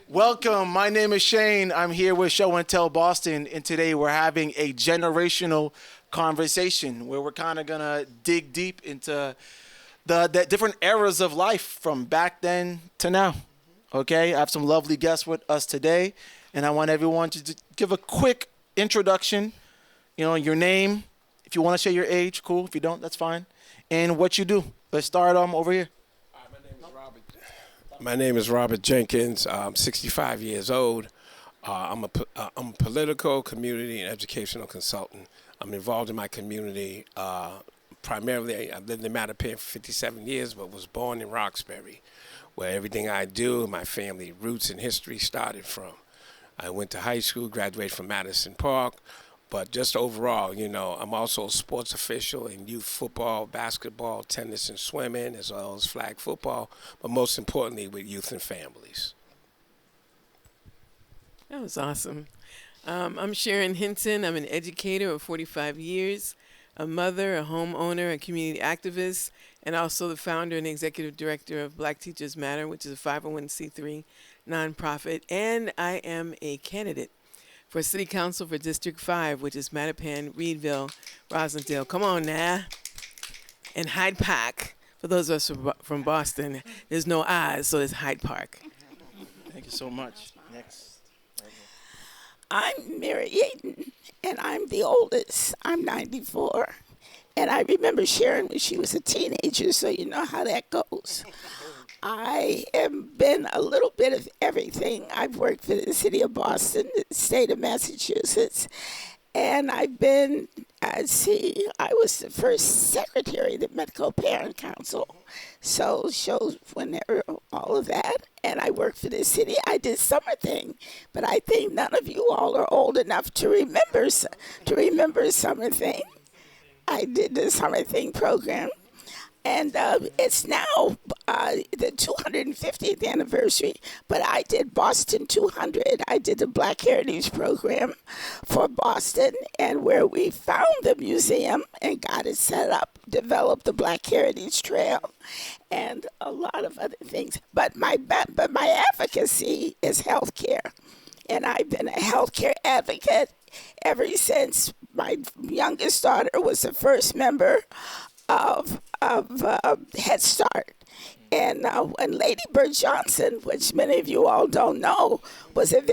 Welcome. My name is Shane. I'm here with Show and Tell Boston, and today we're having a generational conversation where we're kind of gonna dig deep into the different eras of life from back then to now. Okay, I have some lovely guests with us today, and I want everyone to give a quick introduction. You know, your name. If you want to share your age, cool. If you don't, that's fine. And what you do. Let's start over here. My name is Robert Jenkins. I'm 65 years old. I'm a political, community, and educational consultant. I'm involved in my community. Primarily, I lived in Mattapan for 57 years, but was born in Roxbury, where everything I do, my family roots and history started from. I went to high school, graduated from Madison Park, but just overall, you know, I'm also a sports official in youth football, basketball, tennis, and swimming, as well as flag football, but most importantly with youth and families. That was awesome. I'm Sharon Hinton. I'm an educator of 45 years, a mother, a homeowner, a community activist, and also the founder and executive director of Black Teachers Matter, which is a 501c3 nonprofit. And I am a candidate for City Council for District 5, which is Mattapan, Reedville, Roslindale. Come on now. And Hyde Park. For those of us from Boston, there's no I's, so it's Hyde Park. Thank you so much. Next. I'm Mary Yaden, and I'm the oldest. I'm 94. And I remember Sharon when she was a teenager, so you know how that goes. I have been a little bit of everything. I've worked for the city of Boston, the state of Massachusetts, and I've been, I was the first secretary of the Medical Parent Council. So shows whenever, all of that. And I worked for the city. I did summer thing, but I think none of you all are old enough to remember summer thing. I did the summer thing program. And it's now the 250th anniversary, but I did Boston 200. I did the Black Heritage Program for Boston, and where we found the museum and got it set up, developed the Black Heritage Trail, and a lot of other things. But my advocacy is healthcare, and I've been a healthcare advocate ever since my youngest daughter was the first member of Head Start. And when Lady Bird Johnson, which many of you all don't know, was an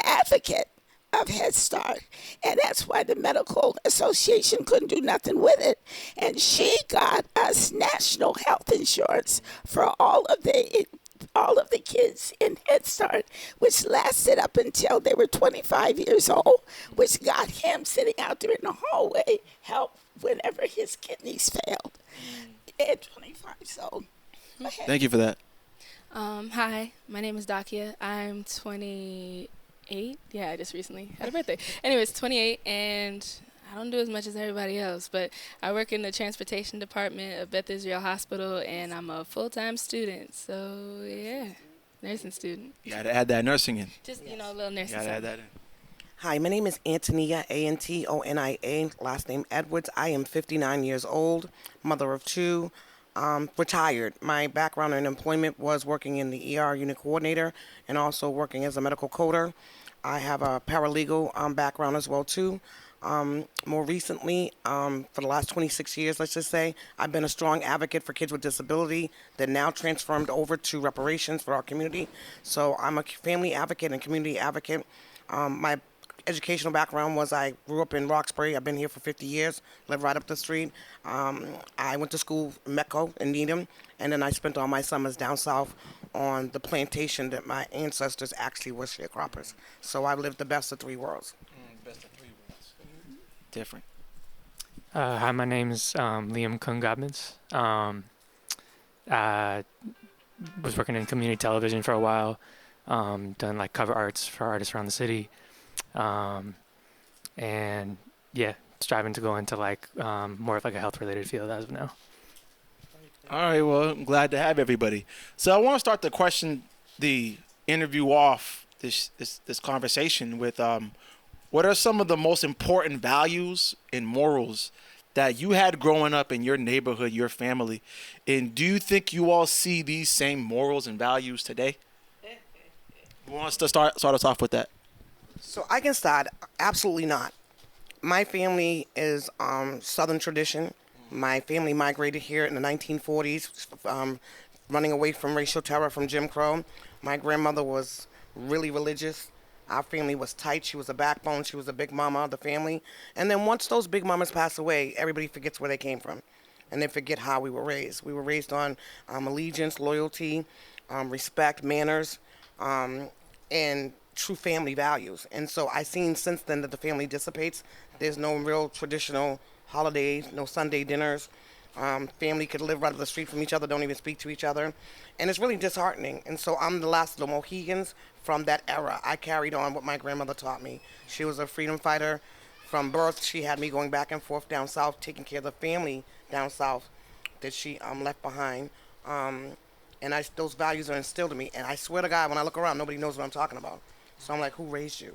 advocate of Head Start. And that's why the Medical Association couldn't do nothing with it. And she got us national health insurance for all of the kids in Head Start, which lasted up until they were 25 years old, which got him sitting out there in the hallway help whenever his kidneys failed. At 25, so go ahead. Thank you for that. Hi, my name is Dakia. I'm 28. Yeah, I just recently had a birthday. Anyways, 28, and I don't do as much as everybody else, but I work in the transportation department of Beth Israel Hospital, and I'm a full-time student. So, yeah, nursing student. You got to add that nursing in. Just, you know, a little nursing. You got to add that in. Hi, my name is Antonia, Antonia, last name Edwards. I am 59 years old, mother of two, retired. My background in employment was working in the ER unit coordinator and also working as a medical coder. I have a paralegal background as well, too. More recently, for the last 26 years, let's just say, I've been a strong advocate for kids with disability that now transformed over to reparations for our community. So I'm a family advocate and community advocate. My educational background was I grew up in Roxbury. I've been here for 50 years, live right up the street. I went to school in Metco in Needham, and then I spent all my summers down south on the plantation that my ancestors actually were sharecroppers. So I lived the best of three worlds. Best of three worlds. Different. Hi, my name is Liam Kung-Gobbins. I was working in community television for a while, done like cover arts for artists around the city. And yeah, striving to go into like more of like a health related field as of now. All right, well, I'm glad to have everybody. So I want to start the interview off this conversation with what are some of the most important values and morals that you had growing up in your neighborhood, your family, and do you think you all see these same morals and values today? Who wants to start us off with that? So I can start. Absolutely not. My family is Southern tradition. My family migrated here in the 1940s, running away from racial terror from Jim Crow. My grandmother was really religious. Our family was tight. She was a backbone. She was a big mama of the family. And then once those big mamas pass away, everybody forgets where they came from. And they forget how we were raised. We were raised on allegiance, loyalty, respect, manners, and true family values. And so I've seen since then that the family dissipates. There's no real traditional holidays, no Sunday dinners. Family could live right up the street from each other, don't even speak to each other. And it's really disheartening. And so I'm the last of the Mohegans from that era. I carried on what my grandmother taught me. She was a freedom fighter. From birth, she had me going back and forth down south, taking care of the family down south that she left behind. And those values are instilled in me. And I swear to God, when I look around, nobody knows what I'm talking about. So I'm like, who raised you?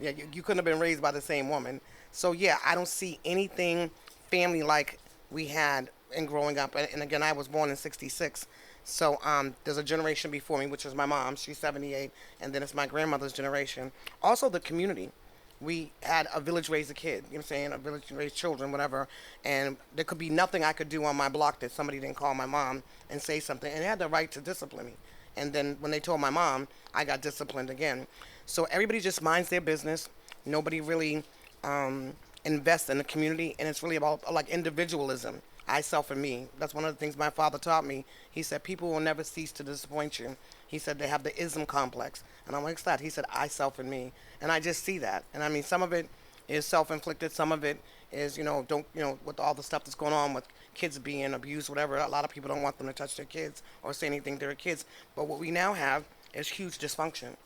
Yeah, you couldn't have been raised by the same woman. So yeah, I don't see anything family like we had in growing up. And again, I was born in '66. So there's a generation before me, which is my mom. She's 78. And then it's my grandmother's generation. Also the community. We had a village raise a kid, you know what I'm saying, a village raise children, whatever. And there could be nothing I could do on my block that somebody didn't call my mom and say something. And they had the right to discipline me. And then when they told my mom, I got disciplined again. So everybody just minds their business. Nobody really invests in the community. And it's really about like individualism. I, self, and me. That's one of the things my father taught me. He said, people will never cease to disappoint you. He said they have the ism complex. And I'm like, what's that? He said, I, self, and me. And I just see that. And I mean, some of it is self-inflicted. Some of it is, with all the stuff that's going on with kids being abused, whatever. A lot of people don't want them to touch their kids or say anything to their kids. But what we now have is huge dysfunction.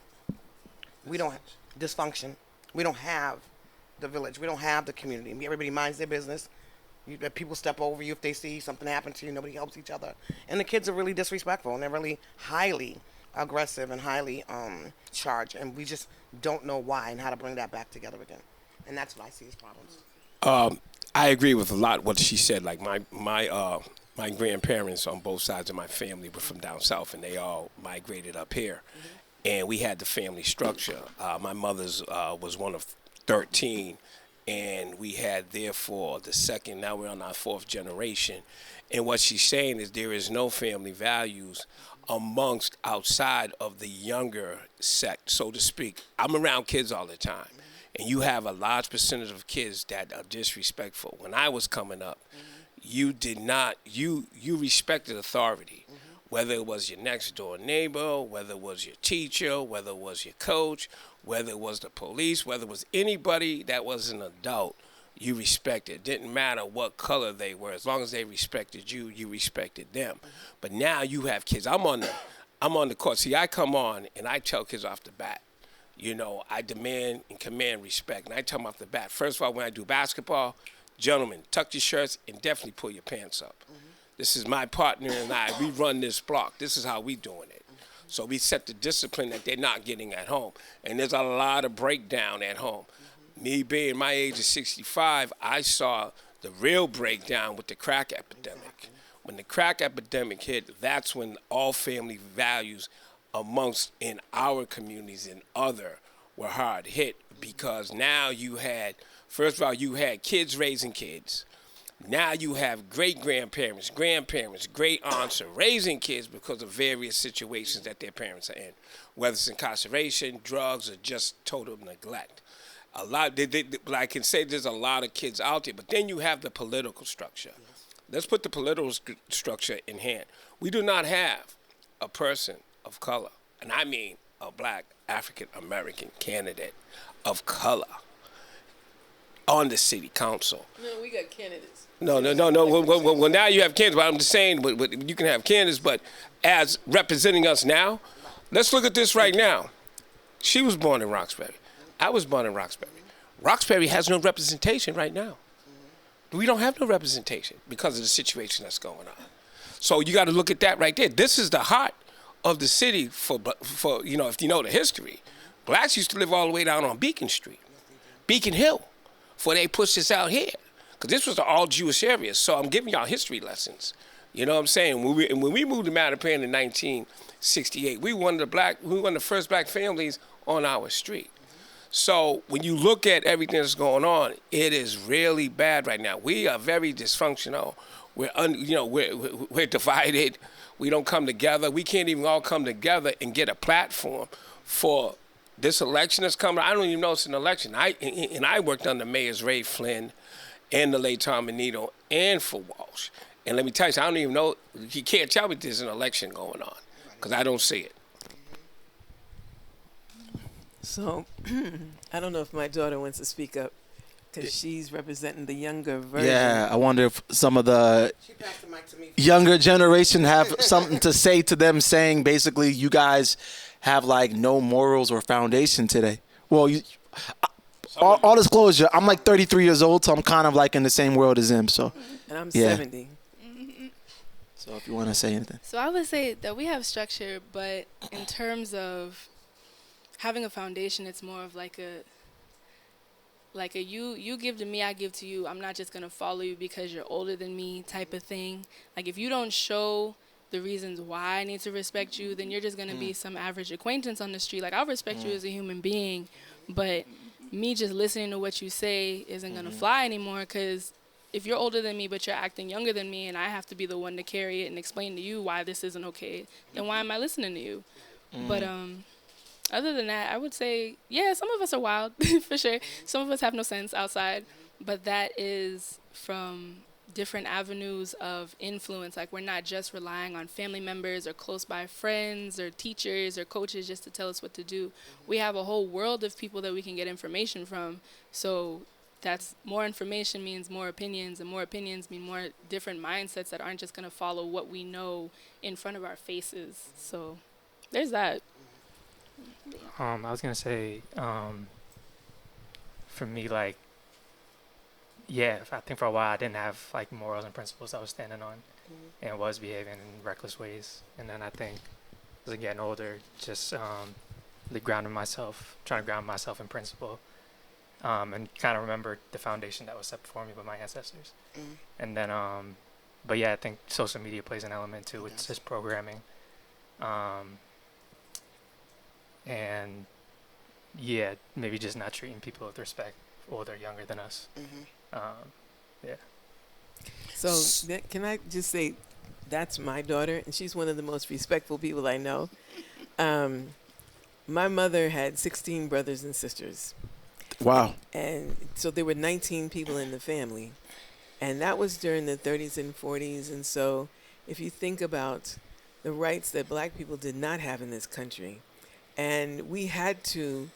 We don't have dysfunction. We don't have the village. We don't have the community. Everybody minds their business. People step over you if they see something happen to you. Nobody helps each other. And the kids are really disrespectful, and they're really highly aggressive and highly charged. And we just don't know why and how to bring that back together again. And that's what I see as problems. I agree with a lot what she said. Like my grandparents on both sides of my family were from down south, and they all migrated up here. Mm-hmm. And we had the family structure. My mother's was one of 13. And we had, therefore, the second, now we're on our fourth generation. And what she's saying is there is no family values amongst outside of the younger sect, so to speak. I'm around kids all the time. And you have a large percentage of kids that are disrespectful. When I was coming up, you did not, you respected authority. Whether it was your next door neighbor, whether it was your teacher, whether it was your coach, whether it was the police, whether it was anybody that was an adult, you respected. It didn't matter what color they were. As long as they respected you, you respected them. But now you have kids. I'm on the court. See, I come on and I tell kids off the bat, I demand and command respect. And I tell them off the bat, first of all, when I do basketball, gentlemen, tuck your shirts and definitely pull your pants up. This is my partner and I. We run this block. This is how we doing it. So we set the discipline that they're not getting at home. And there's a lot of breakdown at home. Me being my age of 65, I saw the real breakdown with the crack epidemic. When the crack epidemic hit, that's when all family values amongst in our communities and other were hard hit, because now you had, first of all, you had kids raising kids. Now you have great-grandparents, grandparents, great-aunts are raising kids because of various situations that their parents are in, whether it's incarceration, drugs, or just total neglect. A lot, I can say there's a lot of kids out there, but then you have the political structure. Let's put the political structure in hand. We do not have a person of color, and I mean a black African-American candidate of color on the city council. No, we got candidates. No. Well, now you have candidates, but I'm just saying, but you can have candidates, but as representing us now, let's look at this right now. She was born in Roxbury. I was born in Roxbury. Roxbury has no representation right now. We don't have no representation because of the situation that's going on. So you got to look at that right there. This is the heart of the city for if you know the history. Blacks used to live all the way down on Beacon Street, Beacon Hill, before they pushed this out here. Because this was the all-Jewish area. So I'm giving y'all history lessons. You know what I'm saying? When we moved to Mattapan in 1968, we were one of the first black families on our street. So when you look at everything that's going on, it is really bad right now. We are very dysfunctional. We're divided. We don't come together. We can't even all come together and get a platform for this election that's coming. I don't even know it's an election. I worked under Mayors Ray Flynn and the late Tom Benito and for Walsh. And let me tell you, I don't even know. He can't tell me there's an election going on because I don't see it. So, I don't know if my daughter wants to speak up because she's representing the younger version. Yeah, I wonder if some of the younger generation have something to say to them, saying basically you guys have like no morals or foundation today. Well, all disclosure, I'm like 33 years old, so I'm kind of like in the same world as him. So, And I'm yeah. 70. So if you want to say anything. So I would say that we have structure, but in terms of having a foundation, it's more of like a you give to me, I give to you. I'm not just going to follow you because you're older than me type of thing. Like if you don't show the reasons why I need to respect you, then you're just going to be some average acquaintance on the street. Like I'll respect you as a human being, but me just listening to what you say isn't going to fly anymore, because if you're older than me but you're acting younger than me and I have to be the one to carry it and explain to you why this isn't okay, then why am I listening to you? But other than that, I would say, yeah, some of us are wild, for sure. Some of us have no sense outside, but that is from different avenues of influence. Like we're not just relying on family members or close by friends or teachers or coaches just to tell us what to do. We have a whole world of people that we can get information from. So that's more information means more opinions, and more opinions mean more different mindsets that aren't just going to follow what we know in front of our faces. So there's that. I was gonna say, for me, like, yeah, I think for a while I didn't have like morals and principles I was standing on, and was behaving in reckless ways. And then I think as I'm getting older, just trying to ground myself in principle, and kind of remember the foundation that was set before me by my ancestors. And then, but yeah, I think social media plays an element too. It's just programming. And yeah, maybe just not treating people with respect, older, younger than us. Yeah. So can I just say, that's my daughter, and she's one of the most respectful people I know. My mother had 16 brothers and sisters. Wow. And so there were 19 people in the family. And that was during the 30s and 40s. And so if you think about the rights that black people did not have in this country, and we had to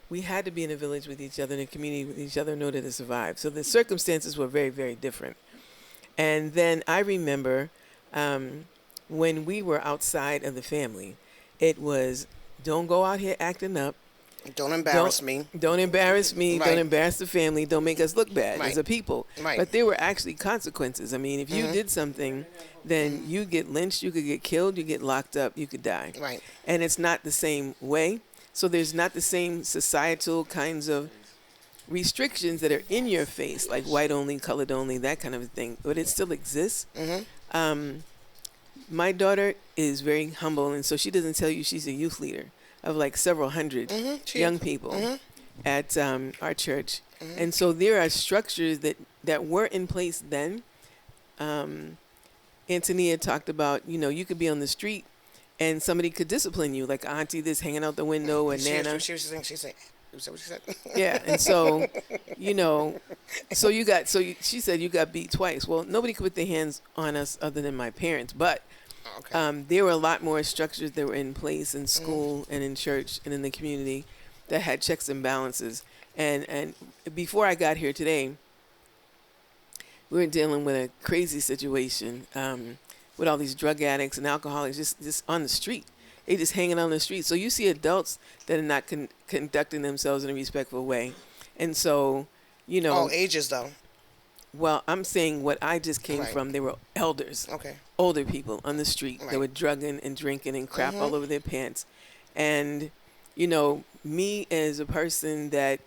be in a village with each other, in a community with each other in order to survive. So the circumstances were very, very different. And then I remember when we were outside of the family, it was, don't go out here acting up. Don't embarrass me. Don't embarrass me. Right. Don't embarrass the family. Don't make us look bad as a people. Right. But there were actually consequences. I mean, if you did something, then you get lynched, you could get killed, you get locked up, you could die. Right. And it's not the same way. So there's not the same societal kinds of restrictions that are in your face, like white only, colored only, that kind of a thing. But it still exists. My daughter is very humble, and so she doesn't tell you she's a youth leader of like several hundred young people at our church. And so there are structures that were in place then. Antonia talked about, you could be on the street and somebody could discipline you, like auntie this hanging out the window or Nana. She said what she said. Yeah, and so, she said you got beat twice. Well, nobody could put their hands on us other than my parents, but there were a lot more structures that were in place in school and in church and in the community that had checks and balances. And before I got here today, we were dealing with a crazy situation with all these drug addicts and alcoholics just on the street. They just hanging on the street. So you see adults that are not conducting themselves in a respectful way. And so, all ages, though. Well, I'm saying what I just came from, they were elders. Okay. Older people on the street. Right. They were drugging and drinking and crap all over their pants. And, me as a person that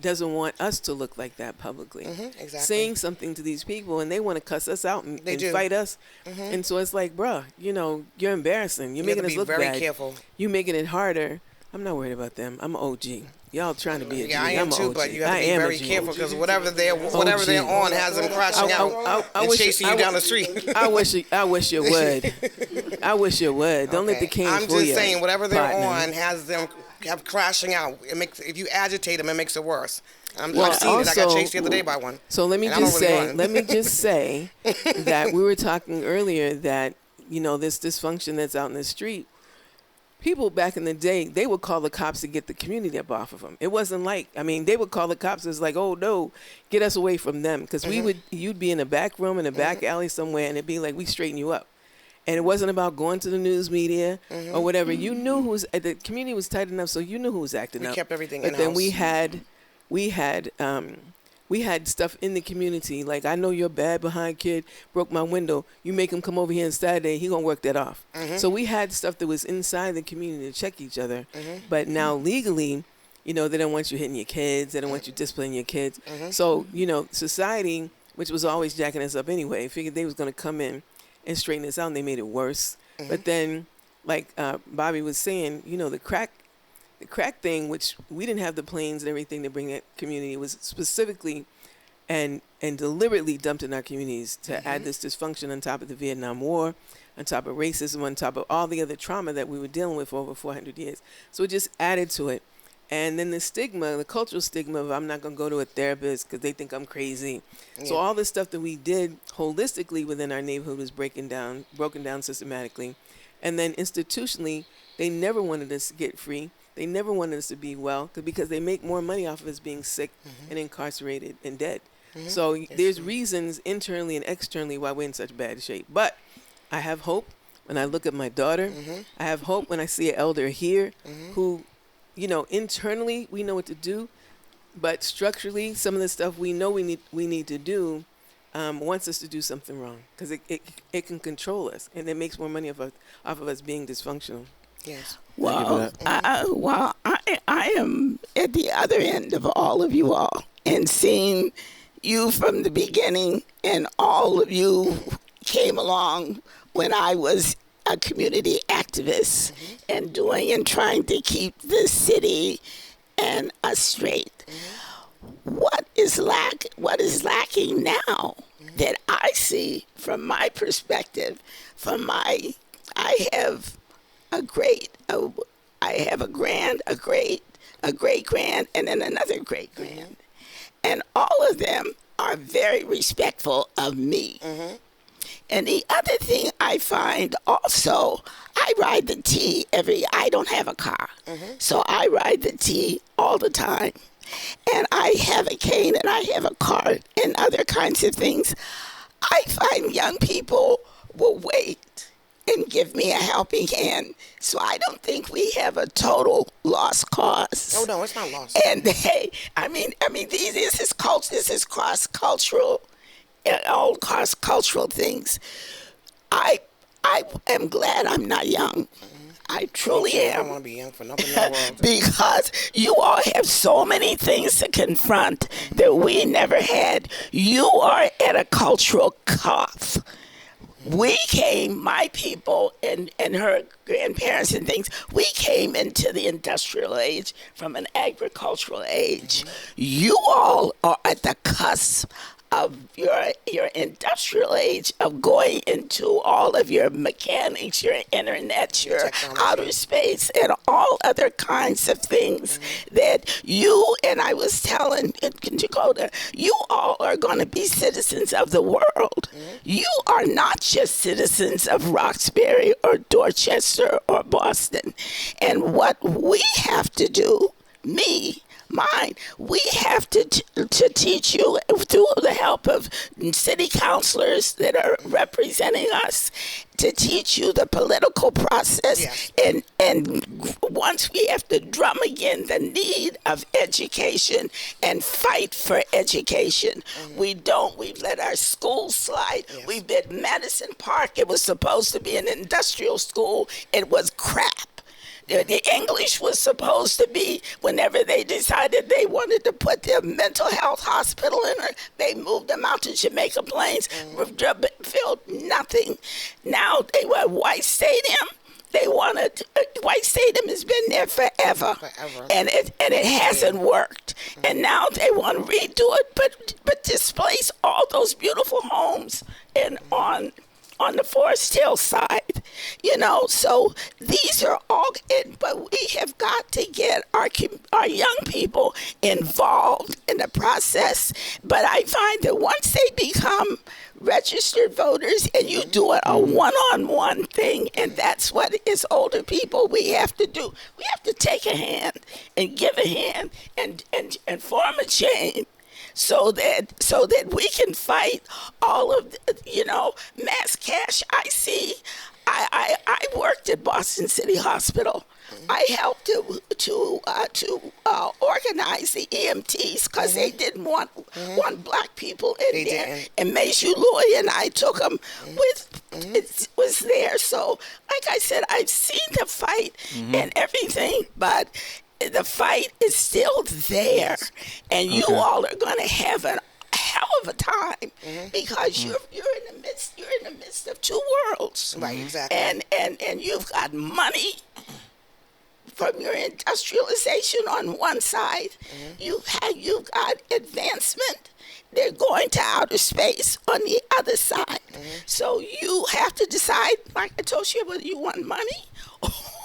doesn't want us to look like that publicly. Exactly. Saying something to these people, and they want to cuss us out and do. fight us. And so it's like, bruh, you're embarrassing. You're making us look bad. You have to be very careful. You're making it harder. I'm not worried about them. I'm an OG. Y'all trying to be a G. Yeah, I am I'm a too, OG. but you have to be very careful because whatever they're on has them crashing out and chasing you down the street. I wish you would. I wish you would. Don't let the cane I'm fool you. just saying, whatever they're partner. on has them crashing out. If you agitate them, it makes it worse. I've seen it. I got Also, chased the other day by one. So let me just say that we were talking earlier that this dysfunction that's out in the street. People back in the day, they would call the cops to get the community up off of them. It wasn't they would call the cops. It's like, oh no, get us away from them, because you'd be in a back room in a back alley somewhere, and it'd be like, we straighten you up. And it wasn't about going to the news media or whatever. You knew the community was tight enough, so you knew who was acting up. We kept everything in-house. But then we had stuff in the community. Like, I know you're bad behind kid, broke my window. You make him come over here on Saturday, he gonna work that off. So we had stuff that was inside the community to check each other. But now legally, they don't want you hitting your kids. They don't want you disciplining your kids. So, society, which was always jacking us up anyway, figured they was gonna come in and straighten this out, and they made it worse. But then, like Bobby was saying, the crack thing, which we didn't have the planes and everything to bring that community, was specifically and deliberately dumped in our communities to add this dysfunction on top of the Vietnam War, on top of racism, on top of all the other trauma that we were dealing with for over 400 years. So it just added to it. And then the stigma, the cultural stigma of I'm not going to go to a therapist because they think I'm crazy. Yeah. So all this stuff that we did holistically within our neighborhood was broken down systematically. And then institutionally, they never wanted us to get free. They never wanted us to be well because they make more money off of us being sick and incarcerated and dead. So there's reasons internally and externally why we're in such bad shape. But I have hope when I look at my daughter. I have hope when I see an elder here who, internally we know what to do, but structurally some of the stuff we know we need to do wants us to do something wrong because it can control us, and it makes more money off of us being dysfunctional. Yes. Well, I am at the other end of all of you all, and seeing you from the beginning, and all of you came along when I was a community activist and doing and trying to keep the city and us straight. What is lacking now that I see from my perspective, I have a great grand, a great grand, and then another great grand. And all of them are very respectful of me. And the other thing I find also, I ride the T I don't have a car. So I ride the T all the time. And I have a cane and I have a cart and other kinds of things. I find young people will wait and give me a helping hand. So I don't think we have a total lost cause. Oh no, it's not lost. And hey, I mean, this is cross-cultural, all cross-cultural things. I am glad I'm not young. I truly am. I don't want to be young for nothing in the world. Because you all have so many things to confront that we never had. You are at a cultural cuff. We came, my people and her grandparents and things, we came into the industrial age from an agricultural age. You all are at the cusp of your industrial age of going into all of your mechanics, your internet, your outer space, and all other kinds of things that you, and I was telling Dakota, you all are going to be citizens of the world. You are not just citizens of Roxbury or Dorchester or Boston. And what we have to do, we have to teach you through the help of city councilors that are representing us, to teach you the political process. Yes. And once we have to drum again the need of education and fight for education. We've let our schools slide. Yes. We've been Madison Park. It was supposed to be an industrial school. It was crap. The English was supposed to be, whenever they decided they wanted to put their mental health hospital in her, they moved them out to Jamaica Plains, filled nothing. Now they were at White Stadium. They wanted, White Stadium has been there forever. And it hasn't worked. And now they want to redo it, but displace all those beautiful homes and on the Forest Hill side, so these are all it, but we have got to get our young people involved in the process. But I find that once they become registered voters and you do it a one-on-one thing, and that's what as older people we have to do. We have to take a hand and give a hand and form a chain, so that we can fight all of mass cash. I worked at Boston City Hospital. I helped to organize the EMTs because they didn't want black people in there. Didn't. And Maishu Louie and I took them it was there. So, like I said, I've seen the fight and everything, but the fight is still there, and you all are going to have a hell of a time because you're in the midst of two worlds, right? Exactly. And you've got money from your industrialization on one side. You've got advancement. They're going to outer space on the other side. So you have to decide, like I told you, whether you want money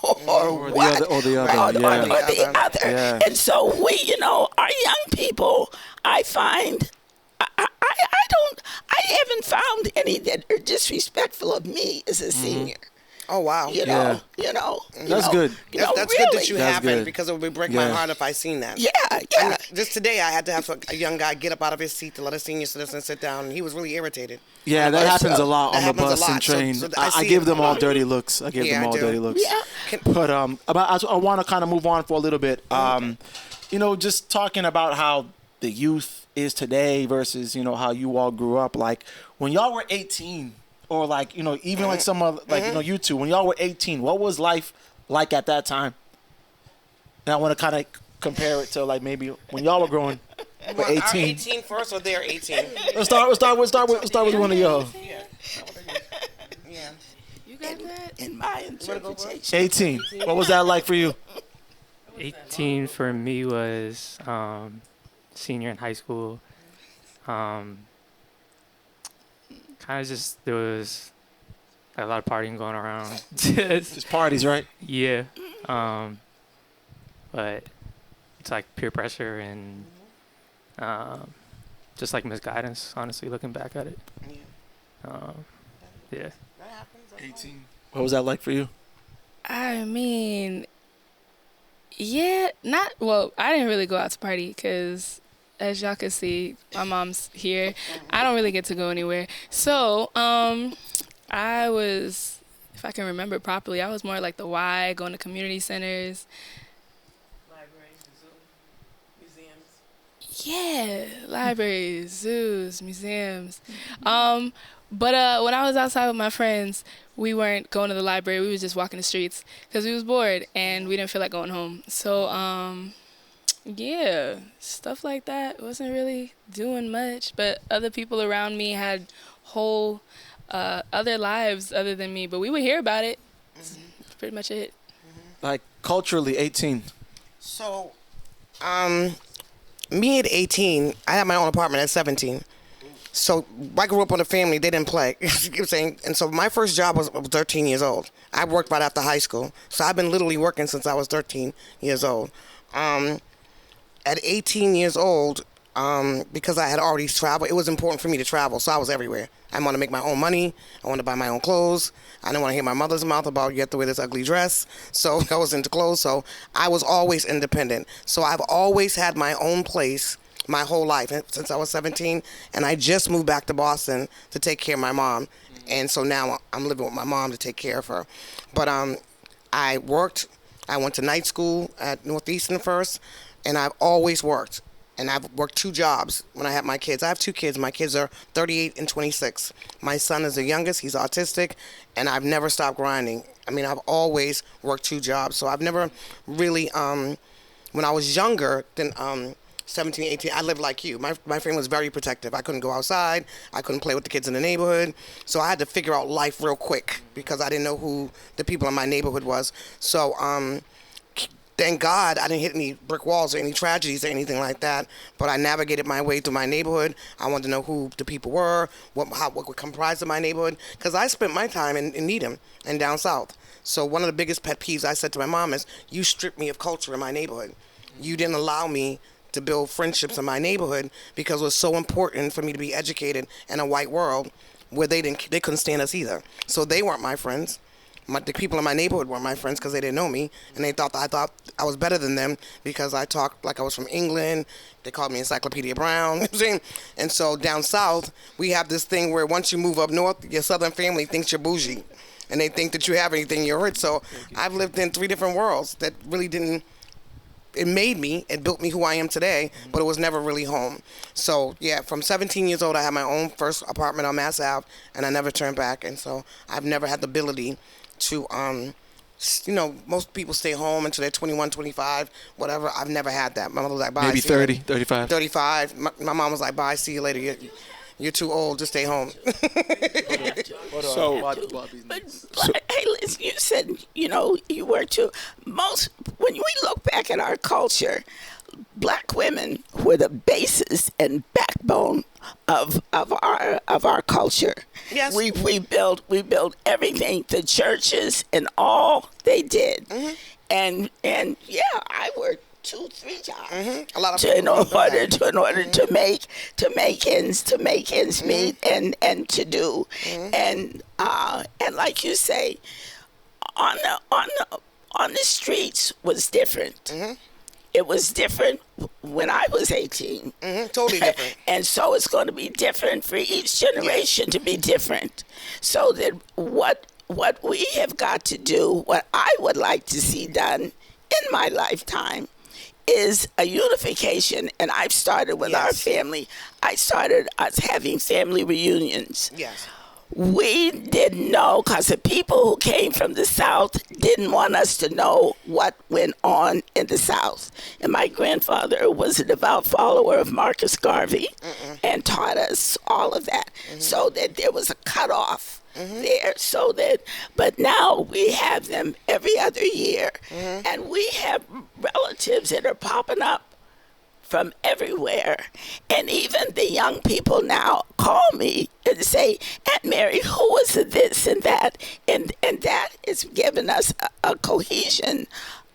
or what, or the other, right? yeah. or the other. Yeah. And so we, our young people, I find, I haven't found any that are disrespectful of me as a senior. Oh wow! That's good. That's really good that you That's happen good. because it would break my heart if I seen that. Yeah. I mean, just today, I had to have a young guy get up out of his seat to let a senior citizen sit down, and he was really irritated. Yeah, that happens a lot on the happens a bus lot. and train. So I give them all dirty looks. I give them all dirty looks. Yeah. But I want to kind of move on for a little bit. Just talking about how the youth is today versus how you all grew up. Like when y'all were 18. Or even like some of you two, when y'all were 18, what was life like at that time? And I want to kind of compare it to like maybe when y'all were growing. We're 18. Our 18 first, or they're 18? Let's start with one of y'all. Yeah. You got that? In my interpretation. 18. What was that like for you? 18 for me was senior in high school. Kind of just, there was a lot of partying going around. Just parties, right? Yeah. But it's like peer pressure and just like misguidance, honestly, looking back at it. Yeah. 18. What was that like for you? I mean, I didn't really go out to party because, as y'all can see, my mom's here. I don't really get to go anywhere. So, I was, if I can remember properly, I was more like the Y, going to community centers. Libraries, museums. Yeah, libraries, zoos, museums. But when I was outside with my friends, we weren't going to the library. We was just walking the streets because we was bored and we didn't feel like going home. So, yeah, stuff like that. Wasn't really doing much, but other people around me had whole other lives other than me. But we would hear about it. That's pretty much it. Like culturally, 18. So, me at 18, I had my own apartment at 17. So I grew up in a family, they didn't play. You know what I'm saying? And so my first job was 13 years old. I worked right after high school. So I've been literally working since I was 13 years old. At 18 years old, because I had already traveled, it was important for me to travel, so I was everywhere. I want to make my own money. I want to buy my own clothes. I didn't want to hear my mother's mouth about you have to wear this ugly dress. So I was into clothes. So I was always independent. So I've always had my own place my whole life since I was 17, and I just moved back to Boston to take care of my mom, and so now I'm living with my mom to take care of her. But I worked. I went to night school at Northeastern first, and I've always worked. And I've worked 2 jobs when I had my kids. I have 2 kids. My kids are 38 and 26. My son is the youngest. He's autistic, and I've never stopped grinding. I mean, I've always worked 2 jobs, so I've never really, when I was younger, than 17, 18, I lived like you. My family was very protective. I couldn't go outside. I couldn't play with the kids in the neighborhood. So I had to figure out life real quick because I didn't know who the people in my neighborhood was. So thank God I didn't hit any brick walls or any tragedies or anything like that. But I navigated my way through my neighborhood. I wanted to know who the people were, what comprised of my neighborhood. Because I spent my time in Needham and down south. So one of the biggest pet peeves I said to my mom is, you stripped me of culture in my neighborhood. You didn't allow me to build friendships in my neighborhood because it was so important for me to be educated in a white world where they couldn't stand us either. So they weren't my friends. The people in my neighborhood weren't my friends because they didn't know me, and they thought I was better than them because I talked like I was from England. They called me Encyclopedia Brown. You know what I'm saying? And so down south, we have this thing where once you move up north, your southern family thinks you're bougie, and they think that you have anything you're rich. So I've lived in 3 different worlds that really didn't. It made me, it built me who I am today, but it was never really home. So, yeah, from 17 years old, I had my own first apartment on Mass Ave, and I never turned back. And so I've never had the ability to, most people stay home until they're 21, 25, whatever. I've never had that. My mother was like, bye. Maybe 30, 35. 35. My mom was like, bye, see you later. You're too old to stay home. So, But hey, listen, you said, you were too. When we look back at our culture, black women were the basis and backbone of our culture. Yes. We built everything, the churches and all they did. Mm-hmm. And yeah, I worked 2, 3 jobs. Mm-hmm. A lot of in order to make ends meet and to do and like you say, on the streets was different. It was different when I was 18. Totally different. And so it's going to be different for each generation to be different. So that what we have got to do, what I would like to see done in my lifetime, is a unification. And I've started with our family. I started us having family reunions. Yes. We didn't know because the people who came from the South didn't want us to know what went on in the South. And my grandfather was a devout follower of Marcus Garvey and taught us all of that, so that there was a cutoff there. But now we have them every other year, and we have relatives that are popping up from everywhere. And even the young people now call me and say, Aunt Mary, who was this and that? And that is giving us a cohesion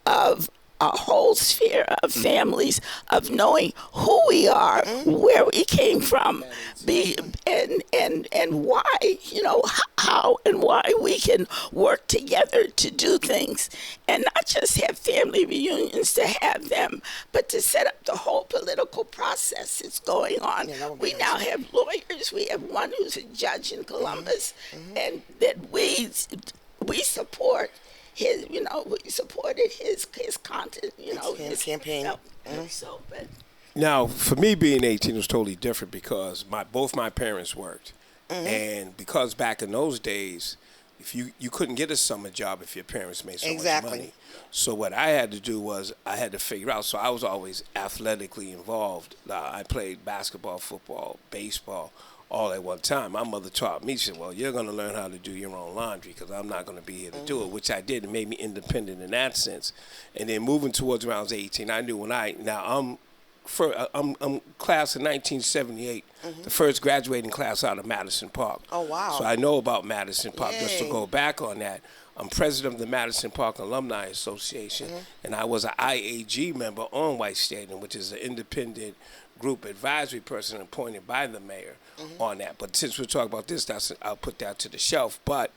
of a whole sphere of families, of knowing who we are, where we came from, and why, how and why we can work together to do things, and not just have family reunions to have them, but to set up the whole political process that's going on. We now have lawyers. We have one who's a judge in Columbus, and that we support his, we supported his content, his campaign. now, for me, being 18 was totally different because both my parents worked. And because back in those days, if you couldn't get a summer job if your parents made so much money. So what I had to do was I had to figure out. So I was always athletically involved. I played basketball, football, baseball, all at one time. My mother taught me, she said, well, you're going to learn how to do your own laundry because I'm not going to be here to do it, which I did. It made me independent in that sense. And then moving towards when I was 18, I knew I'm class of 1978, the first graduating class out of Madison Park. Oh, wow. So I know about Madison Park. Yay. Just to go back on that, I'm president of the Madison Park Alumni Association, and I was an IAG member on White Stadium, which is an independent group advisory person appointed by the mayor on that. But since we're talking about this, I'll put that to the shelf. But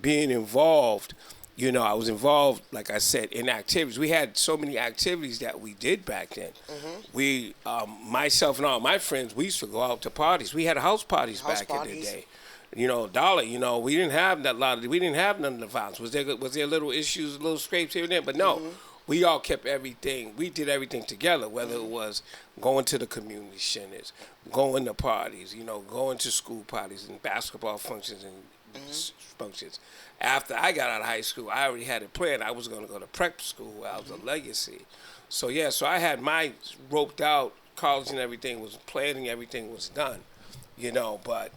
being involved, I was involved, like I said, in activities. We had so many activities that we did back then. We, myself and all my friends, we used to go out to parties. We had house parties back in the day. Dollar, we didn't have we didn't have none of the violence. Was there little issues, little scrapes here and there? But no, we all kept everything. We did everything together, whether it was going to the community centers, going to parties, going to school parties and basketball functions and functions. After I got out of high school, I already had it planned. I was going to go to prep school where I was a legacy. So, yeah, so I had my roped out, college and everything was planning, everything was done, but,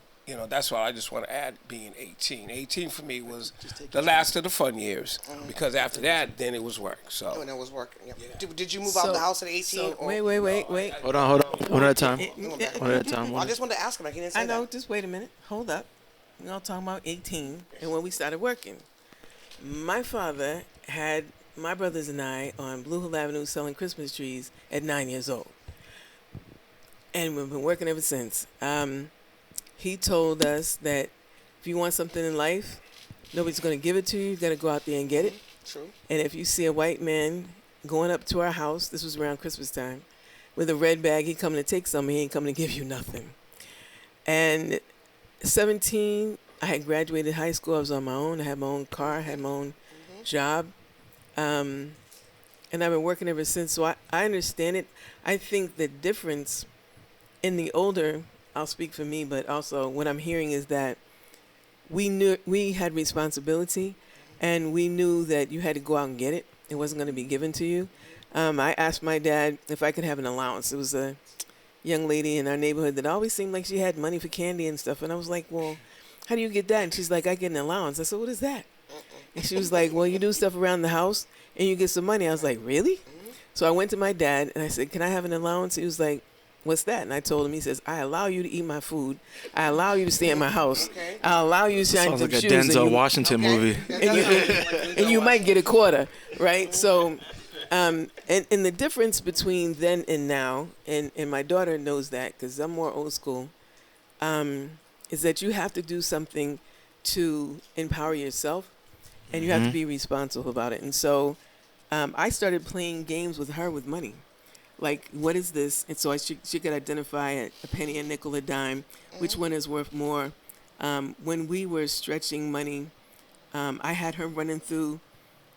that's why I just want to add being 18. 18 for me was the last of the fun years because after that, then it was work. So. When it was work. Yeah. Did you move out the house at 18? So, or? wait. Hold on. One at a time. One at a time. I just wanted to ask him. He didn't say I know. that. Just wait a minute. Hold up. We're all talking about 18 and when we started working. My father had my brothers and I on Blue Hill Avenue selling Christmas trees at 9 years old. And we've been working ever since. He told us that if you want something in life, nobody's going to give it to you. You got to go out there and get it. True. And if you see a white man going up to our house, this was around Christmas time, with a red bag, he coming to take something. He ain't coming to give you nothing. And 17, I had graduated high school. I was on my own. I had my own car. I had my own job. And I've been working ever since. So I understand it. I think the difference in the older, I'll speak for me, but also what I'm hearing is that we had responsibility and we knew that you had to go out and get it. It wasn't going to be given to you. I asked my dad if I could have an allowance. It was a young lady in our neighborhood that always seemed like she had money for candy and stuff. And I was like, well, how do you get that? And she's like, I get an allowance. I said, what is that? And she was like, well, you do stuff around the house and you get some money. I was like, really? So I went to my dad and I said, can I have an allowance? He was like, what's that? And I told him, he says, I allow you to eat my food. I allow you to stay in my house. Okay. I allow you to shine some some shoes. shoes. Sounds like a Denzel Washington movie. And you might get a quarter, right? So, and the difference between then and now, and my daughter knows that because I'm more old school, is that you have to do something to empower yourself, and you have to be responsible about it. And so I started playing games with her with money. Like, what is this? And so she could identify a penny, a nickel, a dime, which one is worth more. When we were stretching money, I had her running through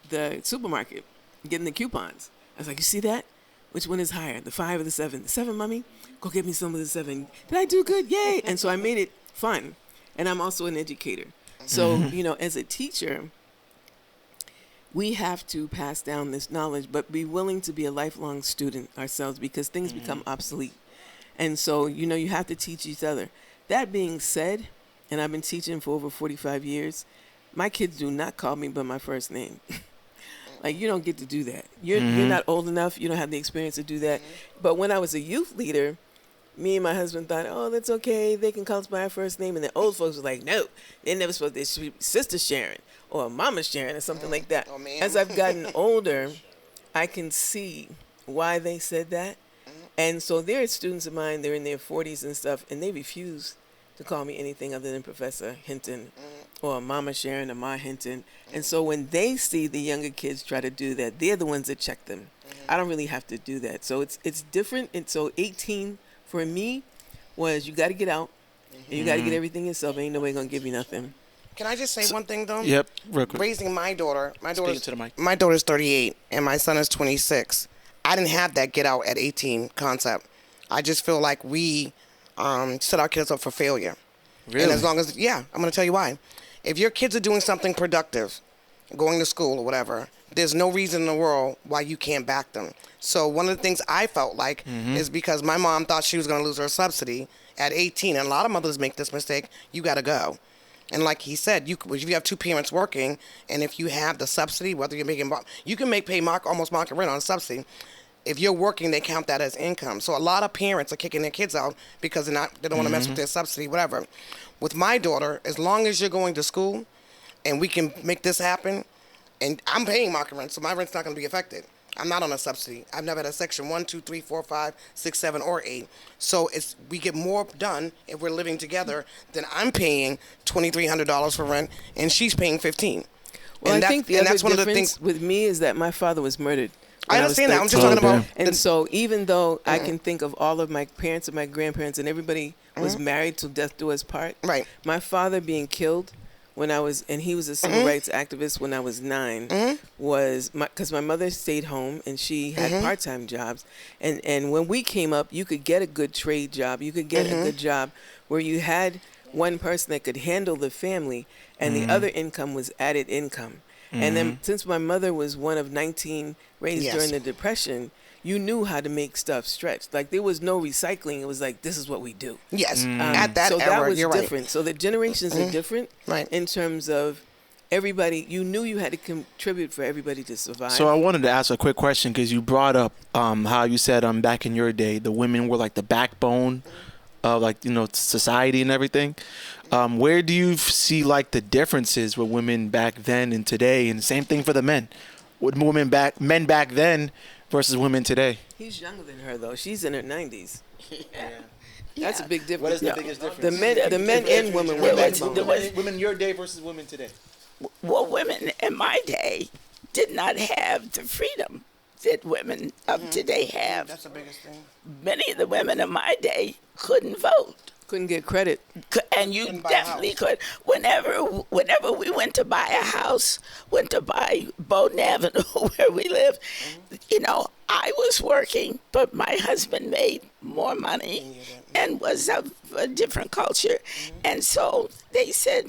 the supermarket, getting the coupons. I was like, you see that? Which one is higher, the 5 or the 7? The 7, mommy? Go get me some of the 7. Did I do good? Yay! And so I made it fun. And I'm also an educator. So, as a teacher, we have to pass down this knowledge, but be willing to be a lifelong student ourselves because things become obsolete. And so, you have to teach each other. That being said, and I've been teaching for over 45 years, my kids do not call me by my first name. Like, you don't get to do that. You're not old enough. You don't have the experience to do that. But when I was a youth leader, me and my husband thought, oh, that's okay. They can call us by our first name. And the old folks were like, no, they're never supposed to. They should be Sister Sharon or Mama Sharon or something like that. Oh, as I've gotten older, I can see why they said that. And so there are students of mine, they're in their 40s and stuff, and they refuse to call me anything other than Professor Hinton or Mama Sharon or Ma Hinton. And so when they see the younger kids try to do that, they're the ones that check them. I don't really have to do that. So it's different. And so 18 for me was you got to get out and you got to get everything yourself. Ain't nobody going to give you nothing. Can I just say one thing, though? Yep, real quick. Raising my Speaking to the mic. my daughter's 38 and my son is 26. I didn't have that get out at 18 concept. I just feel like we set our kids up for failure. Really? And as long as, I'm going to tell you why. If your kids are doing something productive, going to school or whatever, there's no reason in the world why you can't back them. So one of the things I felt like is because my mom thought she was going to lose her subsidy at 18, and a lot of mothers make this mistake, you got to go. And like he said, if you have two parents working, and if you have the subsidy, whether you're making, you can pay almost market rent on a subsidy. If you're working, they count that as income. So a lot of parents are kicking their kids out because they don't want to mess with their subsidy, whatever. With my daughter, as long as you're going to school, and we can make this happen, and I'm paying market rent, so my rent's not going to be affected. I'm not on a subsidy. I've never had a section 1, 2, 3, 4, 5, 6, 7, or 8. So we get more done if we're living together than I'm paying $2,300 for rent and she's paying $15. Well, I think the other difference with me is that my father was murdered. I understand that. I'm just talking about. And so even though I can think of all of my parents and my grandparents and everybody was married till death do us part. Right. My father being killed when I was, and he was a civil rights activist when I was 9, was because my mother stayed home and she had part-time jobs. And when we came up, you could get a good trade job. You could get a good job where you had one person that could handle the family, and the other income was added income. And then since my mother was one of 19 raised Yes. during the Depression, you knew how to make stuff stretch. Like there was no recycling. It was like, this is what we do. Yes, at that so era, that was you're different. So the generations are different Right. in terms of everybody. You knew you had to contribute for everybody to survive. So I wanted to ask a quick question because you brought up how you said back in your day the women were like the backbone of society and everything. Where do you see like the differences with women back then and today, and the same thing for the men? With men back then versus women today? He's younger than her though. She's in her 90s. Yeah. That's a big difference. What is the Yeah. biggest difference? The men and women were backbone. Women your day versus women today. Well, women in my day did not have the freedom that women of today have. That's the biggest thing. Many of the women in my day couldn't vote. Couldn't get credit. And you Couldn't buy a definitely house. could. Whenever we went to buy a house, went to buy Bowden Avenue where we live, I was working, but my husband made more money and was of a different culture. And so they said,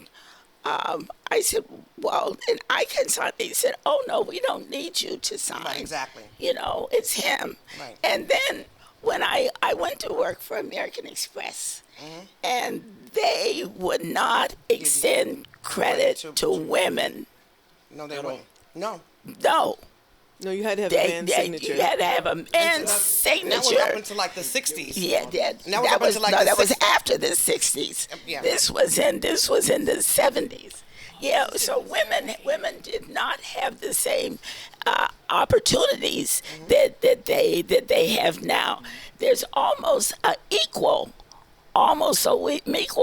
I said, well, and I can sign. They said, oh, no, we don't need you to sign. Right, exactly. It's him. Right. And then when I went to work for American Express, and they would not extend credit to women. No, they won't. No. No. No, you had to have a man's signature. You had to have a man's That was signature. up until like the 60s. Yeah, that was up until like the that was 60s. after the 60s. Yeah. This was in the 70s. Yeah, so women did not have the same opportunities that they have now. There's almost equal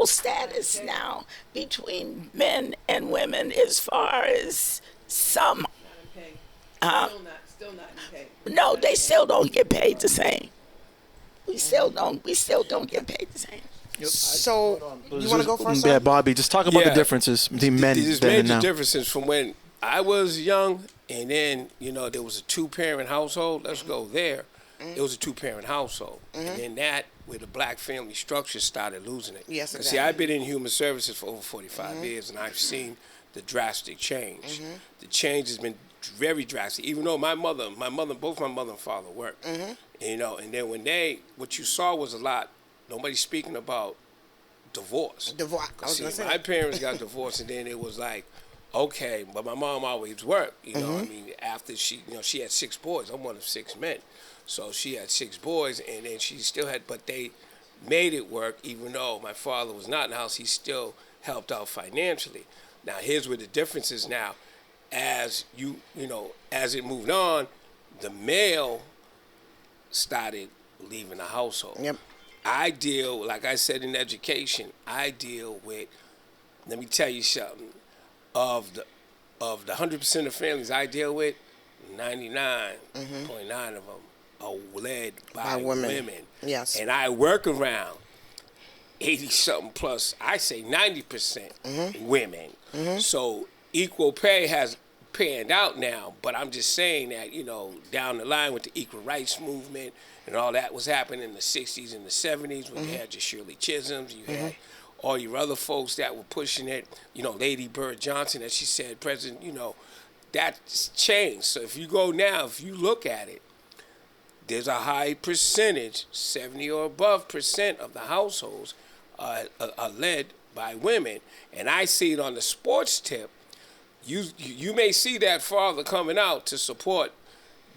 status now between men and women as far as some. Still not in pay. No, they still don't get paid the same. We still don't get paid the same. So, you want to go first? Yeah, sir? Bobby, just talk about the Yeah. differences between men There's then and major now. differences from when I was young, and then there was a two-parent household. Let's go there. It was a two-parent household, and then that where the black family structure started losing it. Yes, 'Cause see, I've been in human services for over 45 years, and I've seen the drastic change. The change has been very drastic. Even though both my mother and father worked, and then what you saw was a lot. Nobody's speaking about divorce. Divorce. I was See, gonna say. my parents got divorced, and then it was like, okay, but my mom always worked. I mean, after she had 6 boys. I'm one of 6 men, so she had 6 boys, and then she still had. But they made it work, even though my father was not in the house. He still helped out financially. Now, here's where the difference is now. As as it moved on, the male started leaving the household. Yep. Like I said in education, I deal with, let me tell you something, of the 100% of families I deal with, 99.9 of them are led by women. Yes. And I work around 80-something plus, I say 90% women. So equal pay has panned out now, but I'm just saying that, down the line with the equal rights movement and all that was happening in the 60s and the 70s when you had your Shirley Chisholms, you had all your other folks that were pushing it, Lady Bird Johnson, as she said, President, that's changed. So if you go now, if you look at it, there's a high percentage, 70 or above percent of the households are led by women. And I see it on the sports tip. You may see that father coming out to support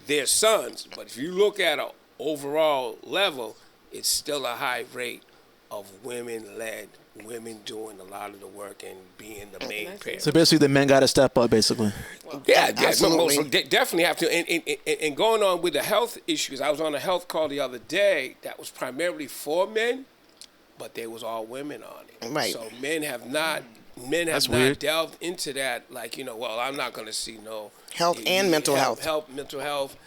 their sons, but if you look at an overall level, it's still a high rate of women-led, women doing a lot of the work and being the main parent. So basically, the men got to step up, basically. Yeah, absolutely. They definitely have to. And going on with the health issues, I was on a health call the other day that was primarily for men, but there was all women on it. Right. So men have not That's weird. delved into that. Like, well, I'm not going to see no Health and mental health. Mental health.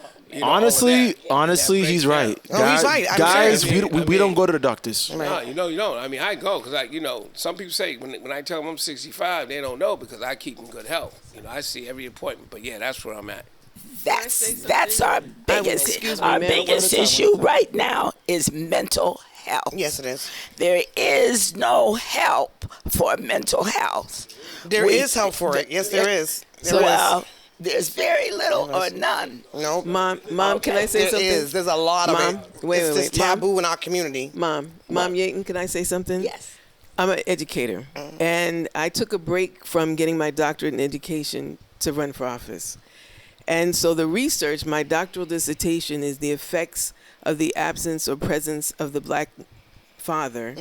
Honestly, all of that he's breaks right. down. No, he's right. I'm Guys, serious. we don't go to the doctors. No, you don't. I mean, I go because some people say when I tell them I'm 65, they don't know because I keep in good health. I see every appointment. But yeah, that's where I'm at. That's our biggest excuse me, ma'am. biggest issue right now is mental health. Yes, it is. There is no help for mental health. There is help for it. Yes, there is. Well, there's very little or none. No. Mom, can I say There something? is. There's a lot of Mom, it. wait, It's just Mom? taboo in our community. Mom Yaten, can I say something? Yes. I'm an educator, and I took a break from getting my doctorate in education to run for office. And so the research, my doctoral dissertation, is the effects of the absence or presence of the black father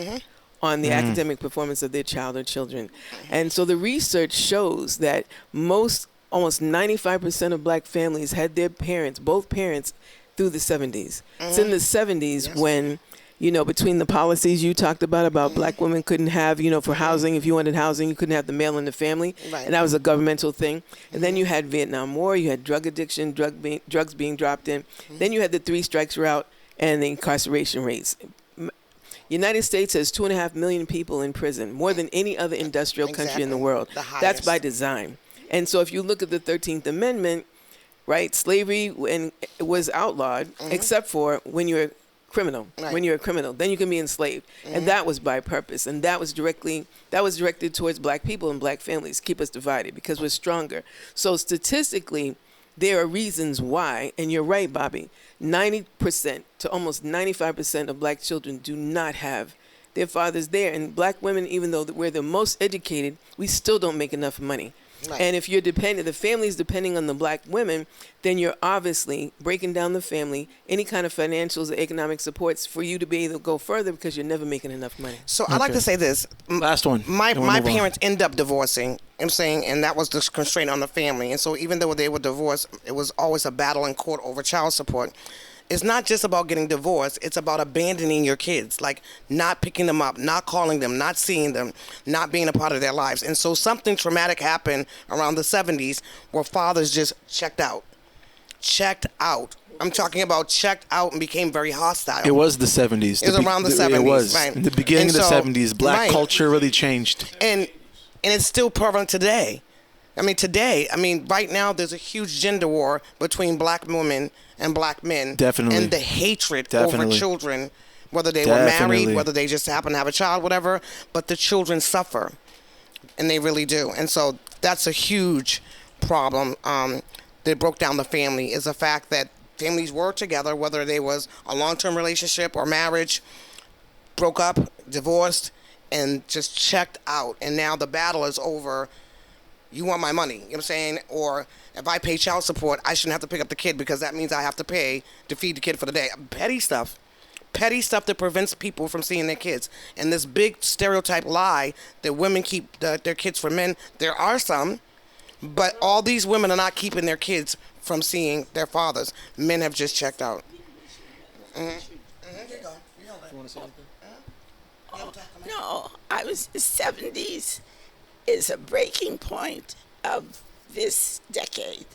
on the academic performance of their child or children. And so the research shows that almost 95% of black families had their parents, both parents, through the 70s. It's in the 70s when, between the policies you talked about black women couldn't have, for housing, if you wanted housing, you couldn't have the male in the family. Right. And that was a governmental thing. And then you had Vietnam War, you had drug addiction, drugs being dropped in. Then you had the 3 strikes route and the incarceration rates. United States has 2.5 million people in prison, more than any other industrial country in the world. The highest. That's by design. And so if you look at the 13th Amendment, right, slavery was outlawed, except for when you're criminal. Right. When you're a criminal, then you can be enslaved. And that was by purpose. And that was directed towards black people and black families, keep us divided because we're stronger. So statistically, there are reasons why, and you're right, Bobby, 90% to almost 95% of black children do not have their fathers there. And black women, even though we're the most educated, we still don't make enough money. Right. And if the family's depending on the black women, then you're obviously breaking down the family, any kind of financials or economic supports for you to be able to go further because you're never making enough money. So I'd like to say this. Last one. My Then we'll move on. parents end up divorcing, I'm saying, and that was the constraint on the family. And so even though they were divorced, it was always a battle in court over child support. It's not just about getting divorced. It's about abandoning your kids, like not picking them up, not calling them, not seeing them, not being a part of their lives. And so something traumatic happened around the 70s where fathers just checked out. I'm talking about checked out and became very hostile. It was the 70s. It was around the 70s, It was. right. In the beginning And of the so- 70s, black right. culture really changed. And it's still prevalent today. Right now there's a huge gender war between black women and black men. Definitely. And the hatred over Definitely. children, whether they were married, Definitely. whether they just happen to have a child, whatever, but the children suffer. And they really do. And so that's a huge problem that broke down the family, is the fact that families were together, whether they was a long-term relationship or marriage, broke up, divorced, and just checked out. And now the battle is over. You want my money, you know what I'm saying? Or if I pay child support, I shouldn't have to pick up the kid because that means I have to pay to feed the kid for the day. Petty stuff that prevents people from seeing their kids. And this big stereotype lie that women keep their kids from men, there are some, but all these women are not keeping their kids from seeing their fathers. Men have just checked out. No, I was the 70s is a breaking point of this decade,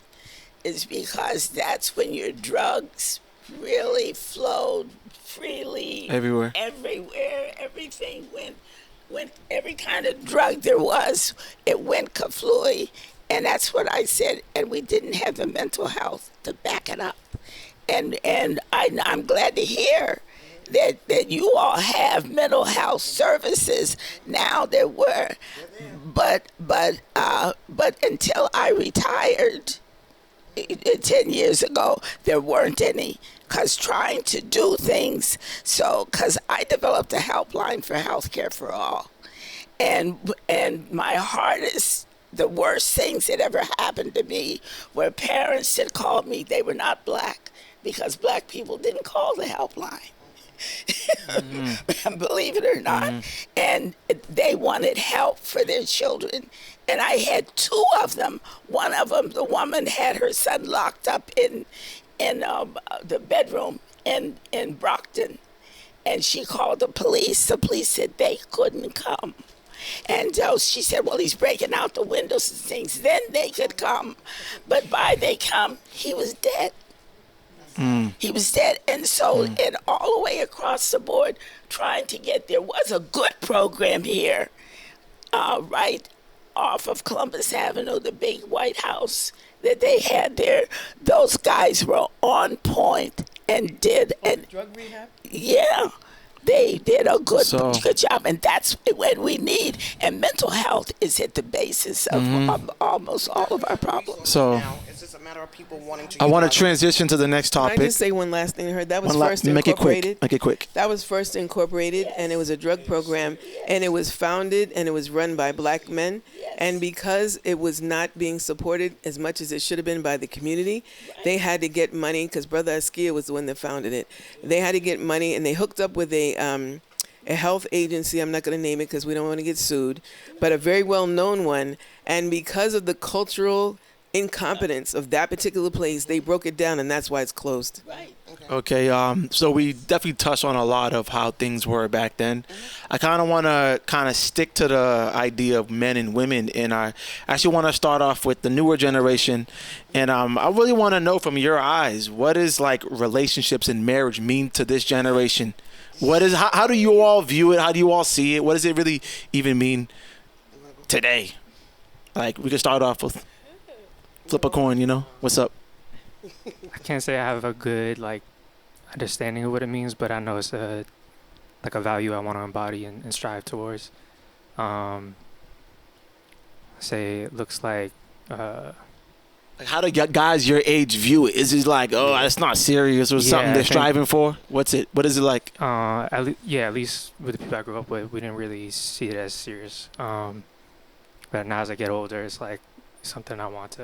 is because that's when your drugs really flowed freely Everywhere. Everything went every kind of drug there was, it went kaflooey. And that's what I said, and we didn't have the mental health to back it up. And I'm glad to hear that you all have mental health services now. There were, but until I retired 10 years ago, there weren't any. Because trying to do things, because I developed a helpline for healthcare for all, and my hardest. The worst things that ever happened to me were parents that called me. They were not black because black people didn't call the helpline. Believe it or not. And they wanted help for their children. And I had 2 of them. One of them, the woman had her son locked up in the bedroom in Brockton. And she called the police. The police said they couldn't come. And she said, well, he's breaking out the windows and things. Then they could come. But by they come, he was dead. He was dead. And so, and all the way across the board, trying to get, there was a good program here, right off of Columbus Avenue, the big White House that they had there. Those guys were on point and did. And Drug rehab? yeah. They did a So- good job, and that's what we need. And mental health is at the basis of almost all of our problems. So Now, it's just a matter of people wanting to. I want to utilize- transition to the next Can I topic. just say one last thing? That was One la- first make it quick. incorporated. Make it quick. That was first incorporated, and it was a drug program, and it was founded and it was run by black men. And because it was not being supported as much as it should have been by the community, they had to get money, because Brother Askia was the one that founded it. They had to get money, and they hooked up with a health agency. I'm not going to name it because we don't want to get sued, but a very well-known one. And because of the cultural incompetence of that particular place, they broke it down, and that's why it's closed. Okay, so we definitely touched on a lot of how things were back then. I kind of want to stick to the idea of men and women, and I actually want to start off with the newer generation. And I really want to know from your eyes, what does like relationships and marriage mean to this generation? How do you all view it? How do you all see it? What does it really even mean today? Like, we could start off with flip a coin, What's up? I can't say I have a good understanding of what it means, but I know it's a value I want to embody and strive towards. Say it looks like Like, how do guys your age view it? Is it like, oh, it's not serious or something I they're think- striving for? What is it like? at least with the people I grew up with, we didn't really see it as serious. But now as I get older, it's like something I want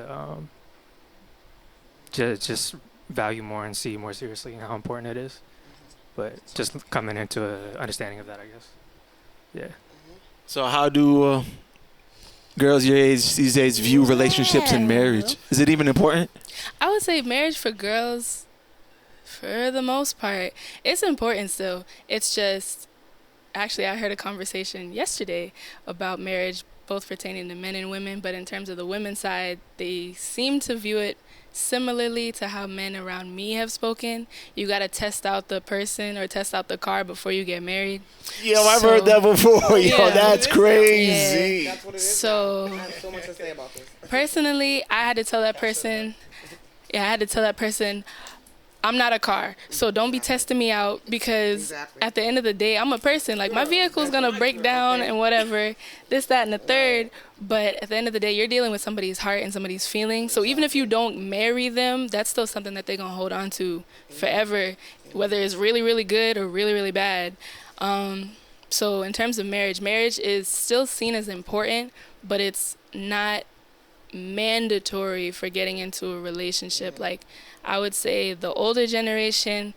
to just value more and see more seriously how important it is. But just coming into an understanding of that, I guess. Yeah. So how do girls your age these days view relationships and marriage? Is it even important? I would say marriage for girls, for the most part, it's important still. It's just, actually, I heard a conversation yesterday about marriage, both pertaining to men and women, but in terms of the women's side, they seem to view it similarly to how men around me have spoken. You got to test out the person or test out the car before you get married. Yo, I've heard that before. Yo, Yeah. that's crazy. Yeah. That's what it is. So, I have so much to say about this. personally, I had to tell that person, I'm not a car, so don't be testing me out, because Exactly. at the end of the day, I'm a person. Like, my vehicle's gonna break down and whatever, this, that, and the third. But at the end of the day, you're dealing with somebody's heart and somebody's feelings. So even if you don't marry them, that's still something that they're gonna hold on to forever, whether it's really, really good or really, really bad. So in terms of marriage is still seen as important, but it's not mandatory for getting into a relationship. Like, I would say the older generation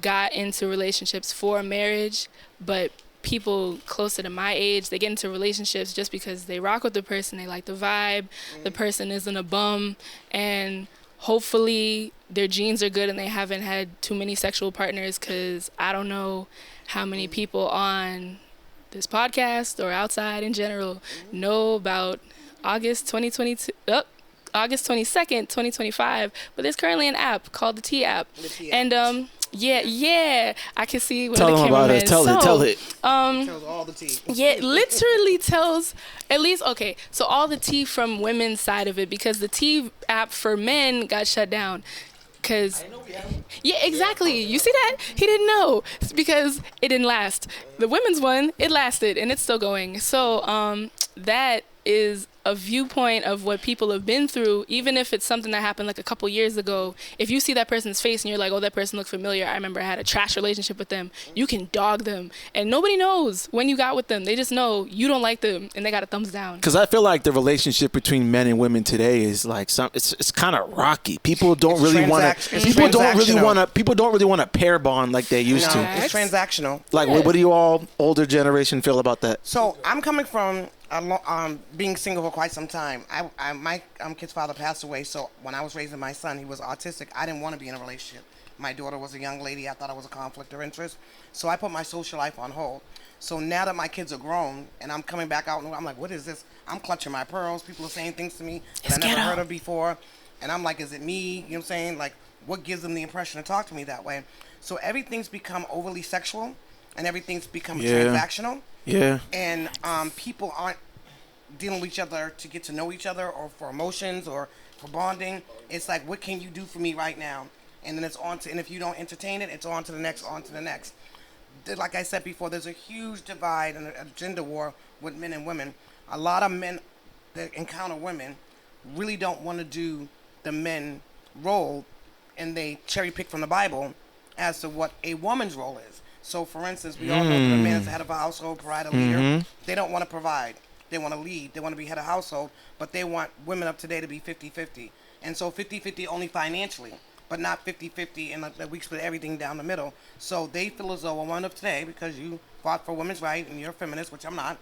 got into relationships for marriage, but people closer to my age, they get into relationships just because they rock with the person, they like the vibe, the person isn't a bum, and hopefully their genes are good and they haven't had too many sexual partners, because I don't know how many people on this podcast or outside in general know about August 22nd, 2025, but there's currently an app called the T app. And yeah, I can see where Tell the them about cameraman it. Tell it. Tells all the tea. Yeah, it literally tells, at least, okay, so all the tea from women's side of it, because the T app for men got shut down. Yeah, exactly. You see that? He didn't know. It's because it didn't last. The women's one, it lasted, and it's still going. So that is a viewpoint of what people have been through, even if it's something that happened like a couple years ago. If you see that person's face and you're like, oh, that person looked familiar, I remember I had a trash relationship with them, you can dog them. And nobody knows when you got with them. They just know you don't like them, and they got a thumbs down. Because I feel like the relationship between men and women today is like it's kind of rocky. People don't really want to. People don't really want to pair bond like they used No, to. it's transactional. Like, what do you all older generation feel about that? So I'm coming from being single for quite some time. My kid's father passed away, so when I was raising my son, he was autistic. I didn't want to be in a relationship. My daughter was a young lady. I thought I was a conflict of interest, so I put my social life on hold. So now that my kids are grown and I'm coming back out, and I'm like, what is this? I'm clutching my pearls. People are saying things to me that I never heard of before, and I'm like, is it me? You know what I'm saying? Like, what gives them the impression to talk to me that way? So everything's become overly sexual, and everything's become transactional. Yeah. And people aren't dealing with each other to get to know each other, or for emotions, or for bonding. It's like, what can you do for me right now? And then it's on to, and if you don't entertain it, it's on to the next, on to the next. like I said before, there's a huge divide and a gender war with men and women. A lot of men that encounter women really don't want to do the men role, and they cherry pick from the Bible as to what a woman's role is. So, for instance, we all know that a man is the head of a household, provider, leader. They don't want to provide. They want to lead. They want to be head of household, but they want women of today to be 50-50. And so 50-50 only financially, but not 50-50 in that we split everything down the middle. So they feel as though a woman of today, because you fought for women's rights and you're a feminist, which I'm not,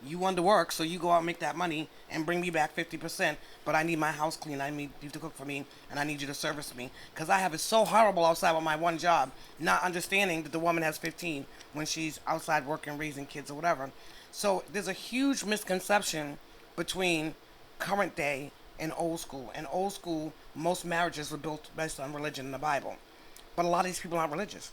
you want to work, so you go out and make that money and bring me back 50%, but I need my house clean. I need you to cook for me, and I need you to service me. Because I have it so horrible outside with my one job, not understanding that the woman has 15 when she's outside working, raising kids or whatever. So there's a huge misconception between current day and old school. In old school, most marriages were built based on religion and the Bible. But a lot of these people aren't religious.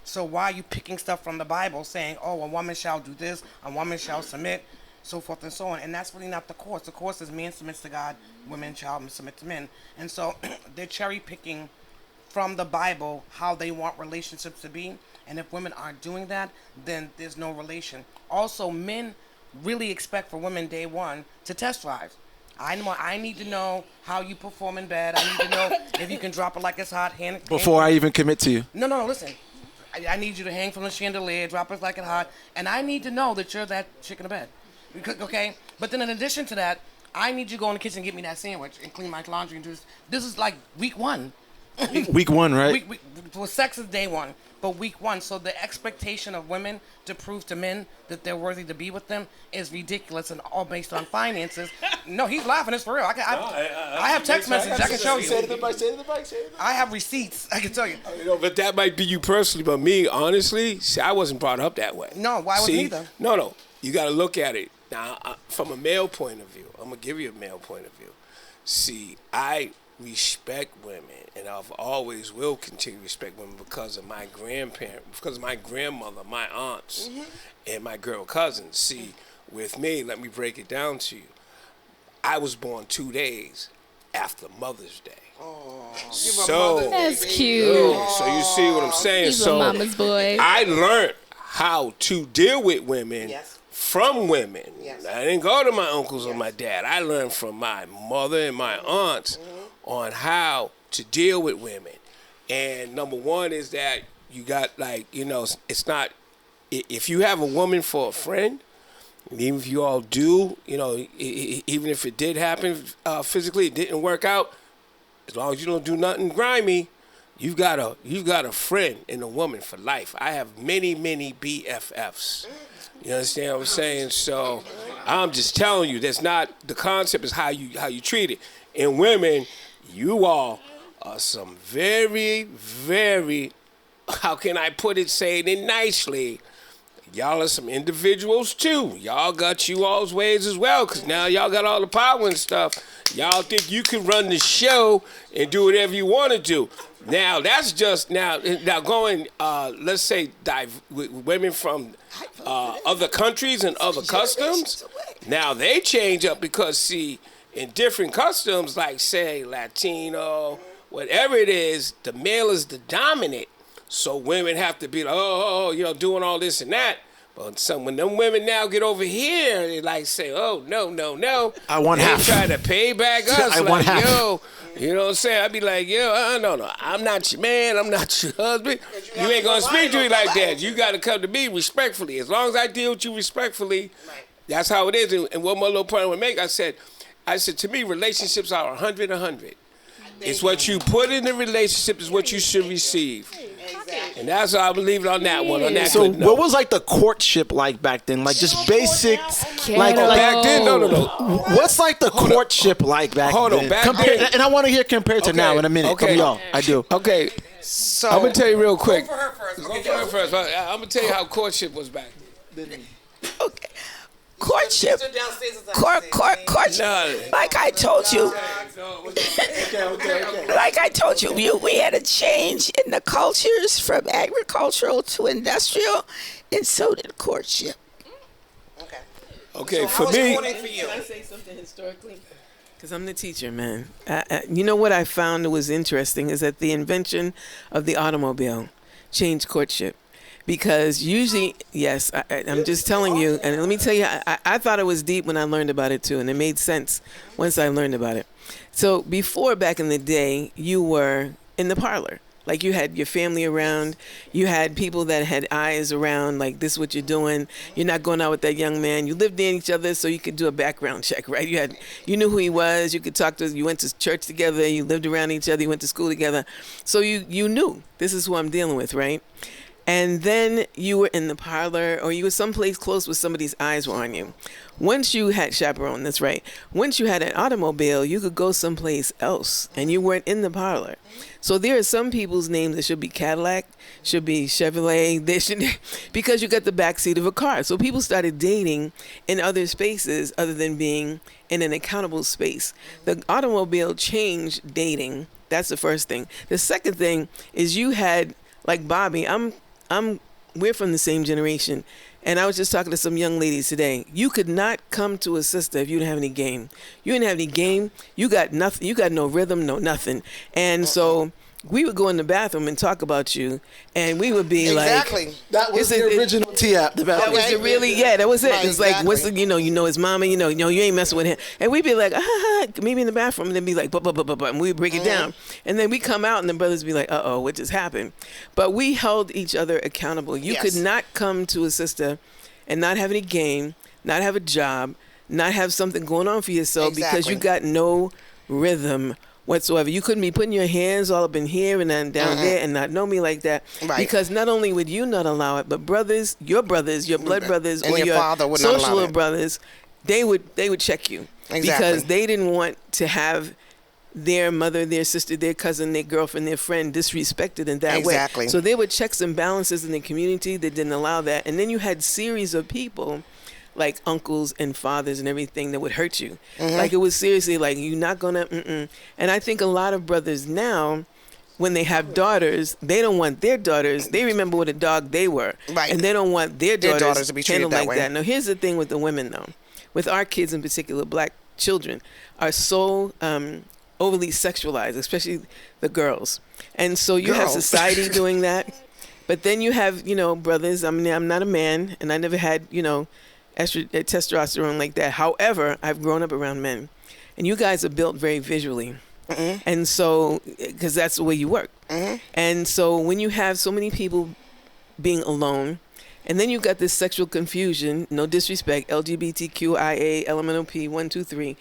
So why are you picking stuff from the Bible saying, oh, a woman shall do this, a woman shall submit, so forth and so on? And that's really not the course. The course is man submits to God, women shall submit to men. And so they're cherry picking from the Bible how they want relationships to be. And if women aren't doing that, then there's no relation. Also, men really expect for women day one to test drive. I need to know how you perform in bed. I need to know if you can drop it like it's hot. Before I even commit to you. No, listen. I need you to hang from the chandelier, drop it like it's hot, and I need to know that you're that chick in the bed. Okay? But then in addition to that, I need you to go in the kitchen and get me that sandwich and clean my laundry and do this. This is like week one. Week one, right? Well, sex is day one, but week one. So the expectation of women to prove to men that they're worthy to be with them is ridiculous and all based on finances. No, he's laughing. It's for real. I have text messages. I can show you. Say it to the mic. I have receipts. I can tell you. But that might be you personally. But me, honestly, see, I wasn't brought up that way. No, why was neither? No. You got to look at it. Now, from a male point of view, I'm going to give you a male point of view. See, I respect women, and I've always will continue to respect women because of my grandparents, because of my grandmother, my aunts, and my girl cousins. See, with me, let me break it down to you. I was born 2 days after Mother's Day. So That's cute. So you see what I'm saying? He's so a mama's boy. I learned how to deal with women from women. I didn't go to my uncles or my dad. I learned from my mother and my aunts on how to deal with women. And number one is that you got it's not, if you have a woman for a friend, even if you all do, even if it did happen physically, it didn't work out, as long as you don't do nothing grimy, you've got a friend in a woman for life. I have many BFFs. You understand what I'm saying? So I'm just telling you, that's not the concept. Is how you treat it. And women, you all are some very, very, how can I put it, saying it nicely, y'all are some individuals too. Y'all got you all's ways as well, because now y'all got all the power and stuff. Y'all think you can run the show and do whatever you want to do. Now, that's just, now going, let's say, women from other countries and other customs, now they change up because, see, in different customs, like, say, Latino, whatever it is, the male is the dominant. So women have to be like, doing all this and that. But when them women now get over here, they like say, oh, no. I want half. They try to pay back us. I want half. You know what I'm saying? I'd be like, no. I'm not your man. I'm not your husband. You ain't going to speak to me like that. You got to come to me respectfully. As long as I deal with you respectfully, that's how it is. And one more little point I would make, I said, to me, relationships are 100-100. It's what you put in the relationship is what you should receive. And that's how I believe it on that one. On that so good note. what was like the courtship like back then? Like just basic, back then. No. What's like the courtship like back then? Back then. And I want to hear compared to now in a minute. Okay. From y'all, I do. Okay. So I'm gonna tell you real quick. Go for her first. Go for her first. I'm gonna tell you how courtship was back then. Okay. Courtship. Courtship. Like I told you. Like I told you, we had a change in the cultures from agricultural to industrial, and so did courtship. Okay, so for me. For you? Can I say something historically? Because I'm the teacher, man. You know what I found was interesting is that the invention of the automobile changed courtship. because usually, yes, I'm just telling you, and let me tell you, I thought it was deep when I learned about it too, and it made sense once I learned about it. So before, back in the day, you were in the parlor. Like you had your family around, you had people that had eyes around, like this is what you're doing. You're not going out with that young man. You lived near each other, so you could do a background check, right? You knew who he was. You could talk to. You went to church together. You lived around each other. You went to school together, so you knew this is who I'm dealing with, right? And then you were in the parlor, or you were someplace close where somebody's eyes were on you. Once you had chaperone, that's right. Once you had an automobile, you could go someplace else, and you weren't in the parlor. So there are some people's names that should be Cadillac, should be Chevrolet, they should, because you got the back seat of a car. So people started dating in other spaces other than being in an accountable space. The automobile changed dating. That's the first thing. The second thing is you had, like Bobby, we're from the same generation. And I was just talking to some young ladies today. You could not come to a sister if you didn't have any game. You didn't have any game. You got nothing. You got no rhythm, no nothing. And so we would go in the bathroom and talk about you, and we would be exactly. like, That was the original T-app. that was it really, yeah, that was it. Right, It's like, exactly. what's the, you know his mama, you ain't messing with him. And we'd be like, meet me in the bathroom, and then be like, and we'd break it down. And then we come out, and the brothers be like, what just happened? But we held each other accountable. You Yes. could not come to a sister and not have any game, not have a job, not have something going on for yourself because you got no rhythm whatsoever. You couldn't be putting your hands all up in here and then down there and not know me like that. Right. Because not only would you not allow it, but brothers, your blood brothers, And or your your father would not allow social it. brothers, they would check you. Exactly. Because they didn't want to have their mother, their sister, their cousin, their girlfriend, their friend disrespected in that way. Exactly. So there were checks and balances in the community that didn't allow that. And then you had series of people like uncles and fathers and everything that would hurt you. Like it was seriously like, you're not gonna, And I think a lot of brothers now, when they have daughters, they don't want their daughters, they remember what a dog they were. Right. And they don't want their daughters to be treated handled that like way. that. Now here's the thing with the women though. With our kids in particular, black children are so overly sexualized, especially the girls. And so you have Girls. society doing that. But then you have, brothers. I mean, I'm not a man, and I never had, testosterone like that. However, I've grown up around men, and you guys are built very visually. And so, because that's the way you work. And so when you have so many people being alone, and then you got this sexual confusion, no disrespect, LGBTQIA, LMNOP, 1, 2, 3.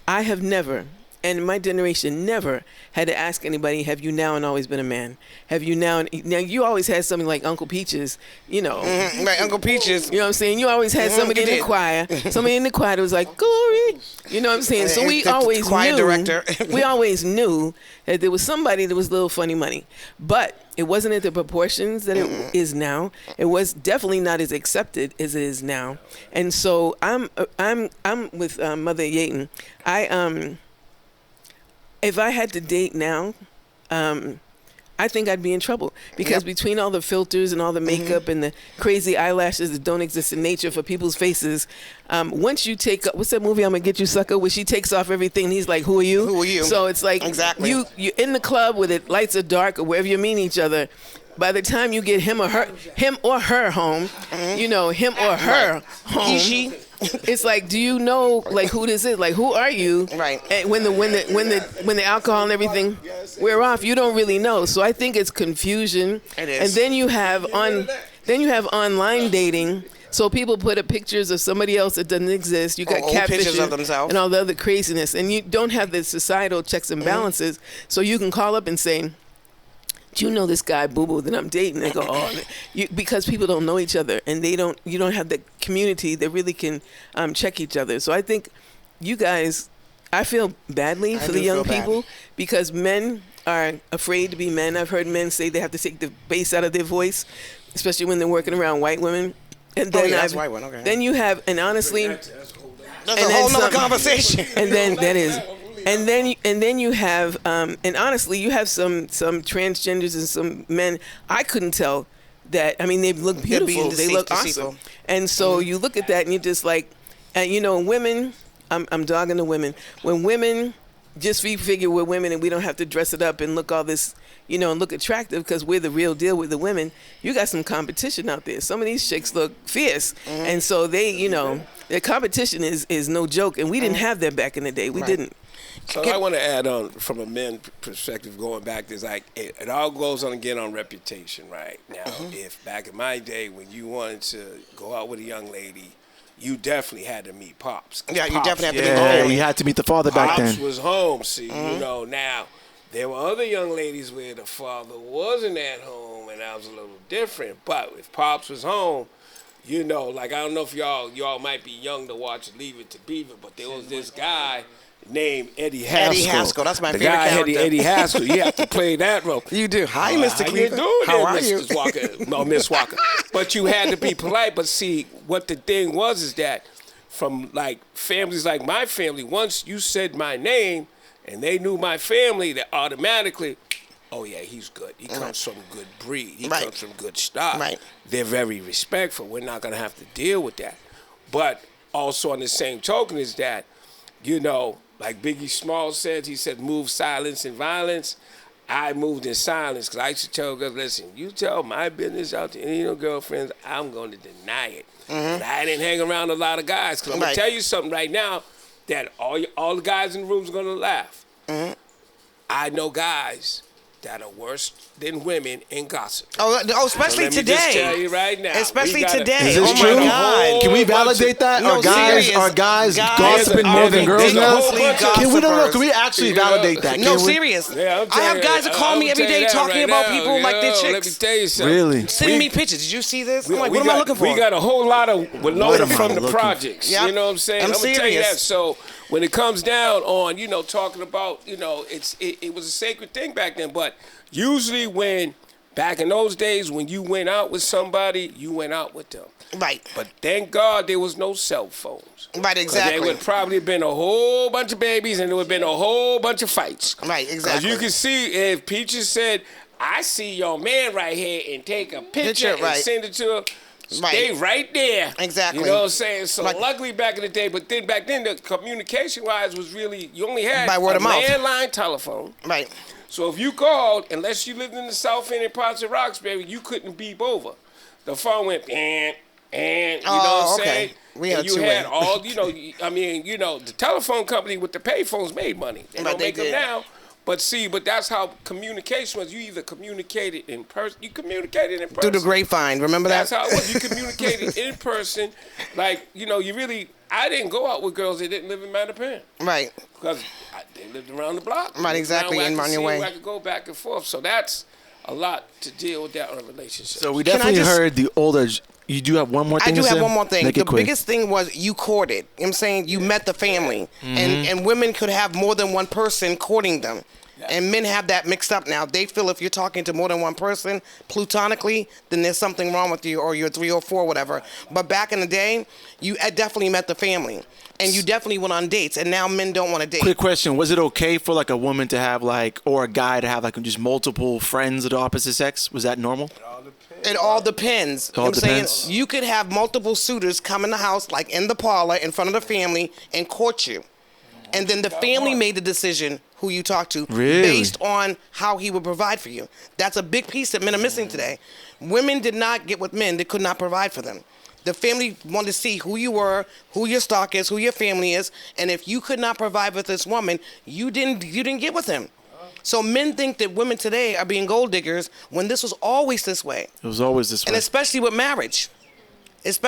I have never, and my generation never had to ask anybody, have you now and always been a man? Have you now you always had something like Uncle Peaches, Right, Uncle Peaches. You know what I'm saying? You always had somebody you in the did. choir. Somebody in the choir that was like, glory. You know what I'm saying? So we The always choir knew. director. We always knew that there was somebody that was a little funny money. But it wasn't at the proportions that it is now. It was definitely not as accepted as it is now. And so I'm with Mother Yaten. If I had to date now, I think I'd be in trouble because between all the filters and all the makeup and the crazy eyelashes that don't exist in nature for people's faces, once you take what's that movie, I'm Gonna Get You Sucker, where she takes off everything and he's like, who are you? Who are you? So it's like Exactly. you're in the club where the lights are dark or wherever you're meeting each other. By the time you get him or her home, him or her home. It's like, do you know like who this is? Like, who are you? Right. And when the alcohol and everything wear off, you don't really know. So I think it's confusion. It is. And then you have online dating. So people put up pictures of somebody else that doesn't exist. You got Or old pictures catfishing of themselves. and all the other craziness, and you don't have the societal checks and balances. So you can call up and say, do you know this guy Boo Boo that I'm dating? They go, because people don't know each other and you don't have the community that really can check each other. So I think you guys, I feel badly for the young people because men are afraid to be men. I've heard men say they have to take the bass out of their voice, especially when they're working around white women. And then that's white one. Okay. Then you have, and honestly, That's a whole nother conversation. and then that is. And then you have, and honestly, you have some transgenders and some men. I couldn't tell that. I mean, they look beautiful. They look awesome. And so you look at that and you're just like, women. I'm dogging the women. When women just we figure we're women and we don't have to dress it up and look all this, and look attractive because we're the real deal with the women. You got some competition out there. Some of these chicks look fierce. And so they, their competition is no joke. And we didn't have that back in the day. We didn't. So I want to add on from a men's perspective, going back, there's like, it all goes on again on reputation, right? Now, if back in my day when you wanted to go out with a young lady, you definitely had to meet Pops. Yeah, you Pops, definitely had to meet Yeah, home. you had to meet the father back Pops then. was home, see, now there were other young ladies where the father wasn't at home, and that was a little different. But if Pops was home, like I don't know if y'all might be young to watch Leave It to Beaver, but there was this guy named Eddie Haskell. Eddie Haskell, that's my the favorite guy, character. Eddie Haskell. You have to play that role. You do. Hi, Mr. How Cleaver. you doing How there, are you? Mrs. Walker? No, Miss Walker. But you had to be polite. But see, what the thing was is that from like families like my family, once you said my name and they knew my family, that automatically, oh yeah, he's good. He comes from good breed. He comes from good stock. Right. They're very respectful. We're not gonna have to deal with that. But also on the same token is that, like Biggie Smalls said, he said, move silence and violence. I moved in silence because I used to tell girls, listen, you tell my business out to any of your girlfriends, I'm going to deny it. But I didn't hang around a lot of guys because I'm going to tell you something right now that all the guys in the room is going to laugh. I know guys that are worse than women in gossip. Oh, especially So let me just today. tell you right now. Especially today. Is this Oh true? my God. Can we validate that? No, Are guys serious. guys Guys gossiping more than girls there's a now? whole bunch of Can we gossipers. Can we actually validate that? No, Can we? serious. Yeah, I'm I have telling guys you, that call me I'm every telling day you that talking right about now. people like their Let me chicks. tell you something. Really? Sending me pictures. Did you see this? I'm like, We what am I got- looking for? We got a whole lot of Winona am I from the looking for? projects. Yep. You know what I'm saying? I'm gonna tell you serious. that. So when it comes down on, talking about, it was a sacred thing back then. But usually back in those days, when you went out with somebody, you went out with them. Right. But thank God there was no cell phones. Right, 'Cause exactly. there would probably have been a whole bunch of babies and there would have been a whole bunch of fights. Right, Because exactly. you can see if Peaches said, I see your man right here and take a picture and right. send it to her, Right. stay right there. Exactly. You know what I'm saying? So Like- luckily back in the day, but then back then the communication-wise was really, you only had By word a of mouth. landline telephone. Right. So if you called, unless you lived in the South End in parts of Roxbury, you couldn't beep over. The phone went and you know what I'm okay. saying? We had and you two-way. had all, the telephone company with the payphones made money. They Right, don't they make them did. now. But that's how communication was. You either communicated in person, Through the grapevine. Remember that? That's how it was. You communicated in person. Like, I didn't go out with girls that didn't live in Mattapan. Right. Because they lived around the block. Right, exactly, Around and where I on could your see way. where I could go back and forth. So that's a lot to deal with that in a relationship. So we Can I definitely just- heard the older. You do have one more I thing do to say? have one more thing. Make The it quick. biggest thing was you courted. You know what I'm saying? You met the family. And women could have more than one person courting them. And men have that mixed up now. They feel if you're talking to more than one person platonically, then there's something wrong with you, or you're 3 or 4, whatever. But back in the day, you definitely met the family. And you definitely went on dates. And now men don't want to date. Quick question: was it okay for like a woman to have or a guy to have just multiple friends of the opposite sex? Was that normal? It all depends. It all You know what I'm saying? depends. You could have multiple suitors come in the house, like in the parlor, in front of the family, and court you. And then the family made the decision who you talk to Really? based on how he would provide for you. That's a big piece that men are missing today. Women did not get with men that could not provide for them. The family wanted to see who you were, who your stock is, who your family is, and if you could not provide with this woman, you didn't get with him. So men think that women today are being gold diggers when this was always this way. It was always this And way. especially with marriage. If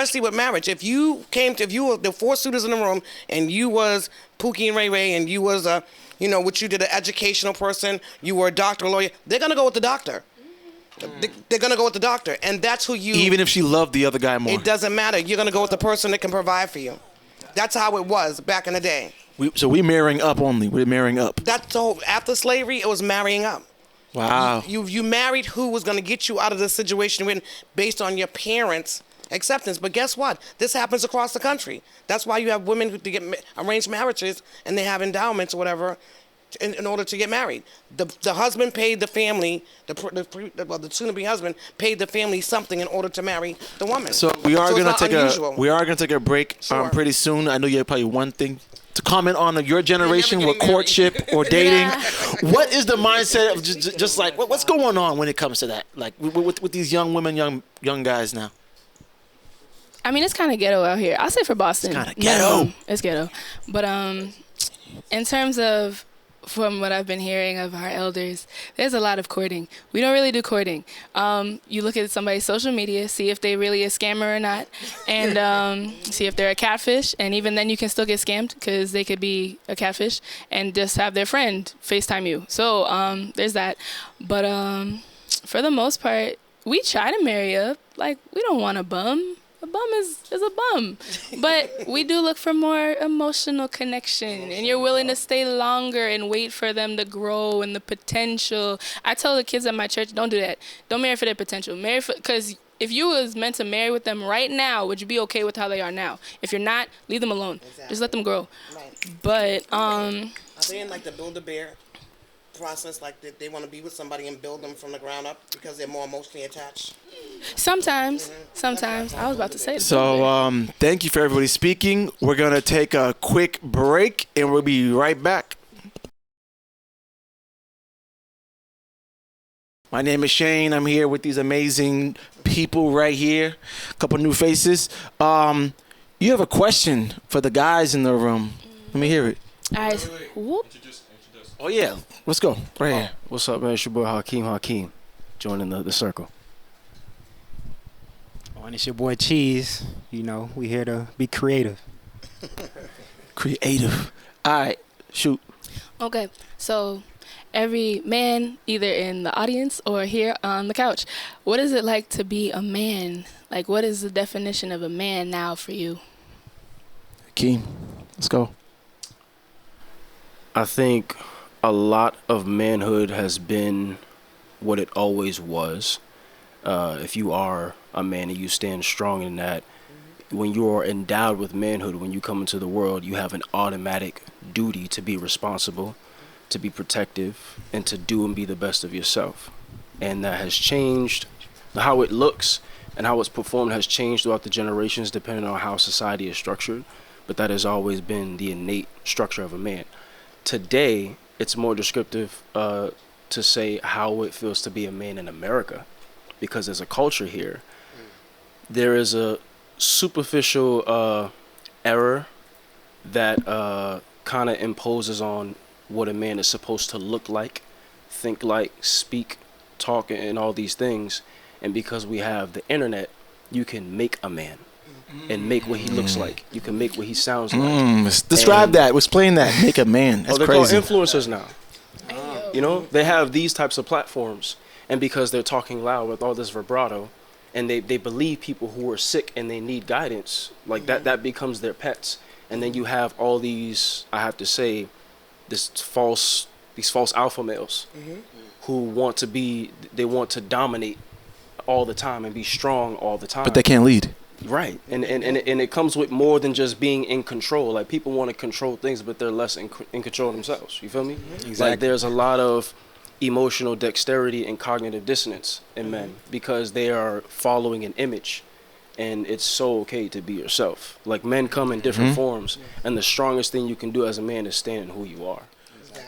you were the 4 suitors in the room and you was Pookie and Ray Ray and you was what you did, an educational person, you were a doctor, lawyer, they're going to go with the doctor. They're going to go with the doctor. And that's who you... Even if she loved the other guy more. It doesn't matter. You're going to go with the person that can provide for you. That's how it was back in the day. So we marrying up only. We're marrying up. That's the whole... After slavery, it was marrying up. Wow. You married who was going to get you out of the situation you're in based on your parents' acceptance. But guess what? This happens across the country. That's why you have women who get arranged marriages and they have endowments or whatever in order to get married. The husband paid the family, the soon-to-be husband paid the family something in order to marry the woman. So we are it's gonna not take unusual. a break Sure. pretty soon. I know you have probably one thing to comment on your generation with courtship or dating. What is the mindset of just like what's going on when it comes to that? Like with these young women, young guys now. I mean, it's kind of ghetto out here. I'll say for Boston. It's kind of ghetto. It's ghetto. But in terms of from what I've been hearing of our elders, there's a lot of courting. We don't really do courting. You look at somebody's social media, see if they really a scammer or not, and see if they're a catfish. And even then, you can still get scammed because they could be a catfish and just have their friend FaceTime you. So there's that. But for the most part, we try to marry up. Like, we don't want a bum. A bum is a bum. But we do look for more emotional connection, and you're willing to stay longer and wait for them to grow and the potential. I tell the kids at my church, don't do that. Don't marry for their potential. Marry for, because if you was meant to marry with them right now, would you be okay with how they are now? If you're not, leave them alone. Exactly. Just let them grow. Right. But are they in like the Build-A-Bear process, like they want to be with somebody and build them from the ground up because they're more emotionally attached? Sometimes. I was about to say. So thank you for everybody speaking. We're gonna take a quick break and we'll be right back. My name is Shane. I'm here with these amazing people right here. A couple new faces. You have a question for the guys in the room. Let me hear it. Guys, whoop. Oh yeah, let's go right here. What's up, man? It's your boy Hakeem, joining the circle. Oh, and it's your boy Cheese. You know, we here to be creative. Creative. All right, shoot. Okay, so every man, either in the audience or here on the couch, what is it like to be a man? Like, what is the definition of a man now for you? Hakeem, let's go. I think a lot of manhood has been what it always was. If you are a man and you stand strong in that, when you are endowed with manhood, when you come into the world, you have an automatic duty to be responsible, to be protective, and to do and be the best of yourself. And that has changed. How it looks and how it's performed has changed throughout the generations depending on how society is structured, but that has always been the innate structure of a man. Today, it's more descriptive to say how it feels to be a man in America, because there's a culture here. There is a superficial error that kind of imposes on what a man is supposed to look like, think like, speak, talk, and all these things. And because we have the internet, you can make a man and make what he looks like. You can make what he sounds like. Describe that. Explain that. Make a man. That's they're crazy. called influencers now. You know, they have these types of platforms, and because they're talking loud with all this vibrato, and they believe people who are sick and they need guidance, like that becomes their pets. And then you have all these, I have to say, these false alpha males who want to dominate all the time and be strong all the time. But they can't lead. Right. And it comes with more than just being in control. Like, people want to control things, but they're less in control themselves. You feel me? Exactly. Like, there's a lot of emotional dexterity and cognitive dissonance in men because they are following an image. And it's so okay to be yourself. Like, men come in different forms, and the strongest thing you can do as a man is stand in who you are.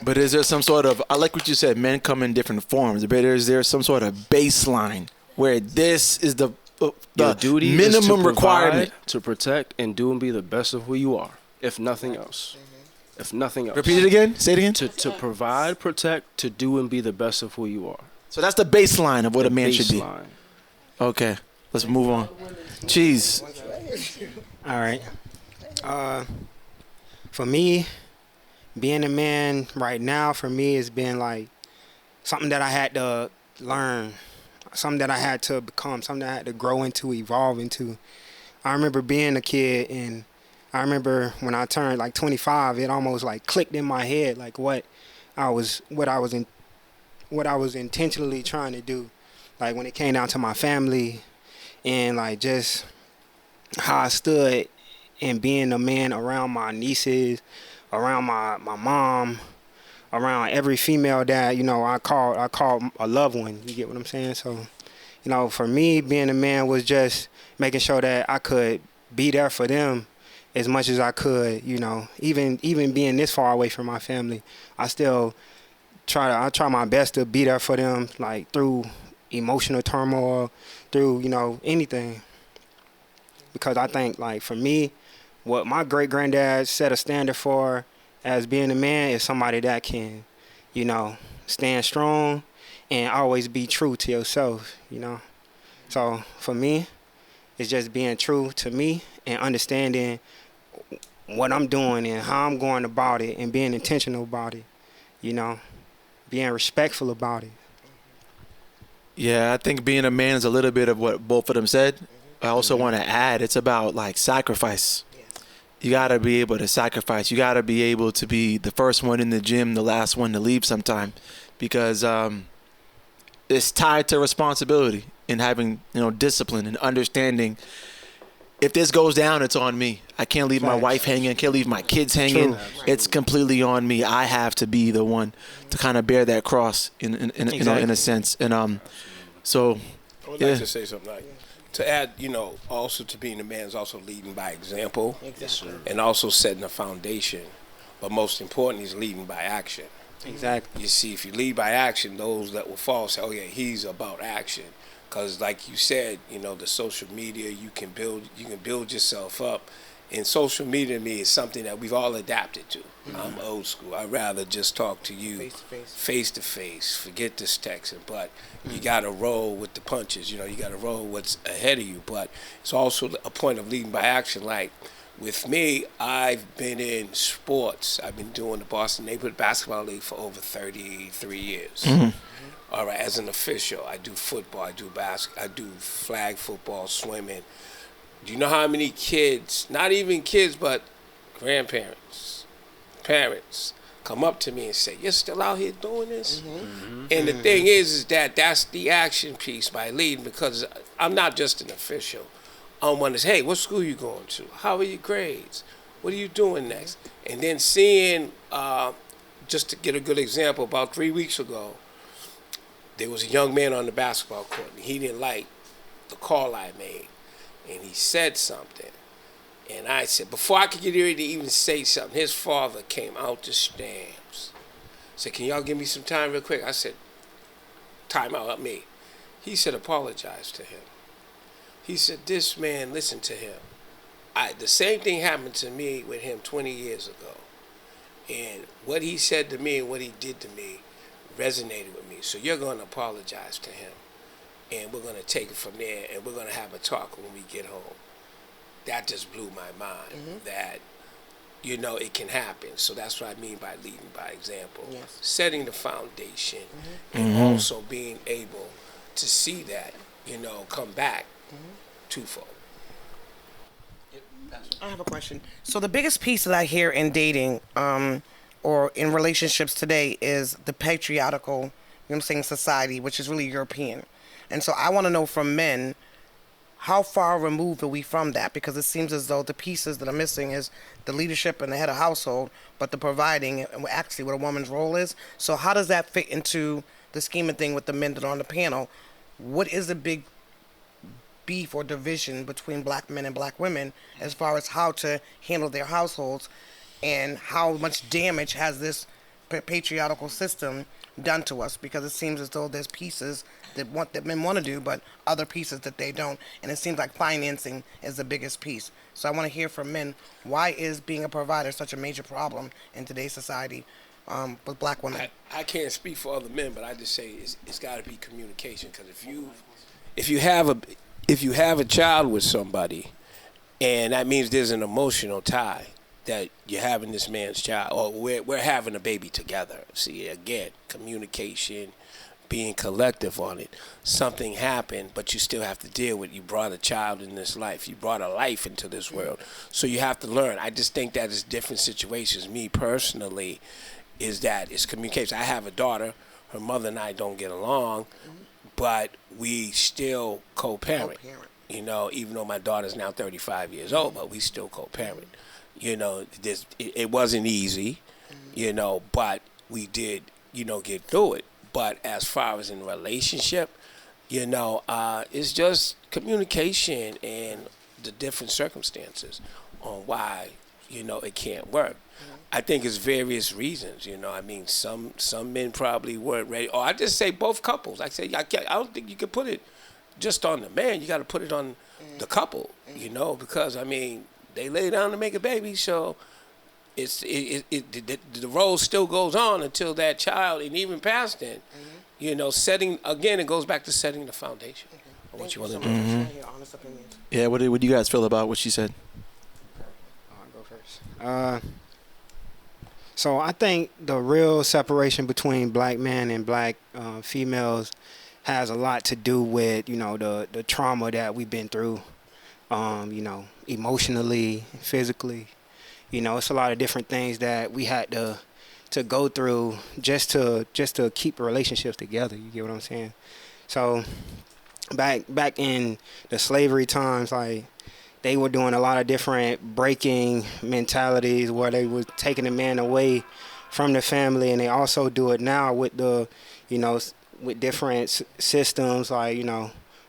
But is there some sort of, I like what you said, men come in different forms, but is there some sort of baseline where this is the duty minimum is to requirement to protect and do and be the best of who you are, if nothing else. If nothing else. Repeat it again. Say it again. To provide, protect, to do and be the best of who you are. So that's the baseline of what a man should be. Baseline. Okay, let's move on. Cheese. All right. For me, being a man right now, for me, has been like something that I had to learn, something that I had to become, something that I had to grow into, evolve into. I remember being a kid, and I remember when I turned like 25, it almost like clicked in my head, like what I was intentionally trying to do, like when it came down to my family, and like just how I stood and being a man around my nieces, around my mom, around every female that, you know, I call a loved one. You get what I'm saying? So, you know, for me, being a man was just making sure that I could be there for them as much as I could. You know, even being this far away from my family, I still I try my best to be there for them, like through emotional turmoil, through anything. Because I think, like, for me, what my great granddad set a standard for as being a man is somebody that can, stand strong and always be true to yourself. So for me, it's just being true to me and understanding what I'm doing and how I'm going about it and being intentional about it, being respectful about it. Yeah, I think being a man is a little bit of what both of them said. I also want to add, it's about like sacrifice. You got to be able to sacrifice. You got to be able to be the first one in the gym, the last one to leave sometime, because it's tied to responsibility and having, discipline and understanding. If this goes down, it's on me. I can't leave my wife hanging. I can't leave my kids hanging. It's completely on me. I have to be the one to kind of bear that cross in a sense. And so, I would like to say something like, to add, also to being a man is also leading by example. Exactly. And also setting a foundation. But most importantly is leading by action. Exactly. You see, if you lead by action, those that will fall say, oh yeah, he's about action. Because like you said, the social media, you can build yourself up. And social media to me is something that we've all adapted to. I'm old school. I'd rather just talk to you face to face. Forget this texting. But you got to roll with the punches. You got to roll what's ahead of you. But it's also a point of leading by action. Like with me, I've been in sports. I've been doing the Boston Neighborhood Basketball League for over 33 years. All right, as an official, I do football, I do I do flag football, swimming. Do you know how many kids, not even kids, but grandparents, parents, come up to me and say, you're still out here doing this? And the thing is that that's the action piece by leading, because I'm not just an official. I'm one that's, hey, what school you going to? How are your grades? What are you doing next? And then seeing, just to get a good example, about 3 weeks ago, there was a young man on the basketball court, and he didn't like the call I made. And he said something. And I said, before I could get ready to even say something, his father came out the stands. Said, can y'all give me some time real quick? I said, time out, not me. He said, apologize to him. He said, this man, listen to him. The same thing happened to me with him 20 years ago. And what he said to me and what he did to me resonated with me. So you're going to apologize to him. And we're going to take it from there, and we're going to have a talk when we get home. That just blew my mind, that, it can happen. So that's what I mean by leading by example. Yes. Setting the foundation, and also being able to see that, come back twofold. I have a question. So the biggest piece that I hear in dating or in relationships today is the patriarchal, society, which is really European. And so I want to know from men, how far removed are we from that? Because it seems as though the pieces that are missing is the leadership and the head of household, but the providing and actually what a woman's role is. So how does that fit into the scheme of thing with the men that are on the panel? What is the big beef or division between black men and black women as far as how to handle their households, and how much damage has this patriarchal system done to us? Because it seems as though there's pieces that men want to do, but other pieces that they don't. And it seems like financing is the biggest piece. So I want to hear from men, why is being a provider such a major problem in today's society with black women? I can't speak for other men, but I just say it's got to be communication. Because if you have a child with somebody, and that means there's an emotional tie that you're having this man's child, or we're having a baby together. See, again, communication, being collective on it. Something happened, but you still have to deal with it. You brought a child in this life. You brought a life into this world. So you have to learn. I just think that it's different situations. Me personally, is that it's communication. I have a daughter. Her mother and I don't get along, but we still co-parent. Even though my daughter's now 35 years old, but we still co-parent. It wasn't easy, but we did, get through it. But as far as in relationship, it's just communication and the different circumstances on why, it can't work. I think it's various reasons, I mean, some men probably weren't ready. Or I just say both couples. I don't think you can put it just on the man. You got to put it on the couple, because, I mean, they lay down to make a baby, so the role still goes on until that child, and even past then, setting, again, it goes back to setting the foundation of what you want to do. Yeah, what do you guys feel about what she said? I'll go first. So I think the real separation between black men and black females has a lot to do with, the trauma that we've been through, emotionally, physically. It's a lot of different things that we had to go through just to keep relationships together. You get what I'm saying? So back in the slavery times, like, they were doing a lot of different breaking mentalities where they were taking the man away from the family, and they also do it now with with different systems like,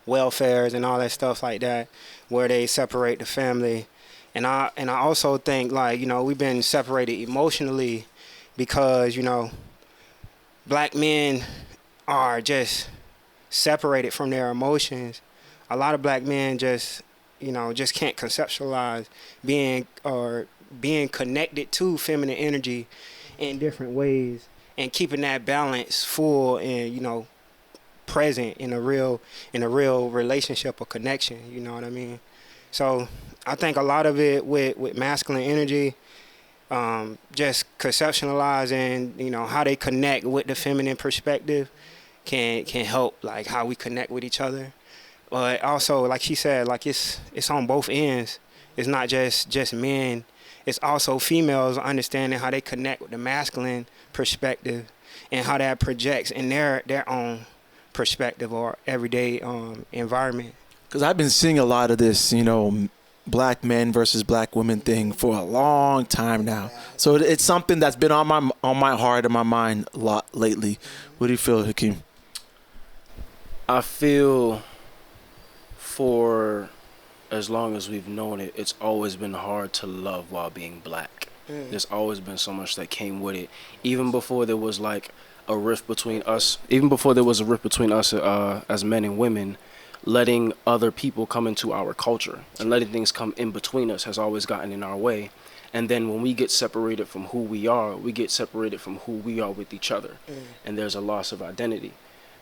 welfares and all that stuff like that, where they separate the family. And I also think, like, we've been separated emotionally because, black men are just separated from their emotions. A lot of black men just can't conceptualize being connected to feminine energy in different ways and keeping that balance full and, present in a real relationship or connection. You know what I mean? So I think a lot of it with masculine energy, just conceptualizing, how they connect with the feminine perspective can help, like, how we connect with each other. But also, like she said, like, it's on both ends. It's not just men. It's also females understanding how they connect with the masculine perspective and how that projects in their own perspective or everyday environment. Because I've been seeing a lot of this, black men versus black women thing for a long time now. So it's something that's been on my heart and my mind a lot lately. What do you feel, Hakeem? I feel for as long as we've known it, it's always been hard to love while being black. There's always been so much that came with it. Even before there was like a rift between us, as men and women, letting other people come into our culture and letting things come in between us has always gotten in our way. And then when we get separated from who we are, we get separated from who we are with each other. And there's a loss of identity.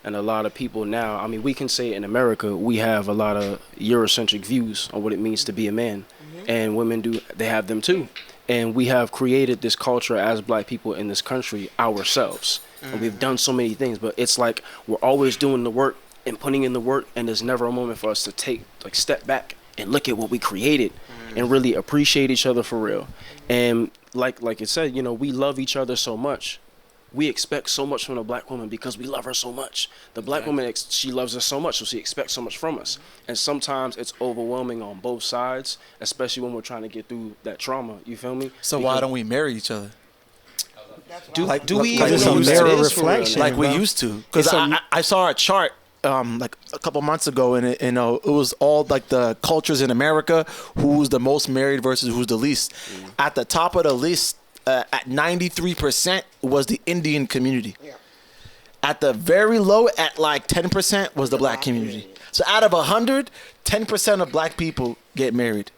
And a lot of people now, I mean, we can say in America, we have a lot of Eurocentric views on what it means to be a man. And women they have them too. And we have created this culture as black people in this country ourselves. And we've done so many things, but it's like we're always doing the work and putting in the work, and there's never a moment for us to step back and look at what we created and really appreciate each other for real. And like it said, we love each other so much. We expect so much from a black woman because we love her so much. The black woman, she loves us so much, so she expects so much from us. And sometimes it's overwhelming on both sides, especially when we're trying to get through that trauma. You feel me? So why don't we marry each other? Do we like even we use reflection, like we used to? Because I saw a chart like a couple months ago, and it was all like the cultures in America, who's the most married versus who's the least. At the top of the list, at 93% was the Indian community. At the very low, at like 10%, was the black community. So out of 100, 10% of black people get married.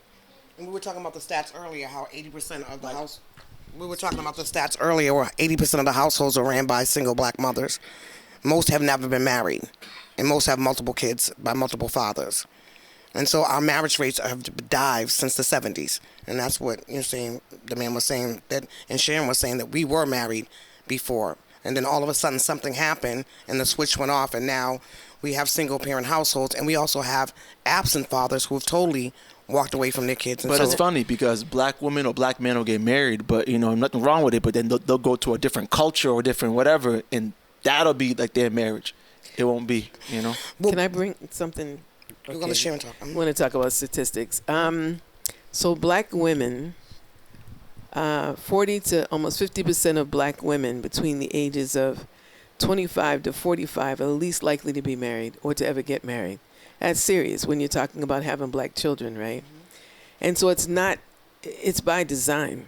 And we were talking about the stats earlier, how 80% of the house. We were talking about the stats earlier, where 80% of the households are ran by single black mothers. Most have never been married, and most have multiple kids by multiple fathers. And so our marriage rates have dived since the 70s. And that's what you're saying, the man was saying, that, and Sharon was saying that we were married before. And then all of a sudden something happened and the switch went off, and now we have single parent households, and we also have absent fathers who have totally walked away from their kids. And but so it's funny because black women or black men will get married, but nothing wrong with it, but then they'll go to a different culture or different whatever, and that'll be like their marriage. It won't be, Well, can I bring something? We're going to share and talk. I want to talk about statistics. So black women, 40 to almost 50% of black women between the ages of 25 to 45 are least likely to be married or to ever get married. That's serious when you're talking about having black children, right? And so it's not it's by design,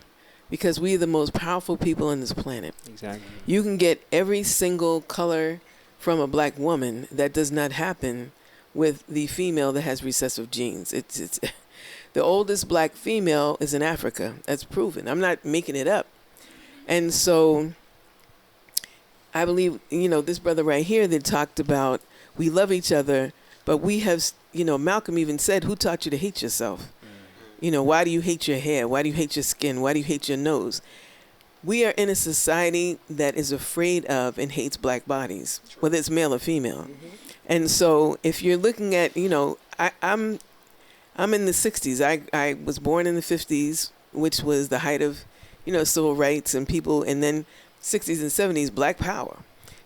because we are the most powerful people on this planet. Exactly. You can get every single color from a black woman. That does not happen with the female that has recessive genes. It's the oldest black female is in Africa. That's proven. I'm not making it up. And so I believe, this brother right here that talked about we love each other, but we have, Malcolm even said, who taught you to hate yourself? Why do you hate your hair? Why do you hate your skin? Why do you hate your nose? We are in a society that is afraid of and hates black bodies, whether it's male or female. And so if you're looking at, I'm in the 60s. I was born in the 50s, which was the height of, civil rights and people, and then 60s and 70s, black power.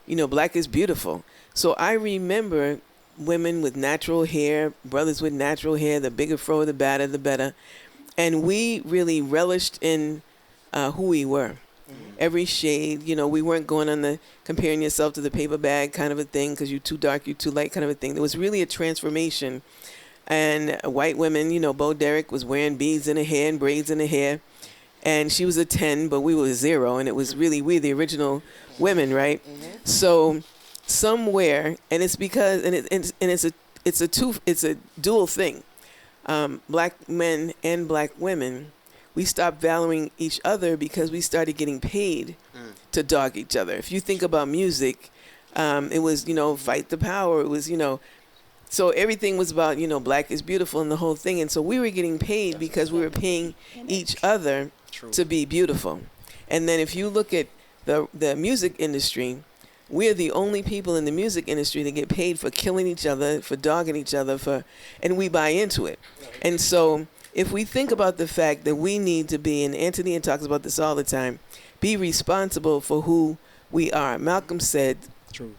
Black is beautiful. So I remember women with natural hair, brothers with natural hair, the bigger fro, the better. And we really relished in who we were. Every shade, we weren't going on the comparing yourself to the paper bag kind of a thing because you're too dark, you're too light kind of a thing. There was really a transformation. And white women, Bo Derek was wearing beads in her hair and braids in her hair. And she was a 10, but we were a 0. And it was really, we the original women, right? So somewhere, and it's because, it's a dual thing. Black men and black women, we stopped valuing each other because we started getting paid to dog each other. If you think about music, it was, fight the power. It was, so everything was about, black is beautiful and the whole thing. And so we were getting paid because we were paying each other to be beautiful. And then if you look at the music industry, we're the only people in the music industry that get paid for killing each other, for dogging each other, and we buy into it. And so if we think about the fact that we need to be, and Anthony talks about this all the time, be responsible for who we are. Malcolm said, True.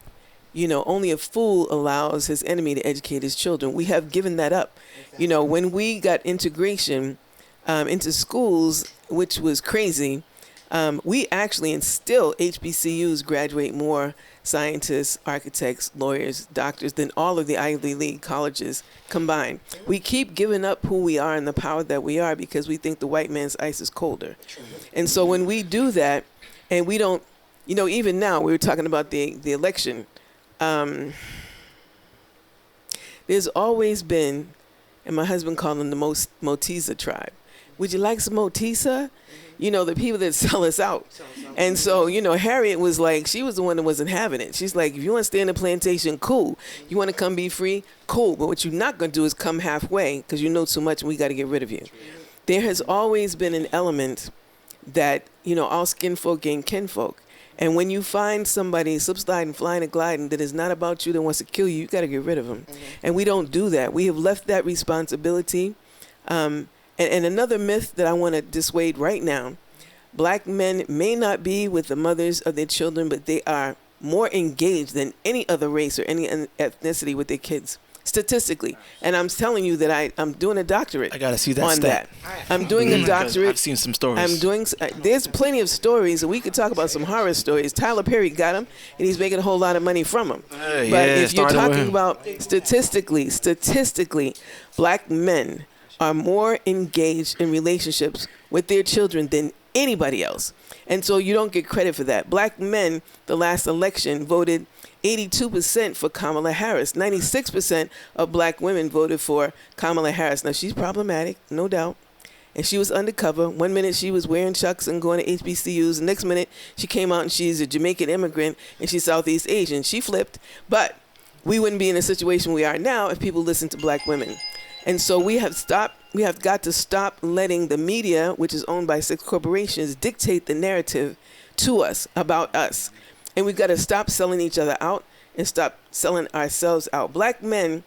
Only a fool allows his enemy to educate his children. We have given that up. When we got integration into schools, which was crazy, we actually, and still HBCUs graduate more scientists, architects, lawyers, doctors than all of the Ivy League colleges combined. We keep giving up who we are and the power that we are because we think the white man's ice is colder. And so when we do that, and we don't, even now, we were talking about the election, there's always been, and my husband called them the Motisa tribe. Would you like some Motisa? The people that sell us out. And so, Harriet was like, she was the one that wasn't having it. She's like, if you want to stay in the plantation, cool. You want to come be free, cool. But what you're not going to do is come halfway because you know too much and we got to get rid of you. There has always been an element that, all skin folk ain't kinfolk. And when you find somebody slip sliding, flying and gliding that is not about you, that wants to kill you, you got to get rid of them. And we don't do that. We have left that responsibility. And another myth that I want to dissuade right now, black men may not be with the mothers of their children, but they are more engaged than any other race or any ethnicity with their kids, statistically. And I'm telling you that I'm doing a doctorate I gotta see that on stat. that. I'm doing a doctorate. I've seen some stories. There's plenty of stories. We could talk about some horror stories. Tyler Perry got them, and he's making a whole lot of money from them. But if you're talking about statistically, black men are more engaged in relationships with their children than anybody else. And so you don't get credit for that. Black men, the last election, voted 82% for Kamala Harris. 96% of black women voted for Kamala Harris. Now, she's problematic, no doubt. And she was undercover. One minute she was wearing chucks and going to HBCUs. The next minute she came out and she's a Jamaican immigrant and she's Southeast Asian. She flipped. But we wouldn't be in the situation we are now if people listened to black women. And so we have got to stop letting the media, which is owned by 6 corporations, dictate the narrative to us about us. And we've got to stop selling each other out and stop selling ourselves out. Black men,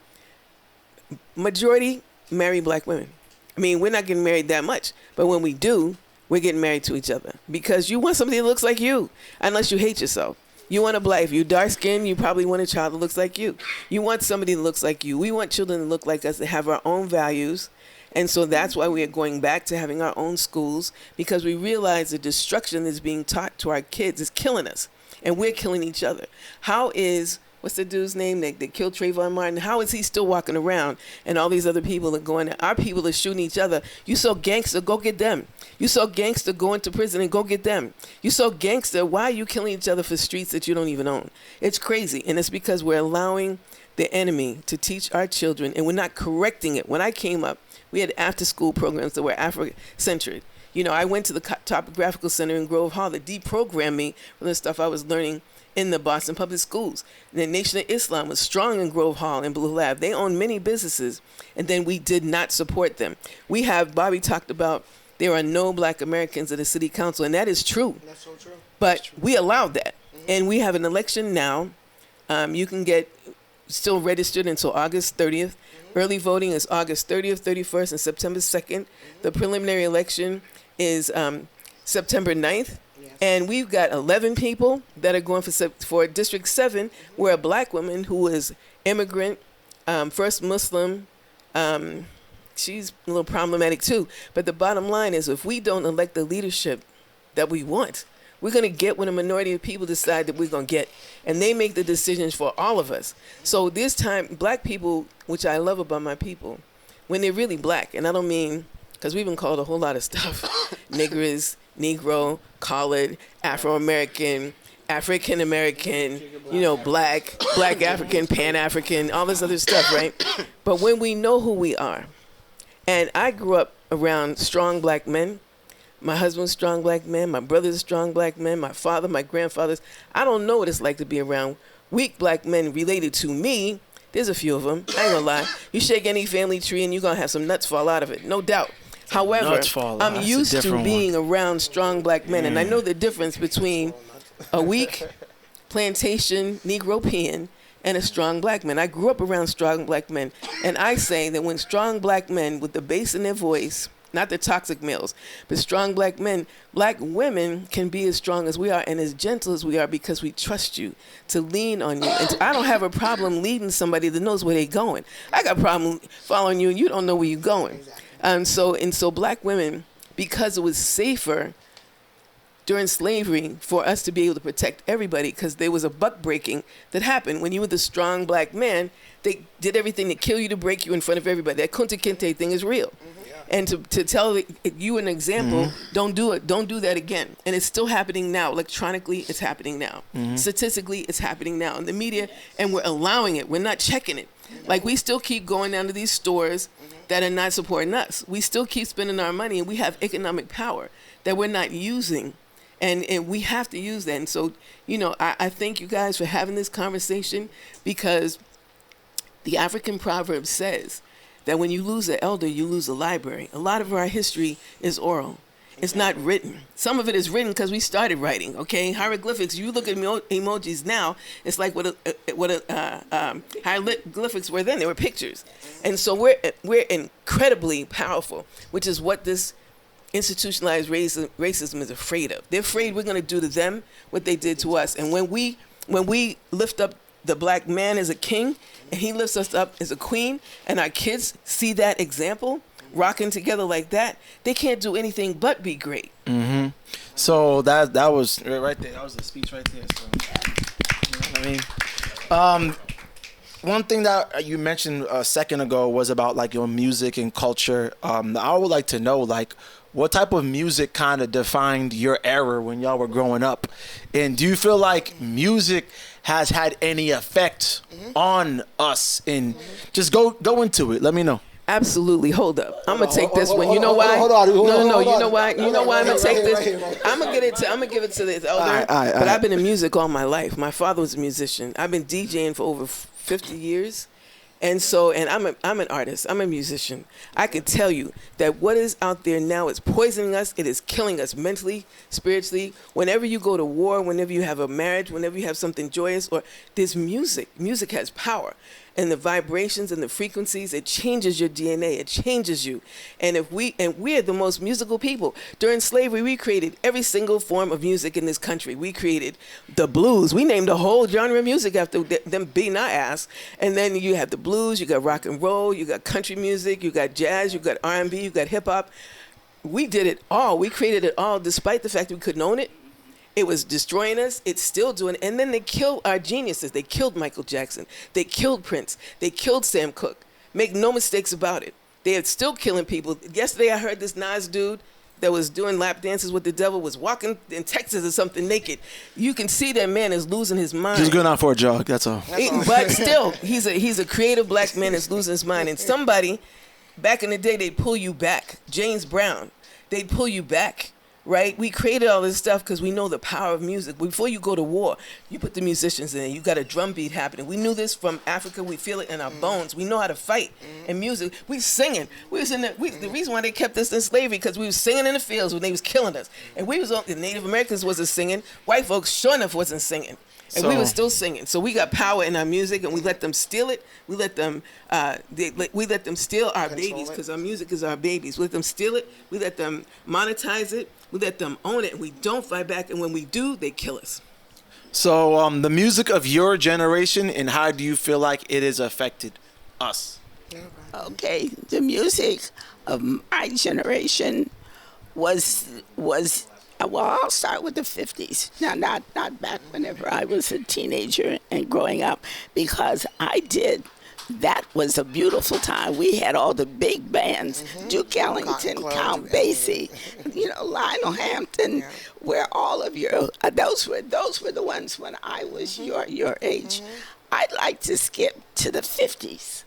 majority marry black women. I mean, we're not getting married that much, but when we do, we're getting married to each other because you want somebody that looks like you, unless you hate yourself. You want if you're dark skinned, you probably want a child that looks like you. You want somebody that looks like you. We want children that look like us, that have our own values. And so that's why we are going back to having our own schools, because we realize the destruction that's being taught to our kids is killing us, and we're killing each other. How is what's the dude's name? They killed Trayvon Martin. How is he still walking around? And all these other people are going, our people are shooting each other. You saw gangster, go get them. You saw gangster go into prison and go get them. You saw gangster, why are you killing each other for streets that you don't even own? It's crazy. And it's because we're allowing the enemy to teach our children, and we're not correcting it. When I came up, we had after-school programs that were Afro-centered. You know, I went to the Topographical Center in Grove Hall that deprogrammed me from the stuff I was learning in the Boston public schools. The Nation of Islam was strong in Grove Hall and Blue Lab. They owned many businesses, and then we did not support them. Bobby talked about there are no black Americans in the city council, and that is true. That's so true. But we allowed that. And we have an election now. You can get still registered until August 30th. Early voting is August 30th, 31st, and September 2nd. The preliminary election is September 9th. And we've got 11 people that are going for District 7, where a black woman who is immigrant, first Muslim, she's a little problematic too. But the bottom line is, if we don't elect the leadership that we want, we're going to get what a minority of people decide that we're going to get. And they make the decisions for all of us. So this time, black people, which I love about my people, when they're really black, and I don't mean, because we've been called a whole lot of stuff, niggers, Negro, colored, Afro-American, African-American, black African, Pan-African, all this other stuff, right? But when we know who we are, and I grew up around strong black men. My husband's strong black men. My brother's strong black men. My father, my grandfathers. I don't know what it's like to be around weak black men related to me. There's a few of them. I ain't gonna lie. You shake any family tree and you're gonna have some nuts fall out of it. No doubt. However, I'm used to being around strong black men. And I know the difference between a weak plantation Negro-Peon and a strong black man. I grew up around strong black men. And I say that when strong black men with the bass in their voice, not the toxic males, but strong black men, black women can be as strong as we are and as gentle as we are because we trust you to lean on you. And I don't have a problem leading somebody that knows where they're going. I got a problem following you and you don't know where you're going. And so black women, because it was safer during slavery for us to be able to protect everybody, because there was a buck breaking that happened. When you were the strong black man, they did everything to kill you, to break you in front of everybody. That Kunta Kinte thing is real. And to tell you an example, don't do it. Don't do that again. And it's still happening now. Electronically, it's happening now. Statistically, it's happening now in the media, and we're allowing it. We're not checking it. Like, we still keep going down to these stores that are not supporting us. We still keep spending our money, and we have economic power that we're not using. And we have to use that. And so, I thank you guys for having this conversation, because the African proverb says that when you lose an elder, you lose a library. A lot of our history is oral. It's not written. Some of it is written because we started writing, okay? Hieroglyphics, you look at emojis now, it's like what hieroglyphics were then. They were pictures. And so we're incredibly powerful, which is what this institutionalized racism is afraid of. They're afraid we're going to do to them what they did to us. And when we lift up the black man as a king, and he lifts us up as a queen, and our kids see that example, rocking together like that, they can't do anything but be great. So that was right there. That was the speech right there. So, you know what I mean? One thing that you mentioned a second ago was about like your music and culture. I would like to know, like, what type of music kind of defined your era when y'all were growing up? And do you feel like music has had any effect on us? And just go into it. Let me know. Absolutely. Hold up. I'm gonna take this one. You know why? No. You know why? You know why I'm gonna take this? I'm gonna give it to this elder. But I've been in music all my life. My father was a musician. I've been DJing for over 50 years. And I'm an artist. I'm a musician. I can tell you that what is out there now is poisoning us. It is killing us mentally, spiritually. Whenever you go to war, whenever you have a marriage, whenever you have something joyous, or there's music. Music has power. And the vibrations and the frequencies, it changes your DNA. It changes you. And we're the most musical people. During slavery, we created every single form of music in this country. We created the blues. We named a whole genre of music after them beating our ass. And then you have the blues, you got rock and roll, you got country music, you got jazz, you got R&B, you got hip hop. We did it all. We created it all, despite the fact that we couldn't own it. It was destroying us. It's still doing it. And then they killed our geniuses. They killed Michael Jackson. They killed Prince. They killed Sam Cooke. Make no mistakes about it. They are still killing people. Yesterday I heard this Nas dude that was doing lap dances with the devil was walking in Texas or something naked. You can see that man is losing his mind. He's going out for a jog. That's all. But still, he's a creative black man that's losing his mind. And somebody, back in the day, they'd pull you back. James Brown, they'd pull you back. Right? We created all this stuff because we know the power of music. Before you go to war, you put the musicians in. You got a drum beat happening. We knew this from Africa. We feel it in our bones. We know how to fight in music. We singing. We was in the reason why they kept us in slavery because we was singing in the fields when they was killing us. And we was the Native Americans wasn't singing. White folks sure enough wasn't singing. And we were still singing. So we got power in our music, and we let them steal it. We let them we let them steal our babies because our music is our babies. We let them steal it. We let them monetize it. We let them own it, and we don't fight back. And when we do, they kill us. So the music of your generation, and how do you feel like it has affected us? Okay, the music of my generation was well, I'll start with the 50s. Now, not back whenever I was a teenager and growing up, because that was a beautiful time. We had all the big bands, Duke Ellington, Count Basie, Lionel Hampton, where all of your, those were the ones when I was your age. I'd like to skip to the 50s.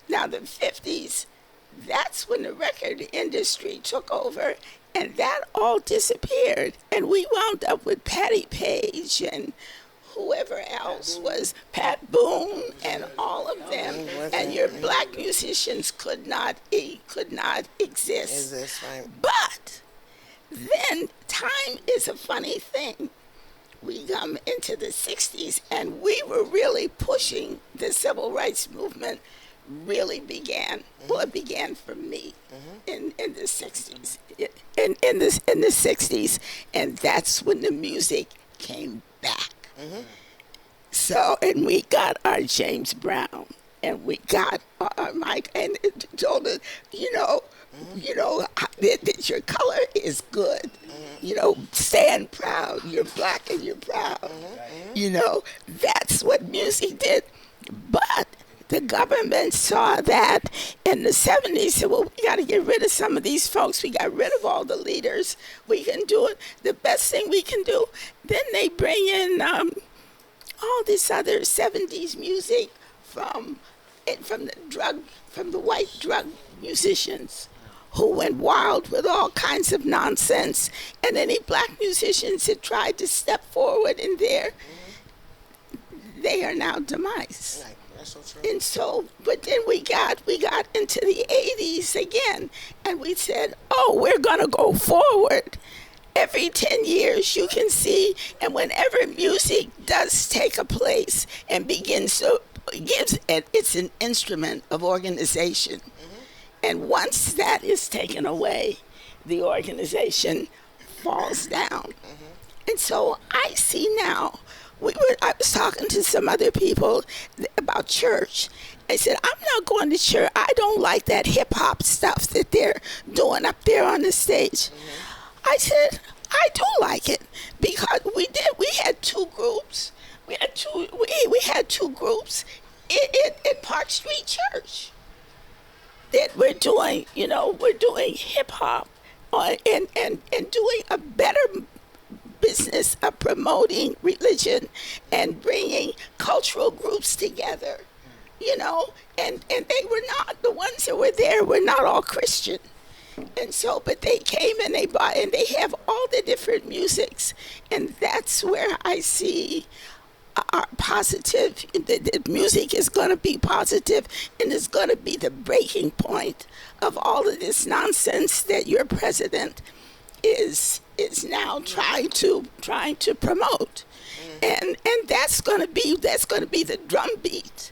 Now, the 50s, that's when the record industry took over, and that all disappeared. And we wound up with Patti Page and whoever else was, Pat Boone and all of them. And your black musicians could not exist. But then time is a funny thing. We come into the 60s, and we were really pushing the civil rights movement. Really began. Well, it began for me in the 60s. In the 60s, and that's when the music came back. So, and we got our James Brown, and we got our Mike, and it told us, that your color is good. Stand proud. You're black and you're proud. That's what music did. But the government saw that in the 70s, said, well, we got to get rid of some of these folks. We got rid of all the leaders. We can do it. The best thing we can do. Then they bring in all this other 70s music from the white drug musicians who went wild with all kinds of nonsense. And any black musicians that tried to step forward in there, they are now demise. So true. And so, but then we got into the 80s again, and we said, oh, we're going to go forward. Every 10 years you can see, and whenever music does take a place and begins to, it's an instrument of organization. And once that is taken away, the organization falls down. And so I see now, I was talking to some other people about church. I said, I'm not going to church. I don't like that hip hop stuff that they're doing up there on the stage. I said, I do like it because we had two groups. We had two groups at Park Street Church that we're doing hip hop and doing a better business of promoting religion and bringing cultural groups together, and they were not, the ones that were there were not all Christian. And so, but they came and they bought, and they have all the different musics, and that's where I see our positive, the music is going to be positive, and it's going to be the breaking point of all of this nonsense that your president is now trying to promote, and that's going to be the drum beat.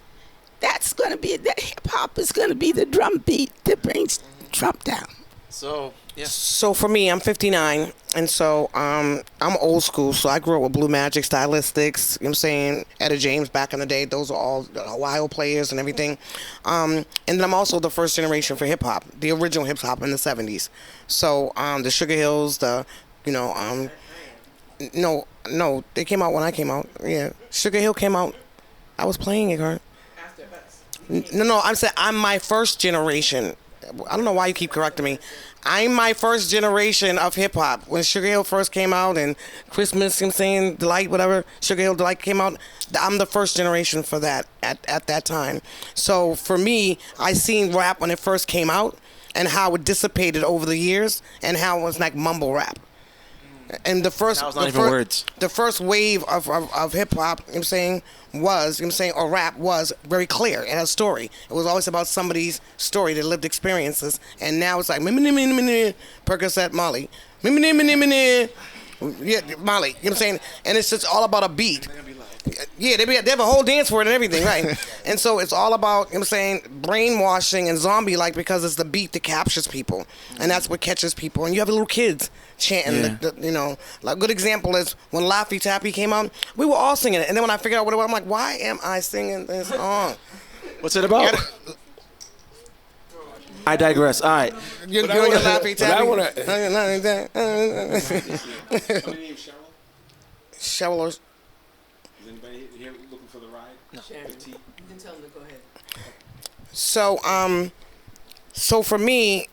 That's going to be that hip hop is going to be the drum beat that brings Trump down. So yeah. So for me, I'm 59, and so I'm old school. So I grew up with Blue Magic, Stylistics. You know what I'm saying? Etta James back in the day. Those are all the Ohio players and everything. And then I'm also the first generation for hip hop, the original hip hop in the 70s. So the Sugar Hills, No, they came out when I came out. Yeah, Sugar Hill came out. I was playing it, girl. No, I'm saying I'm my first generation. I don't know why you keep correcting me. I'm my first generation of hip hop. When Sugar Hill first came out and Christmas, I'm saying Delight, whatever, Sugar Hill Delight came out, I'm the first generation for that at that time. So for me, I seen rap when it first came out and how it dissipated over the years and how it was like mumble rap. And the first, That was not even words. the first wave of hip hop, you know what I'm saying, was, you know what I'm saying, or rap was very clear. It had a story. It was always about somebody's story, their lived experiences. And now it's like, Percocet, Molly. Yeah, Molly, you know what I'm saying? And it's just all about a beat. Yeah, they have a whole dance for it and everything, right? And so it's all about, you know what I'm saying, brainwashing and zombie-like because it's the beat that captures people. And that's what catches people. And you have little kids chanting, you know. Like a good example is when Laffy Taffy came out, we were all singing it. And then when I figured out what it was, I'm like, why am I singing this song? What's it about? I digress. All right. You're doing your Laffy Taffy? Cheryl. Is anybody here looking for the ride? No. Sharon, you can tell them to go ahead. So for me,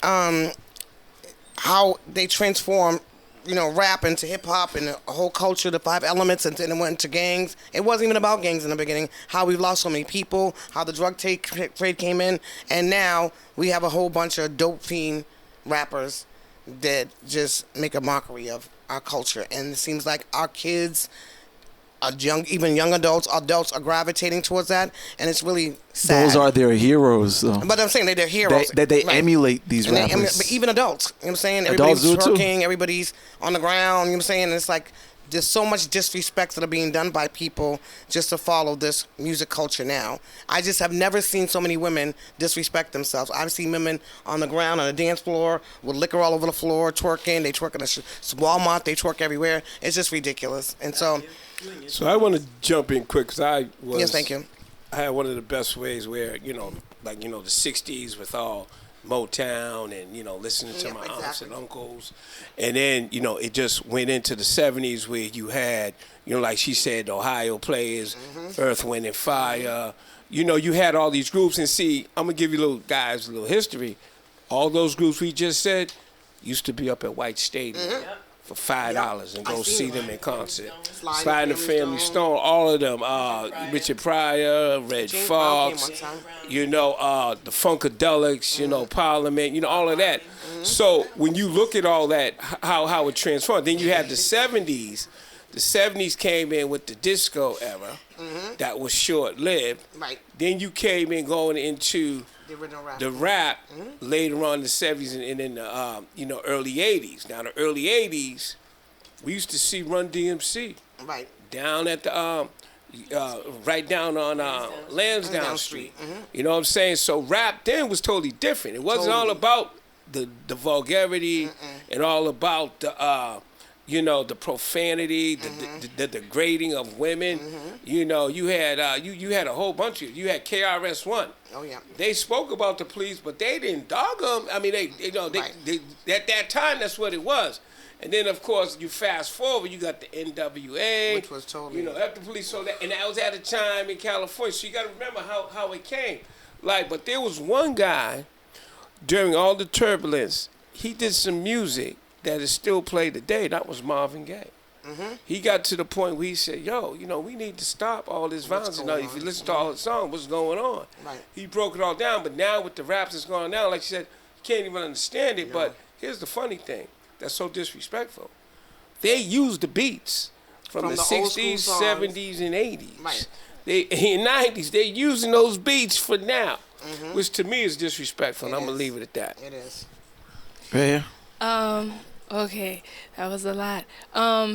how they transform, you know, rap into hip hop and the whole culture, the 5 elements, and then it went into gangs. It wasn't even about gangs in the beginning. How we've lost so many people, how the drug trade came in, and now we have a whole bunch of dope fiend rappers that just make a mockery of our culture. And it seems like our kids, even young adults are gravitating towards that, and it's really sad. Those are their heroes, though. But I'm saying they're heroes. They right. emulate these and rappers. but even adults, you know what I'm saying? Adults Everybody's do it too. twerking, everybody's on the ground, you know what I'm saying? And it's like there's so much disrespect that are being done by people just to follow this music culture now. I just have never seen so many women disrespect themselves. I've seen women on the ground, on the dance floor, with liquor all over the floor, twerking. They twerk in the Walmart, they twerk everywhere. It's just ridiculous. And so... So I want to jump in quick because Yes, thank you. I had one of the best ways where, you know, like, you know, the 60s with all Motown and, you know, listening to my aunts and uncles. And then, you know, it just went into the 70s where you had, you know, like she said, the Ohio Players, Earth, Wind, and Fire. You know, you had all these groups. And see, I'm going to give you little guys a little history. All those groups we just said used to be up at White Stadium. For $5 and go see them in concert. Slide the Family Stone, all of them. Richard Pryor, Red Fox, you know, the Funkadelics, you know, Parliament, you know, all of that. So when you look at all that, how it transformed, then you had the 70s. The 70s came in with the disco era. That was short-lived. Right. Then you came in going into the rap later on in the 70s and in the you know, early 80s. Now the early 80s, we used to see Run DMC down at the right down on Lansdowne Street. You know what I'm saying? So rap then was totally different. It wasn't all about the vulgarity and all about the you know, the profanity, the degrading of women. You know, you had you had a whole bunch of, you had KRS-One. Oh yeah. They spoke about the police, but they didn't dog them. I mean, they you know, they at that time that's what it was. And then of course you fast forward, you got the NWA, which was totally, you know, after the police. So that, and that was at a time in California. So you got to remember how it came. Like, but there was one guy during all the turbulence. He did some music that is still played today. That was Marvin Gaye. He got to the point where he said, yo, you know, we need to stop all this violence. You know, if you listen to all the songs, what's going on? Right. He broke it all down, but now with the raps that's going on now, like you said, you can't even understand it. But here's the funny thing that's so disrespectful. They use the beats from the 60s, 70s, and 80s. Right. They, in 90s, they're using those beats for now, which to me is disrespectful, and I'm going to leave it at that. It is. Right here. Okay, that was a lot.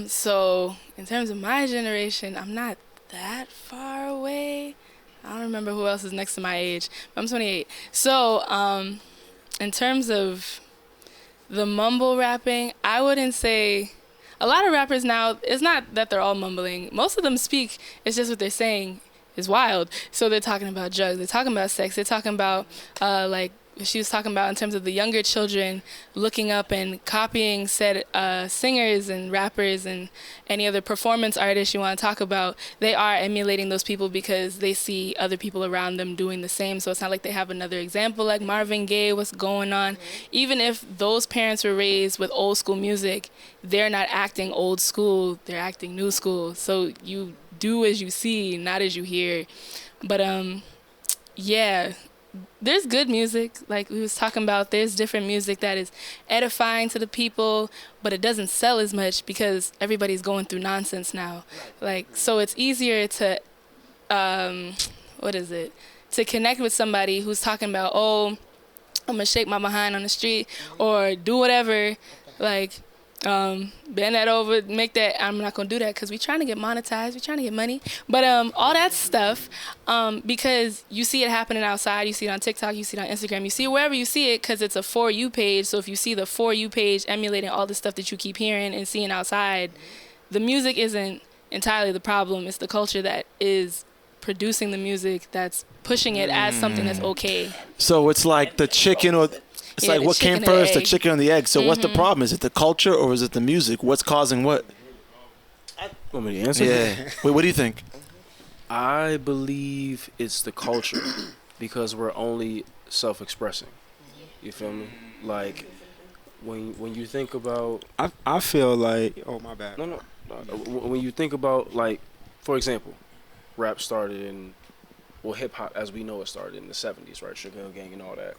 So in terms of my generation, I'm not that far away. I don't remember who else is next to my age. But I'm 28. So in terms of the mumble rapping, I wouldn't say a lot of rappers now, it's not that they're all mumbling. Most of them speak, it's just what they're saying is wild. So they're talking about drugs, they're talking about sex, they're talking about like she was talking about in terms of the younger children looking up and copying said singers and rappers and any other performance artists you want to talk about, they are emulating those people because they see other people around them doing the same. So it's not like they have another example like Marvin Gaye, what's going on. Even if those parents were raised with old school music, they're not acting old school, they're acting new school. So you do as you see, not as you hear. But yeah, there's good music. Like we was talking about, there's different music that is edifying to the people, but it doesn't sell as much because everybody's going through nonsense now. Like, so it's easier to, to connect with somebody who's talking about, oh, I'm gonna shake my behind on the street or do whatever, like, bend that over, make that. I'm not gonna do that because we're trying to get monetized, we're trying to get money. But all that stuff, because you see it happening outside, you see it on TikTok, you see it on Instagram, you see it wherever you see it because it's a For You page. So if you see the For You page emulating all the stuff that you keep hearing and seeing outside, the music isn't entirely the problem. It's the culture that is producing the music that's pushing it as something that's okay. So it's like the chicken or it's like what came first, the chicken or the egg. So what's the problem? Is it the culture or is it the music? What's causing what? Want me to answer? Yeah. Wait, what do you think? I believe it's the culture because we're only self-expressing. You feel me? Like when you think about, I feel like, oh my bad. No. When you think about, like, for example, rap started in, well, hip hop as we know it started in the 70s, right? Sugar Hill Gang and all that.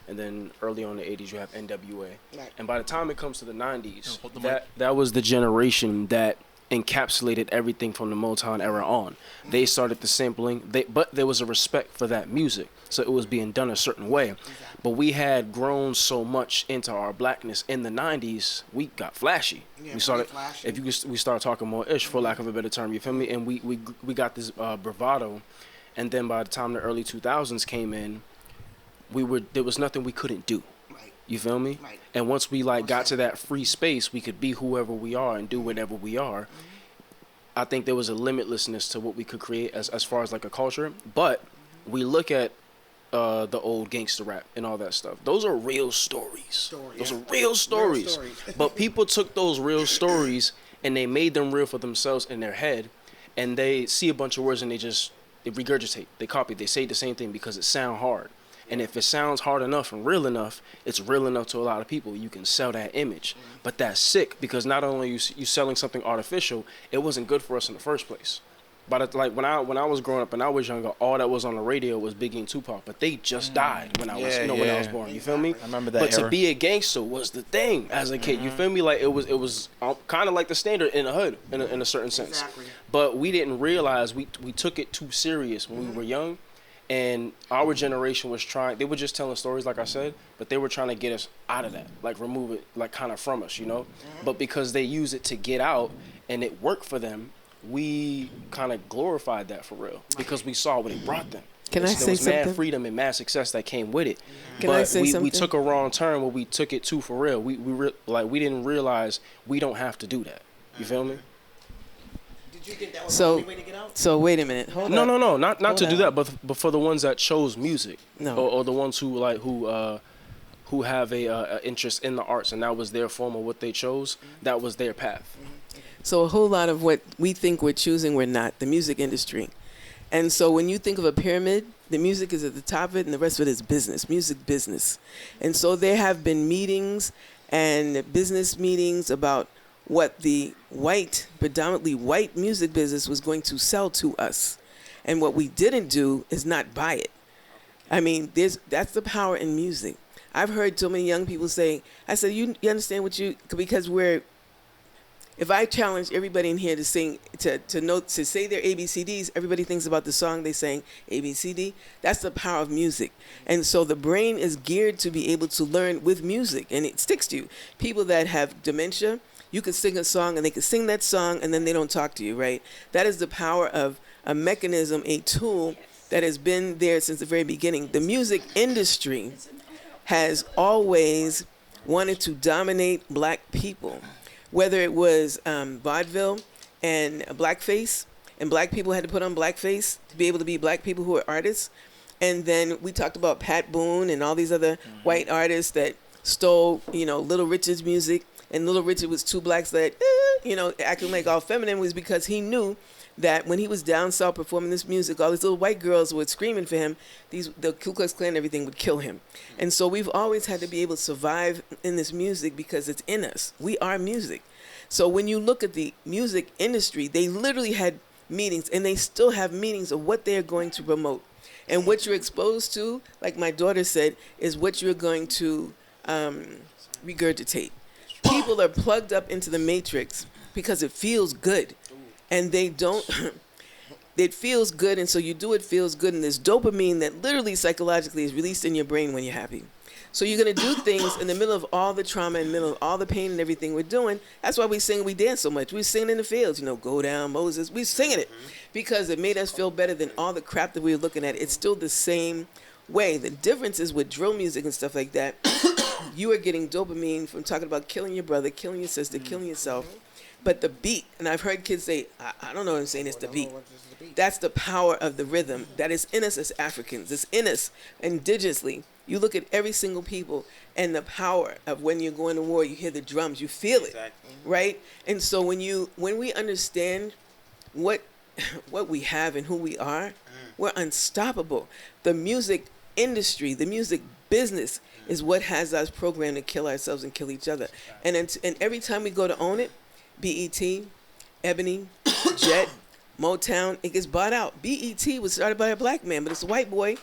And then early on in the 80s, you have NWA. Right. And by the time it comes to the 90s, that was the generation that encapsulated everything from the Motown era on. They started the sampling, but there was a respect for that music. So it was being done a certain way. But we had grown so much into our blackness in the 90s, we got flashy. Yeah, we started, we started talking more ish, for lack of a better term, you feel me? And we got this bravado. And then by the time the early 2000s came in, there was nothing we couldn't do. Right. You feel me? Right. And once we got to that free space, we could be whoever we are and do whatever we are. I think there was a limitlessness to what we could create as far as like a culture. But we look at the old gangster rap and all that stuff. Those are real stories. Those are real stories. But people took those real stories and they made them real for themselves in their head. And they see a bunch of words and they regurgitate, they copy, they say the same thing because it sounds hard. And if it sounds hard enough and real enough, it's real enough to a lot of people. You can sell that image. But that's sick because not only you selling something artificial, it wasn't good for us in the first place. But when I was growing up and I was younger, all that was on the radio was Biggie and Tupac. But they just died when I was born. You feel me? I remember that. But era. To be a gangster was the thing as a kid. You feel me? Like it was kind of like the standard in the hood in a certain sense. Exactly. But we didn't realize we took it too serious when we were young. And our generation was trying, they were just telling stories, like I said, but they were trying to get us out of that, like remove it, like kind of from us, you know? But because they use it to get out and it worked for them, we kind of glorified that for real because we saw what it brought them. Can I say something? There was mad freedom and mad success that came with it. Can I say something? We took a wrong turn where we took it too for real. We didn't realize we don't have to do that. You feel me? Did you think that was the only way to get out? So wait a minute. Hold no, on. No, not to do that, but for the ones that chose music, no. or the ones who have a interest in the arts, and that was their form of what they chose. That was their path. So a whole lot of what we think we're choosing, we're not. The music industry. And so when you think of a pyramid, the music is at the top of it and the rest of it is business, music business. And so there have been meetings and business meetings about what the predominantly white music business was going to sell to us. And what we didn't do is not buy it. I mean, that's the power in music. I've heard so many young people say, I said, you understand because if I challenge everybody in here to sing, to say their ABCDs, everybody thinks about the song they sang, ABCD. That's the power of music. And so the brain is geared to be able to learn with music, and it sticks to you. People that have dementia, you can sing a song, and they can sing that song, and then they don't talk to you, right? That is the power of a mechanism, a tool that has been there since the very beginning. The music industry has always wanted to dominate black people. Whether it was vaudeville and blackface, and black people had to put on blackface to be able to be black people who are artists, And then we talked about Pat Boone and all these other white artists that stole, Little Richard's music. And Little Richard was two blacks that, acting like all feminine, was because he knew that when he was down south performing this music, all these little white girls were screaming for him. The Ku Klux Klan and everything would kill him. And so we've always had to be able to survive in this music because it's in us. We are music. So when you look at the music industry, they literally had meetings, and they still have meetings of what they're going to promote. And what you're exposed to, like my daughter said, is what you're going to regurgitate. People are plugged up into the matrix because it feels good. And they don't, it feels good, and so you do it feels good, and there's dopamine that literally psychologically is released in your brain when you're happy. So you're going to do things in the middle of all the trauma, in the middle of all the pain and everything we're doing. That's why we sing and we dance so much. We sing in the fields, go down, Moses. We singing it because it made us feel better than all the crap that we were looking at. It's still the same way. The difference is with drill music and stuff like that, you are getting dopamine from talking about killing your brother, killing your sister, killing yourself. But the beat, and I've heard kids say, I don't know what I'm saying, it's the beat. That's the power of the rhythm that is in us as Africans. It's in us indigenously. You look at every single people and the power of when you're going to war, you hear the drums, you feel it, right? And so when we understand what we have and who we are, we're unstoppable. The music industry, the music business is what has us programmed to kill ourselves and kill each other. And every time we go to own it, BET, Ebony, Jet, Motown, it gets bought out. BET was started by a black man, but it's a white boy.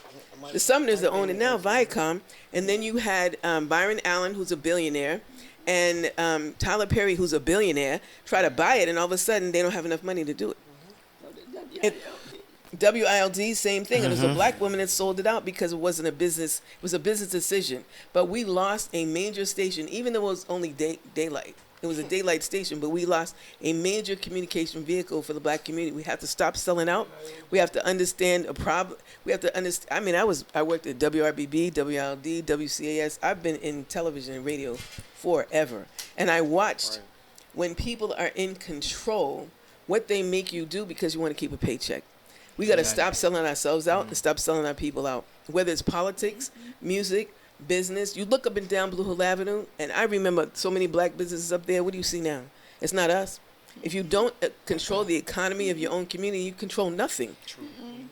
The Sumners that own it now, Viacom. And then you had Byron Allen, who's a billionaire, and Tyler Perry, who's a billionaire, try to buy it, and all of a sudden they don't have enough money to do it. WILD, same thing. And there's a black woman that sold it out because it wasn't a business. It was a business decision. But we lost a major station, even though it was only daylight. It was a daylight station, but we lost a major communication vehicle for the black community. We have to stop selling out. We have to understand a problem. We have to understand. I mean, I worked at WRBB, WILD, WCAS. I've been in television and radio forever. And I watched when people are in control, what they make you do because you want to keep a paycheck. We got to stop selling ourselves out and stop selling our people out, whether it's politics, music, business. You look up and down Blue Hill Avenue, and I remember so many black businesses up there. What do you see now? It's not us. If you don't control the economy of your own community, you control nothing.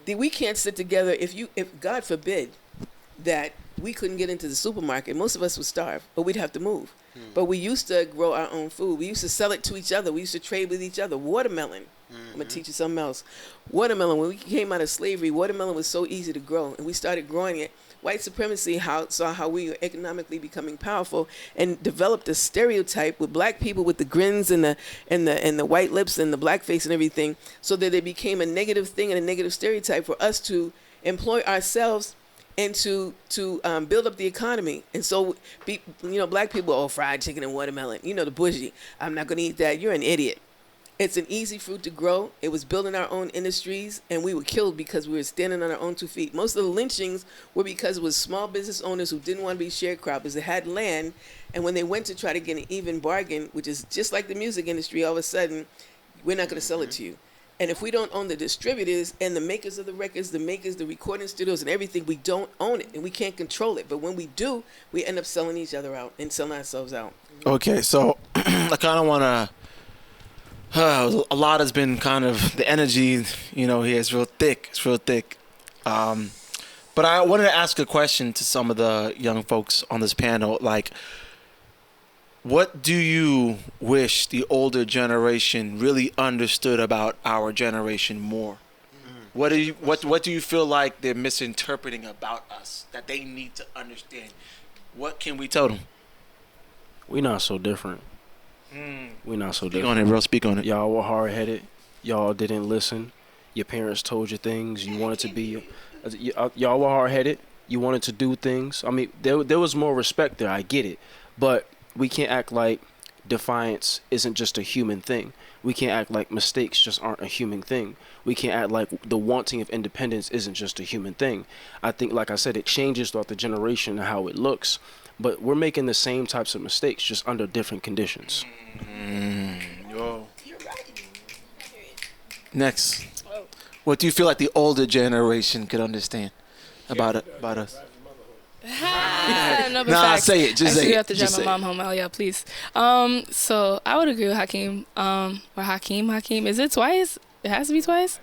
We can't sit together. If God forbid that we couldn't get into the supermarket, most of us would starve, but we'd have to move. But we used to grow our own food. We used to sell it to each other. We used to trade with each other. Watermelon. I'm going to teach you something else. Watermelon, when we came out of slavery, watermelon was so easy to grow, and we started growing it. White supremacy saw how we were economically becoming powerful and developed a stereotype with black people with the grins and the white lips and the black face and everything, so that it became a negative thing and a negative stereotype for us to employ ourselves and to build up the economy. And so, black people, fried chicken and watermelon, the bougie. I'm not going to eat that. You're an idiot. It's an easy fruit to grow. It was building our own industries, and we were killed because we were standing on our own 2 feet. Most of the lynchings were because it was small business owners who didn't want to be sharecroppers. They had land, and when they went to try to get an even bargain, which is just like the music industry, all of a sudden, we're not going to sell it to you. And if we don't own the distributors and the makers of the records, the makers, the recording studios and everything, we don't own it, and we can't control it. But when we do, we end up selling each other out and selling ourselves out. Okay, so I kind of want to... a lot has been kind of the energy, here is real thick. It's real thick. But I wanted to ask a question to some of the young folks on this panel. Like, what do you wish the older generation really understood about our generation more? What do you feel like they're misinterpreting about us that they need to understand? What can we tell them? We're not so different. We're not so different. Speak on it, bro. Speak on it. Y'all were hard-headed. Y'all didn't listen. Your parents told you things. You wanted to be... y'all were hard-headed. You wanted to do things. I mean, there was more respect there. I get it. But we can't act like defiance isn't just a human thing. We can't act like mistakes just aren't a human thing. We can't act like the wanting of independence isn't just a human thing. I think, like I said, it changes throughout the generation and how it looks. But we're making the same types of mistakes, just under different conditions. Yo. Next. What do you feel like the older generation could understand? about us? No, but Nah, facts. say it. Just I say do it. have to drive Just my say mom home. Oh yeah, please. So I would agree with Hakeem. Or Hakeem. Is it twice? It has to be twice.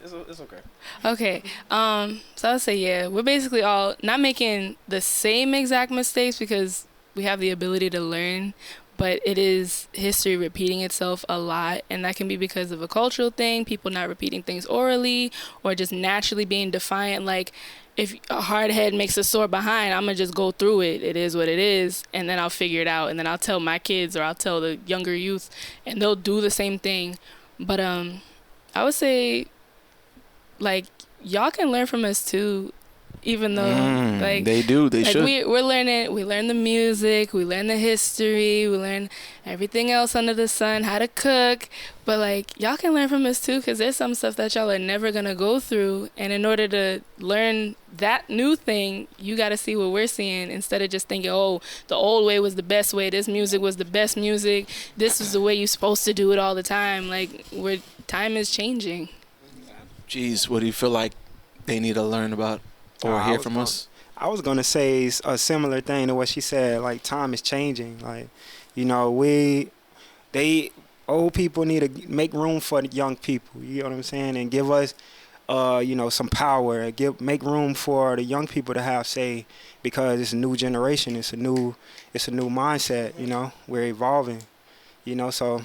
It's okay. Okay. So I would say yeah. We're basically all not making the same exact mistakes because we have the ability to learn. But it is history repeating itself a lot, and that can be because of a cultural thing, people not repeating things orally, or just naturally being defiant. Like, if a hard head makes a sore behind, I'm going to just go through it. It is what it is, and then I'll figure it out, and then I'll tell my kids or I'll tell the younger youth, and they'll do the same thing. But I would say, like, y'all can learn from us, too. Even though, like, they do, they like should. we learn the music, we learn the history, we learn everything else under the sun, how to cook. But like, y'all can learn from us too, because there's some stuff that y'all are never gonna go through. And in order to learn that new thing, you got to see what we're seeing instead of just thinking, oh, the old way was the best way. This music was the best music. This is the way you're supposed to do it all the time. Like, time is changing. Geez, what do you feel like they need to learn about or hear from us? I was gonna say a similar thing to what she said. Like, time is changing. Like, old people need to make room for the young people. You know what I'm saying? And give us, some power. Make room for the young people to have say, because it's a new generation. It's a new mindset. We're evolving. So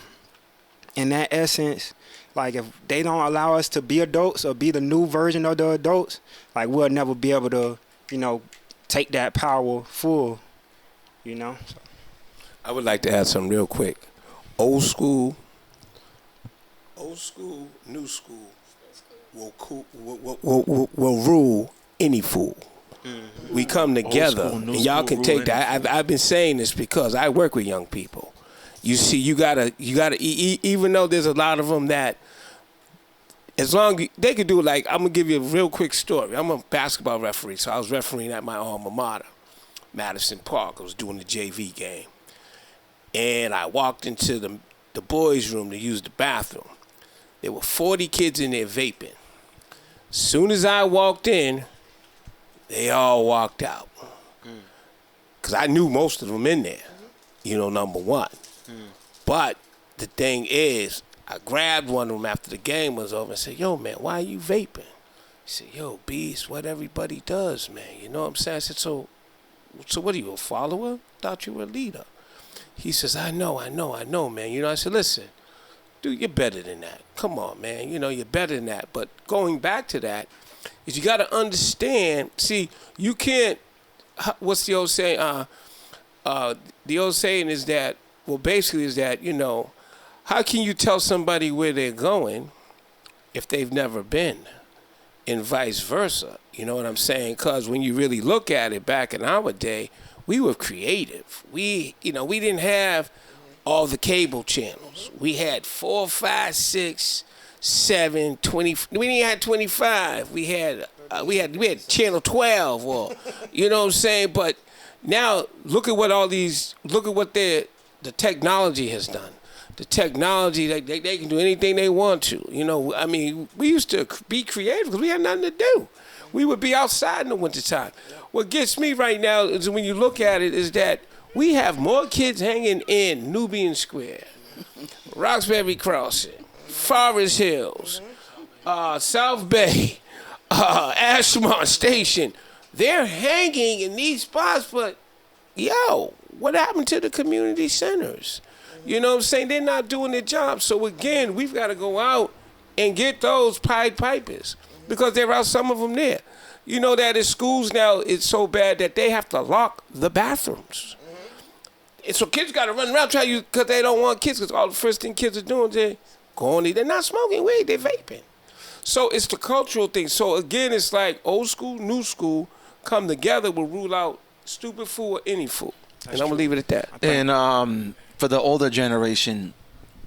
in that essence, like, if they don't allow us to be adults or be the new version of the adults, like, we'll never be able to, take that power full, So. I would like to add something real quick. Old school, new school will rule any fool. Mm-hmm. We come together, and y'all can take that. I've been saying this because I work with young people. You see, you gotta, even though there's a lot of them that, as long as they could do it, like, I'm gonna give you a real quick story. I'm a basketball referee, so I was refereeing at my alma mater, Madison Park. I was doing the JV game, and I walked into the boys' room to use the bathroom. There were 40 kids in there vaping. As soon as I walked in, they all walked out, because I knew most of them in there. Number one. But the thing is, I grabbed one of them after the game was over and said, yo, man, why are you vaping? He said, yo, B, it's what everybody does, man. You know what I'm saying? I said, so what are you, a follower? Thought you were a leader. He says, I know, man. I said, listen, dude, you're better than that. Come on, man. You're better than that. But going back to that is you got to understand, see, you can't, what's the old saying? The old saying is that, well, basically is that, how can you tell somebody where they're going if they've never been, and vice versa? You know what I'm saying? Because when you really look at it, back in our day, we were creative. We didn't have all the cable channels. We had 4, 5, 6, 7, 20. We didn't have 25. We had channel 12, or you know what I'm saying? But now look at what the technology has done. The technology, they can do anything they want to. We used to be creative because we had nothing to do. We would be outside in the wintertime. What gets me right now is, when you look at it, is that we have more kids hanging in Nubian Square, Roxbury Crossing, Forest Hills, South Bay, Ashmont Station. They're hanging in these spots, but, yo, what happened to the community centers? You know what I'm saying? They're not doing their job. So, again, we've got to go out and get those Pied Pipers, because there are some of them there. You know that in schools now, it's so bad that they have to lock the bathrooms. And so kids got to run around trying to, because they don't want kids, because all the first thing kids are doing is they're not smoking weed, they're vaping. So it's the cultural thing. So, again, it's like old school, new school come together will rule out stupid fool or any fool. And I'm going to leave it at that. And for the older generation,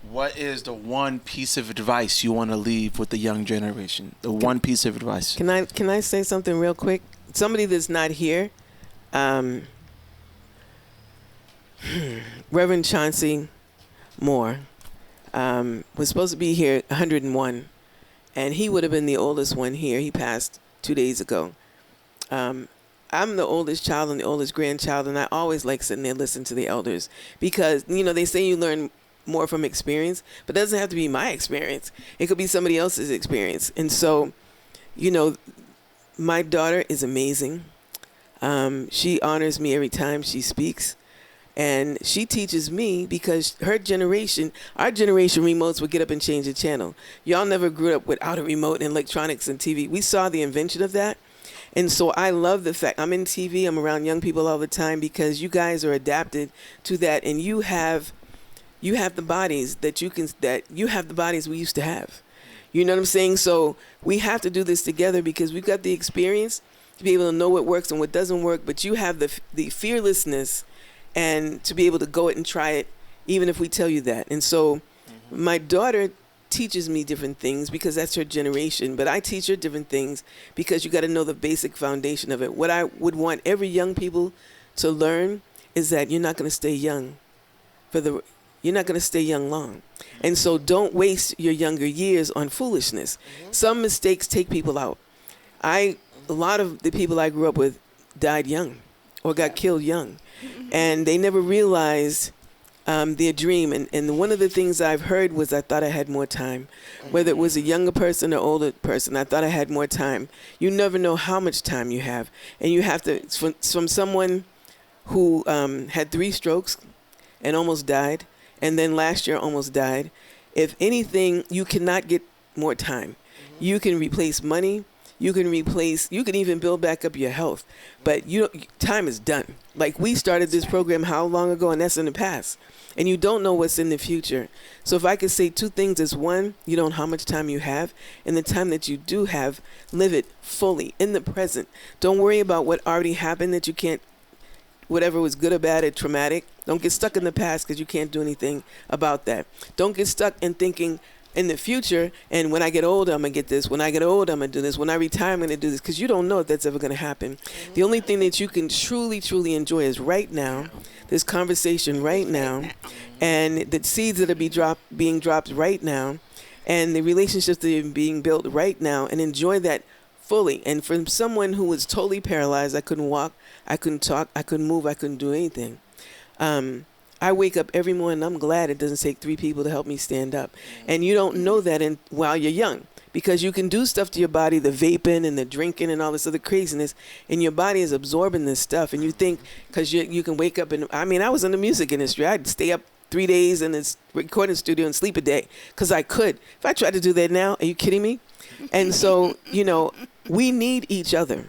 what is the one piece of advice you want to leave with the young generation? The one piece of advice. Can I say something real quick? Somebody that's not here, Reverend Chauncey Moore was supposed to be here 101, and he would have been the oldest one here. He passed 2 days ago. I'm the oldest child and the oldest grandchild, and I always like sitting there listening to the elders because, you know, they say you learn more from experience, but it doesn't have to be my experience. It could be somebody else's experience. And so, you know, my daughter is amazing. She honors me every time she speaks. And she teaches me because her generation, our generation remotes would get up and change the channel. Y'all never grew up without a remote and electronics and TV. We saw the invention of that. And so I love the fact I'm in TV, I'm around young people all the time because you guys are adapted to that, and you have the bodies you have the bodies we used to have. You know what I'm saying? So we have to do this together because we've got the experience to be able to know what works and what doesn't work, but you have the fearlessness and to be able to go it and try it even if we tell you that. And so my daughter teaches me different things because that's her generation, but I teach her different things because you got to know the basic foundation of it. What I would want every young people to learn is that you're not going to stay young you're not going to stay young long. And so don't waste your younger years on foolishness. Some mistakes take people out. A lot of the people I grew up with died young or got killed young, and they never realized their dream. And one of the things I've heard was I thought I had more time. Whether it was a younger person or older person, I thought I had more time. You never know how much time you have. And you have to, from someone who had 3 strokes and almost died, and then last year almost died, if anything, you cannot get more time. You can replace money. You can even build back up your health. But time is done. Like, we started this program how long ago, and that's in the past. And you don't know what's in the future. So if I could say 2 things is, 1, you don't know how much time you have. And the time that you do have, live it fully in the present. Don't worry about what already happened that you can't, whatever was good or bad or traumatic. Don't get stuck in the past because you can't do anything about that. Don't get stuck in thinking in the future, and when I get older, I'm going to get this. When I get older, I'm going to do this. When I retire, I'm going to do this, because you don't know if that's ever going to happen. The only thing that you can truly, truly enjoy is right now, this conversation right now, and the seeds that are being dropped right now, and the relationships that are being built right now, and enjoy that fully. And from someone who was totally paralyzed, I couldn't walk, I couldn't talk, I couldn't move, I couldn't do anything. I wake up every morning, I'm glad it doesn't take 3 people to help me stand up. And you don't know that while you're young, because you can do stuff to your body, the vaping and the drinking and all this other craziness, and your body is absorbing this stuff. And you think, because you can wake up I was in the music industry. I'd stay up 3 days in this recording studio and sleep a day because I could. If I tried to do that now, are you kidding me? And so, we need each other.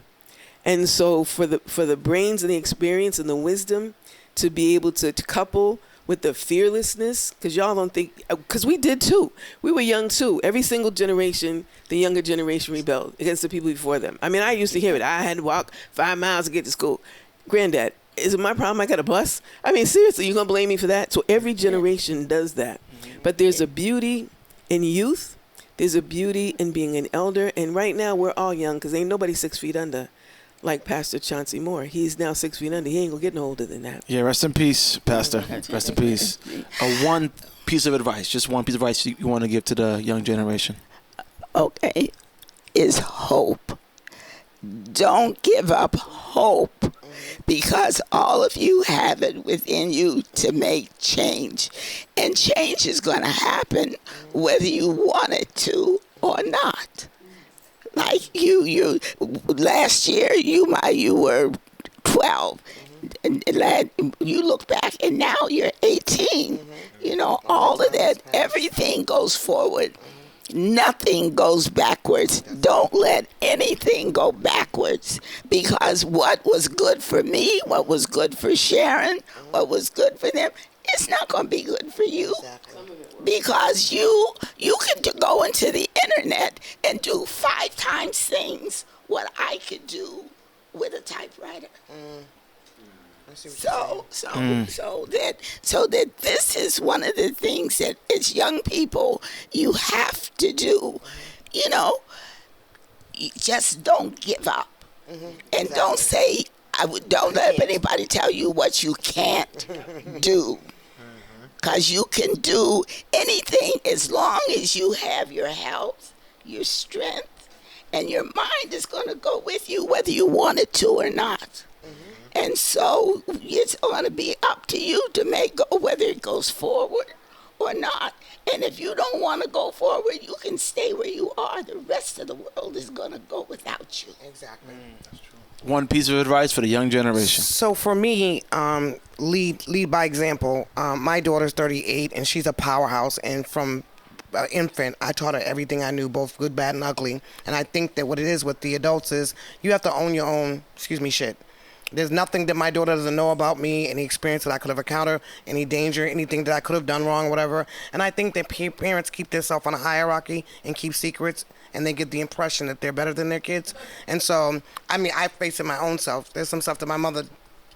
And so for the brains and the experience and the wisdom, to be able to couple with the fearlessness, because y'all don't think, because we did too. We were young too. Every single generation, the younger generation rebelled against the people before them. I mean, I used to hear it. I had to walk 5 miles to get to school. Granddad, is it my problem I got a bus? I mean, seriously, you going to blame me for that? So every generation does that. But there's a beauty in youth. There's a beauty in being an elder. And right now, we're all young because ain't nobody 6 feet under. Like Pastor Chauncey Moore. He's now 6 feet under. He ain't gonna get no older than that. Yeah, rest in peace, Pastor. Rest in peace. One piece of advice, just one piece of advice you want to give to the young generation. Okay, is hope. Don't give up hope, because all of you have it within you to make change. And change is going to happen whether you want it to or not. Like you last year, you were 12. And you look back, and now you're 18. All of that, everything goes forward. Nothing goes backwards. Don't let anything go backwards, because what was good for me, what was good for Sharon, what was good for them, it's not going to be good for you. Because you could go into the internet and do 5 times things what I could do with a typewriter. So that this is one of the things that as young people you have to do. You just don't give up, and don't say don't let anybody tell you what you can't do. Because you can do anything as long as you have your health, your strength, and your mind is going to go with you whether you want it to or not. And so it's going to be up to you to make go whether it goes forward or not. And if you don't want to go forward, you can stay where you are. The rest of the world is going to go without you. Exactly. That's true. One piece of advice for the young generation. So for me, lead by example. My daughter's 38, and she's a powerhouse. And from infant, I taught her everything I knew, both good, bad, and ugly. And I think that what it is with the adults is you have to own your own, shit. There's nothing that my daughter doesn't know about me, any experience that I could have encountered, any danger, anything that I could have done wrong, whatever. And I think that parents keep themselves on a hierarchy and keep secrets, and they get the impression that they're better than their kids. And so, I mean, I face it my own self. There's some stuff that my mother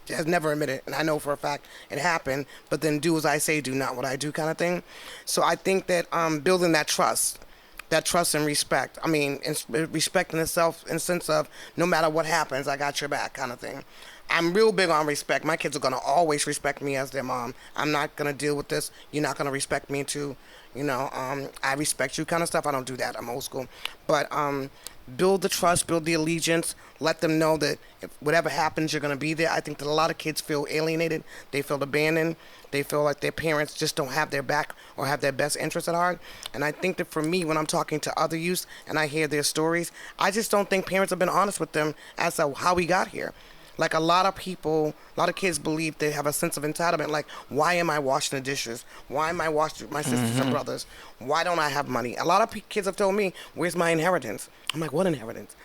has never admitted, and I know for a fact it happened, but then do as I say, do not what I do kind of thing. So I think that building that trust and respect. I mean, respect in itself, in the sense of no matter what happens, I got your back kind of thing. I'm real big on respect. My kids are going to always respect me as their mom. I'm not going to deal with this. You're not going to respect me too. You know, I respect you kind of stuff. I don't do that. I'm old school. But build the trust, build the allegiance. Let them know that if whatever happens, you're going to be there. I think that a lot of kids feel alienated. They feel abandoned. They feel like their parents just don't have their back or have their best interests at heart. And I think that for me, when I'm talking to other youth and I hear their stories, I just don't think parents have been honest with them as to how we got here. Like a lot of kids believe they have a sense of entitlement. Like, why am I washing the dishes? Why am I washing my sisters and brothers? Why don't I have money? A lot of kids have told me, where's my inheritance? I'm like, what inheritance?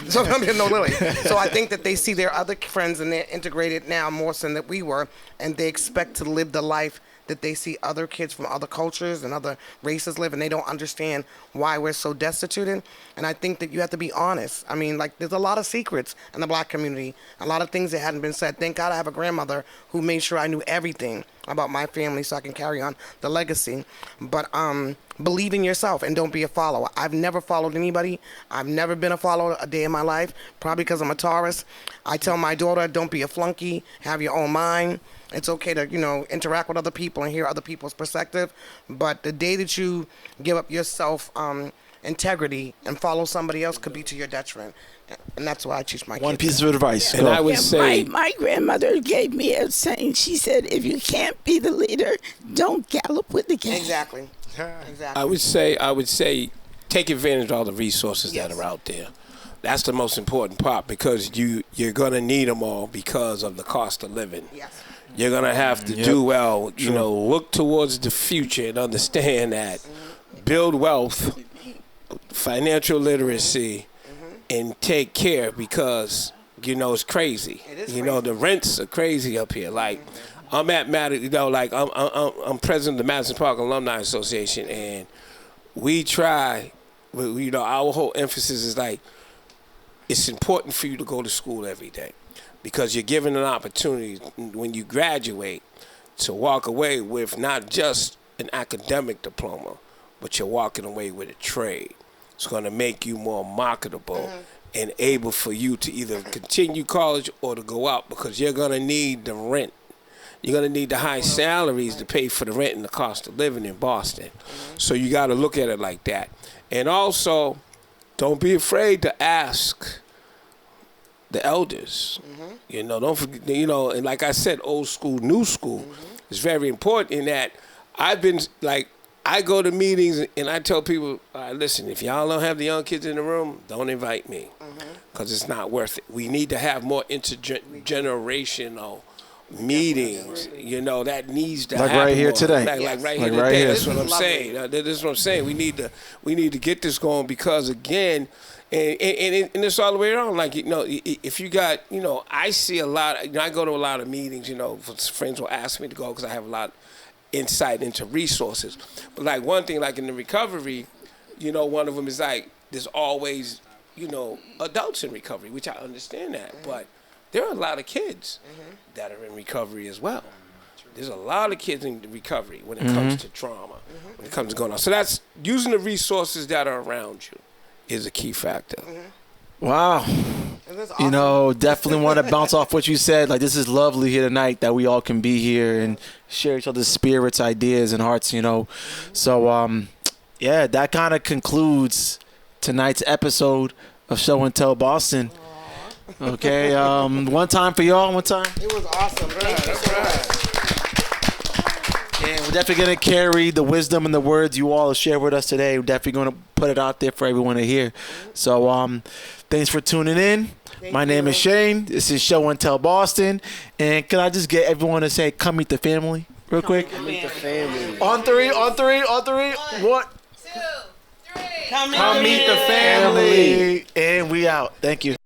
So I'm no Lily. So I think that they see their other friends and they're integrated now more so than we were, and they expect to live the life that they see other kids from other cultures and other races live, and they don't understand why we're so destitute. And I think that you have to be honest. I mean, like, there's a lot of secrets in the black community, a lot of things that hadn't been said. Thank God I have a grandmother who made sure I knew everything about my family so I can carry on the legacy. But believe in yourself and don't be a follower. I've never followed anybody. I've never been a follower a day in my life, probably because I'm a Taurus. I tell my daughter, don't be a flunky, have your own mind. It's okay to, interact with other people and hear other people's perspective. But the day that you give up your self integrity and follow somebody else could be to your detriment. And that's why I teach my kids. One piece of advice. And I would say, my grandmother gave me a saying. She said, if you can't be the leader, don't gallop with the gang. Exactly. I would say, take advantage of all the resources that are out there. That's the most important part, because you're gonna need them all because of the cost of living. Yes. You're going to have to do well, look towards the future and understand that, build wealth, financial literacy, and take care, because, it's crazy. It is crazy. The rents are crazy up here. Like, I'm at I'm president of the Madison Park Alumni Association, and we try, our whole emphasis is like, it's important for you to go to school every day, because you're given an opportunity when you graduate to walk away with not just an academic diploma, but you're walking away with a trade. It's going to make you more marketable and able for you to either continue college or to go out, because you're going to need the rent. You're going to need the high salaries to pay for the rent and the cost of living in Boston. So you got to look at it like that. And also, don't be afraid to ask the elders. Don't forget, and like I said, old school, new school is very important in that I've been, like, I go to meetings and I tell people, listen, if y'all don't have the young kids in the room, don't invite me, because it's not worth it. We need to have more intergenerational meetings, that needs to happen. Like right here today. Like right here today. That's what I'm saying. This is what I'm saying. We need to get this going, because, again, and it's all the way around. Like, if you got, I see a lot, I go to a lot of meetings, friends will ask me to go because I have a lot of insight into resources. But, like, one thing, like in the recovery, one of them is like, there's always, adults in recovery, which I understand that. But there are a lot of kids that are in recovery as well. There's a lot of kids in recovery when it comes to trauma, when it comes to going on. So that's using the resources that are around you is a key factor. Wow. Awesome. Definitely want to bounce off what you said. Like, this is lovely here tonight that we all can be here and share each other's spirits, ideas, and hearts, So, that kind of concludes tonight's episode of Show and Tell Boston. Okay, one time for y'all, one time. It was awesome. That's right. And we're definitely going to carry the wisdom and the words you all share with us today. We're definitely going to put it out there for everyone to hear. So thanks for tuning in. My name is Shane. This is Show and Tell Boston. And can I just get everyone to say, come meet the family real quick? Come meet the family. On three. 1, 2, 3. Come Meet the family. And we out. Thank you.